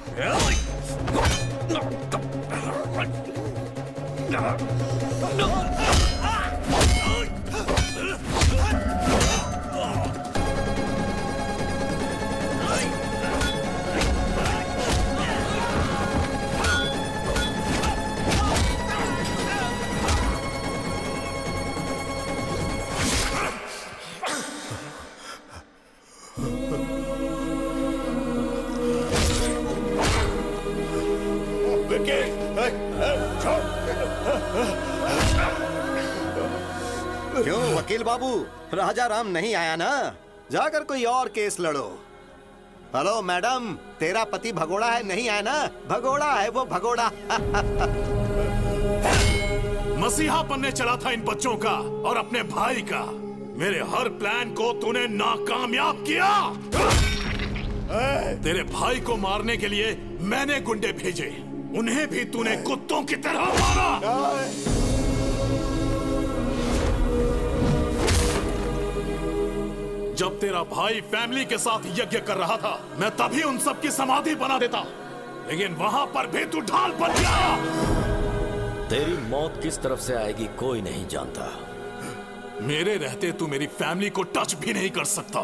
क्यों वकील बाबू, राजा राम नहीं आया ना? जाकर कोई और केस लड़ो। हेलो मैडम, तेरा पति भगोड़ा है, नहीं आया ना? भगोड़ा है वो, भगोड़ा। मसीहा बनने चला था इन बच्चों का और अपने भाई का। मेरे हर प्लान को तूने नाकामयाब किया। तेरे भाई को मारने के लिए मैंने गुंडे भेजे, उन्हें भी तूने कुत्तों की तरह मारा। जब तेरा भाई फैमिली के साथ यज्ञ कर रहा था, मैं तभी उन सब की समाधि बना देता, लेकिन वहां पर भी तू ढाल बन गया। तेरी मौत किस तरफ से आएगी कोई नहीं जानता। मेरे रहते तू मेरी फैमिली को टच भी नहीं कर सकता,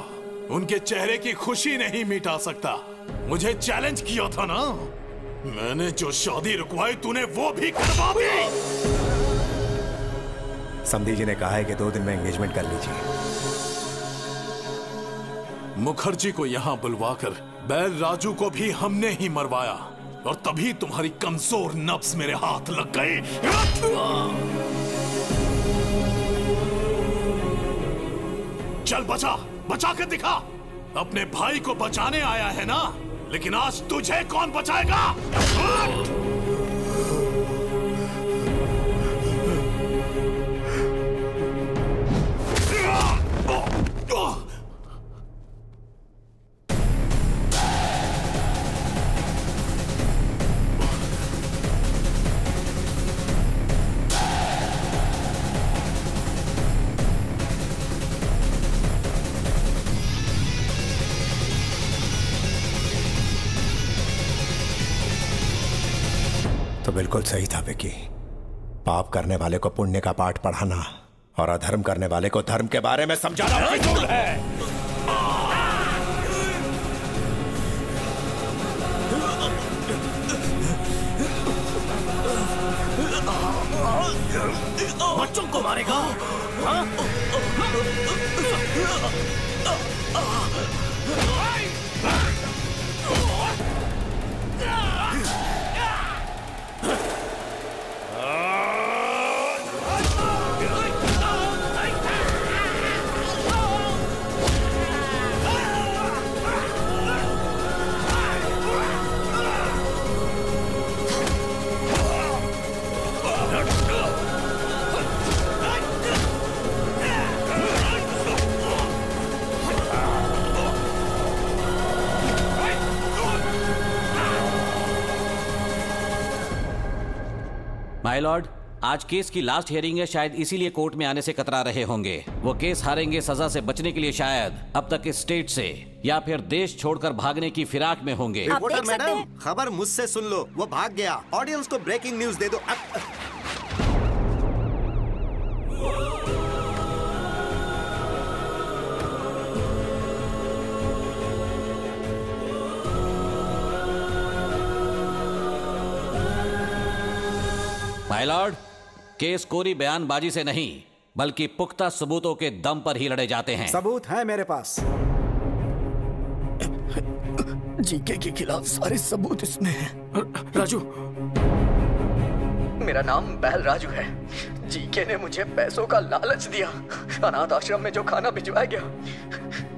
उनके चेहरे की खुशी नहीं मिटा सकता। मुझे चैलेंज किया था ना, मैंने जो शादी रुकवाई तूने वो भी करवा दी। समधी जी ने कहा है कि 2 दिन में एंगेजमेंट कर लीजिए। मुखर्जी को यहाँ बुलवाकर बैल राजू को भी हमने ही मरवाया, और तभी तुम्हारी कमजोर नब्ज मेरे हाथ लग गई। चल बचा के दिखा। अपने भाई को बचाने आया है ना, लेकिन आज तुझे कौन बचाएगा? तो बिल्कुल सही था विकी। पाप करने वाले को पुण्य का पाठ पढ़ाना और अधर्म करने वाले को धर्म के बारे में समझाना फिजूल है। बच्चों को मारेगा? हाँ? माय लॉर्ड, आज केस की लास्ट हियरिंग है, शायद इसीलिए कोर्ट में आने से कतरा रहे होंगे। वो केस हारेंगे, सजा से बचने के लिए शायद अब तक इस स्टेट से या फिर देश छोड़कर भागने की फिराक में होंगे। रिपोर्टर मैडम, खबर मुझसे सुन लो, वो भाग गया। ऑडियंस को ब्रेकिंग न्यूज दे दो। माय लॉर्ड, केस कोरी बयानबाजी से नहीं बल्कि पुख्ता सबूतों के दम पर ही लड़े जाते हैं। सबूत है मेरे पास। जीके के खिलाफ सारे सबूत इसमें हैं। राजू, मेरा नाम बैल राजू है। जीके ने मुझे पैसों का लालच दिया। अनाथ आश्रम में जो खाना भिजवाया गया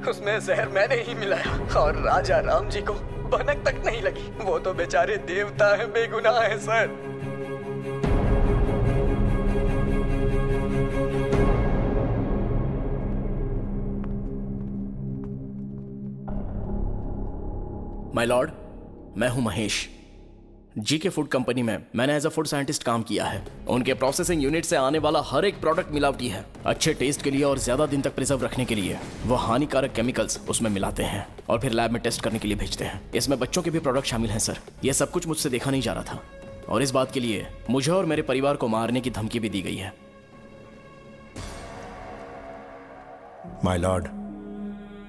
उसमें जहर मैंने ही मिलाया और राजा राम जी को भनक तक नहीं लगी। वो तो बेचारे देवता हैं, बेगुनाह है सर। माय लॉर्ड, मैं हूं महेश। जीके फूड कंपनी में मैंने एज अ फूड साइंटिस्ट काम किया है। उनके प्रोसेसिंग यूनिट से आने वाला हर एक प्रोडक्ट मिलावटी है। अच्छे टेस्ट के लिए और ज्यादा दिन तक प्रिजर्व रखने के लिए वो हानिकारक केमिकल्स उसमें मिलाते हैं और फिर लैब में टेस्ट करने के लिए भेजते हैं। इसमें बच्चों के भी प्रोडक्ट शामिल हैं सर। ये सब कुछ मुझसे देखा नहीं जा रहा था और इस बात के लिए मुझे और मेरे परिवार को मारने की धमकी भी दी गई है। माय लॉर्ड,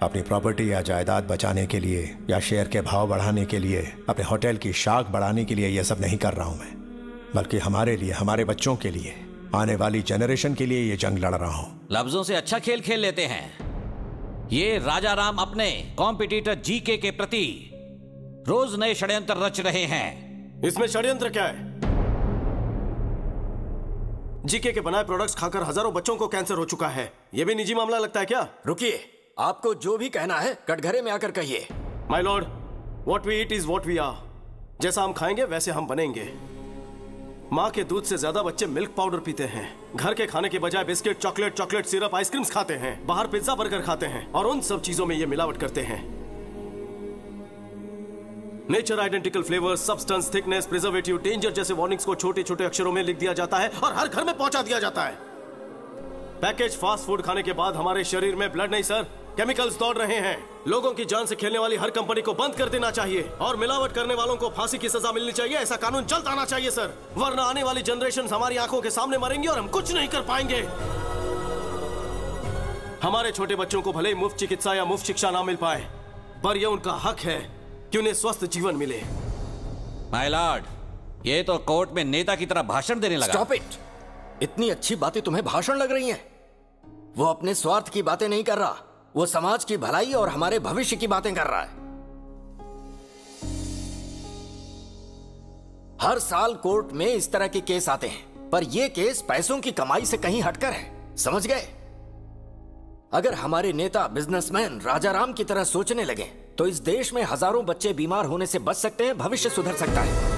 अपनी प्रॉपर्टी या जायदाद बचाने के लिए या शेयर के भाव बढ़ाने के लिए, अपने होटल की शाख बढ़ाने के लिए यह सब नहीं कर रहा हूं मैं, बल्कि हमारे लिए, हमारे बच्चों के लिए, आने वाली जनरेशन के लिए ये जंग लड़ रहा हूं। लफ्जों से अच्छा खेल खेल लेते हैं। ये राजा राम अपने कॉम्पिटिटर जीके के प्रति रोज नए षड्यंत्र रच रहे हैं। इसमें षड्यंत्र क्या है? जीके के बनाए प्रोडक्ट्स खाकर हजारों बच्चों को कैंसर हो चुका है। यह भी निजी मामला लगता है क्या? रुकिए, आपको जो भी कहना है कटघरे में आकर कहिए। My lord, what we eat is what we are. जैसा हम खाएंगे वैसे हम बनेंगे। माँ के दूध से ज्यादा बच्चे मिल्क पाउडर पीते हैं। घर के खाने के बजाय बिस्किट, चॉकलेट सिरप, आइसक्रीम्स खाते हैं। बाहर पिज्जा बर्गर खाते हैं और उन सब चीजों में ये मिलावट करते हैं। Nature identical flavour, substance, thickness, preservative, danger जैसे वार्निंग्स को छोटे छोटे अक्षरों में लिख दिया जाता है और हर घर में पहुंचा दिया जाता है। पैकेज फास्ट फूड खाने के बाद हमारे शरीर में ब्लड नहीं सर, केमिकल्स दौड़ रहे हैं। लोगों की जान से खेलने वाली हर कंपनी को बंद कर देना चाहिए और मिलावट करने वालों को फांसी की सजा मिलनी चाहिए। ऐसा कानून जल्द आना चाहिए सर, वरना आने वाली जनरेशन हमारी आंखों के सामने मरेंगी और हम कुछ नहीं कर पाएंगे। हमारे छोटे बच्चों को भले ही मुफ्त चिकित्सा या मुफ्त शिक्षा ना मिल पाए, पर यह उनका हक है कि उन्हें स्वस्थ जीवन मिले। माय लॉर्ड, ये तो कोर्ट में नेता की तरह भाषण देने लगा। Stop it. इतनी अच्छी बातें तुम्हें भाषण लग रही हैं? वो अपने स्वार्थ की बातें नहीं कर रहा, वो समाज की भलाई और हमारे भविष्य की बातें कर रहा है। हर साल कोर्ट में इस तरह के केस आते हैं, पर यह केस पैसों की कमाई से कहीं हटकर है। समझ गए? अगर हमारे नेता बिजनेसमैन राजा राम की तरह सोचने लगे तो इस देश में हजारों बच्चे बीमार होने से बच सकते हैं, भविष्य सुधर सकता है।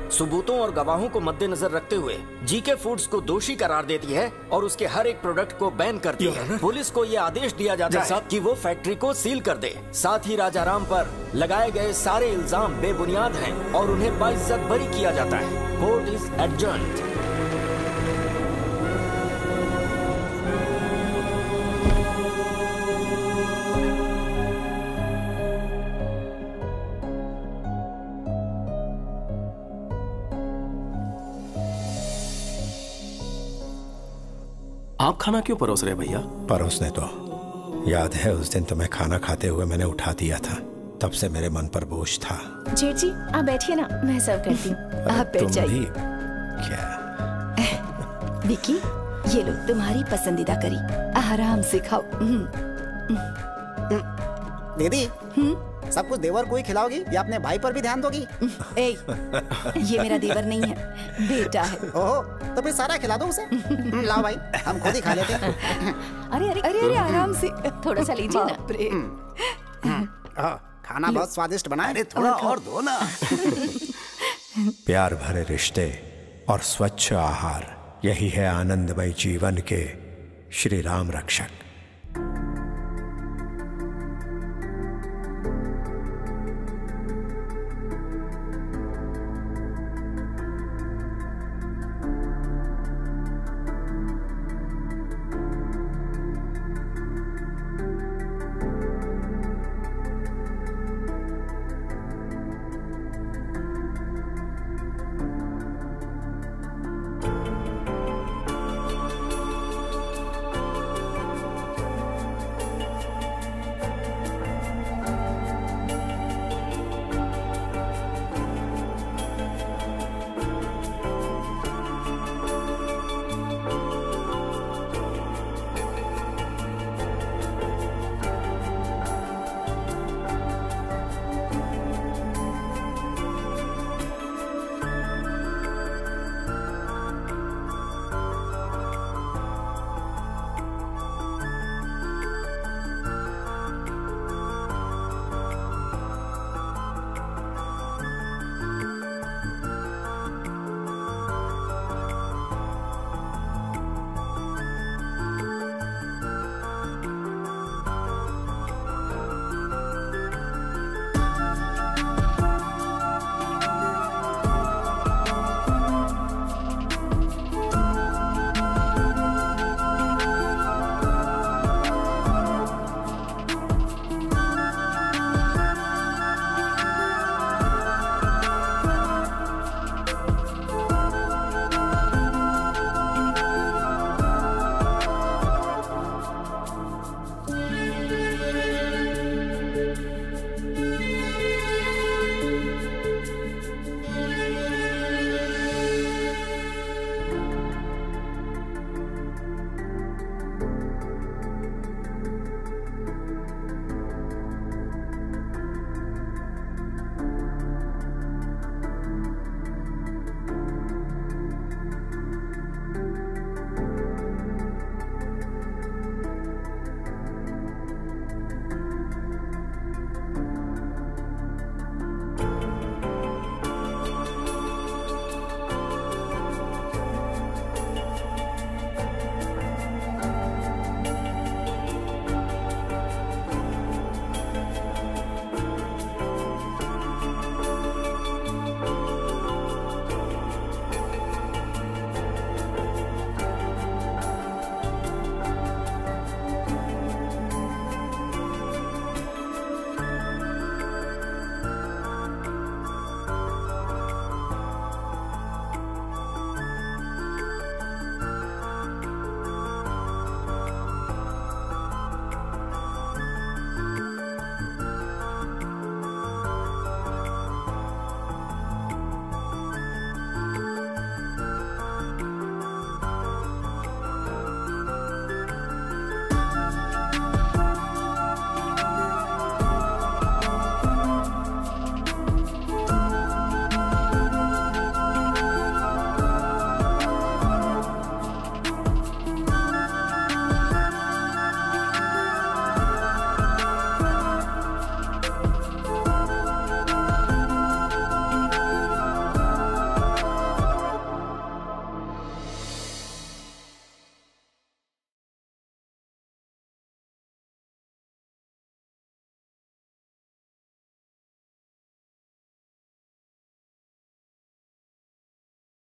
सबूतों और गवाहों को मद्देनजर रखते हुए जीके फूड्स को दोषी करार देती है और उसके हर एक प्रोडक्ट को बैन करती है। पुलिस को यह आदेश दिया जाता है कि वो फैक्ट्री को सील कर दे। साथ ही राजा राम पर लगाए गए सारे इल्जाम बेबुनियाद हैं और उन्हें बाइज्जत बरी किया जाता है। Court is adjourned. आप खाना क्यों परोस रहे भैया? परोसने तो याद है उस दिन तुम्हें खाना खाते हुए मैंने उठा दिया था, तब से मेरे मन पर बोझ था। जेठ जी आप बैठिए ना, मैं सर्व करती हूँ। आप बैठ जाइए। क्या विकी, ये लो तुम्हारी पसंदीदा करी, आराम से खाओ। दीदी, सब कुछ देवर को ही खिलाओगी या अपने भाई पर भी ध्यान दोगी? ए, ये मेरा देवर नहीं है, बेटा है। ओहो, तो फिर सारा खिला दो उसे। लाओ भाई, हम खुद ही खा लेते हैं। अरे अरे अरे अरे आराम से थोड़ा सा लीजिए ना। खाना बहुत स्वादिष्ट बना है। अरे थोड़ा और दो ना। प्यार भरे रिश्ते और स्वच्छ आहार, यही है आनंदमय जीवन के श्री राम रक्षक।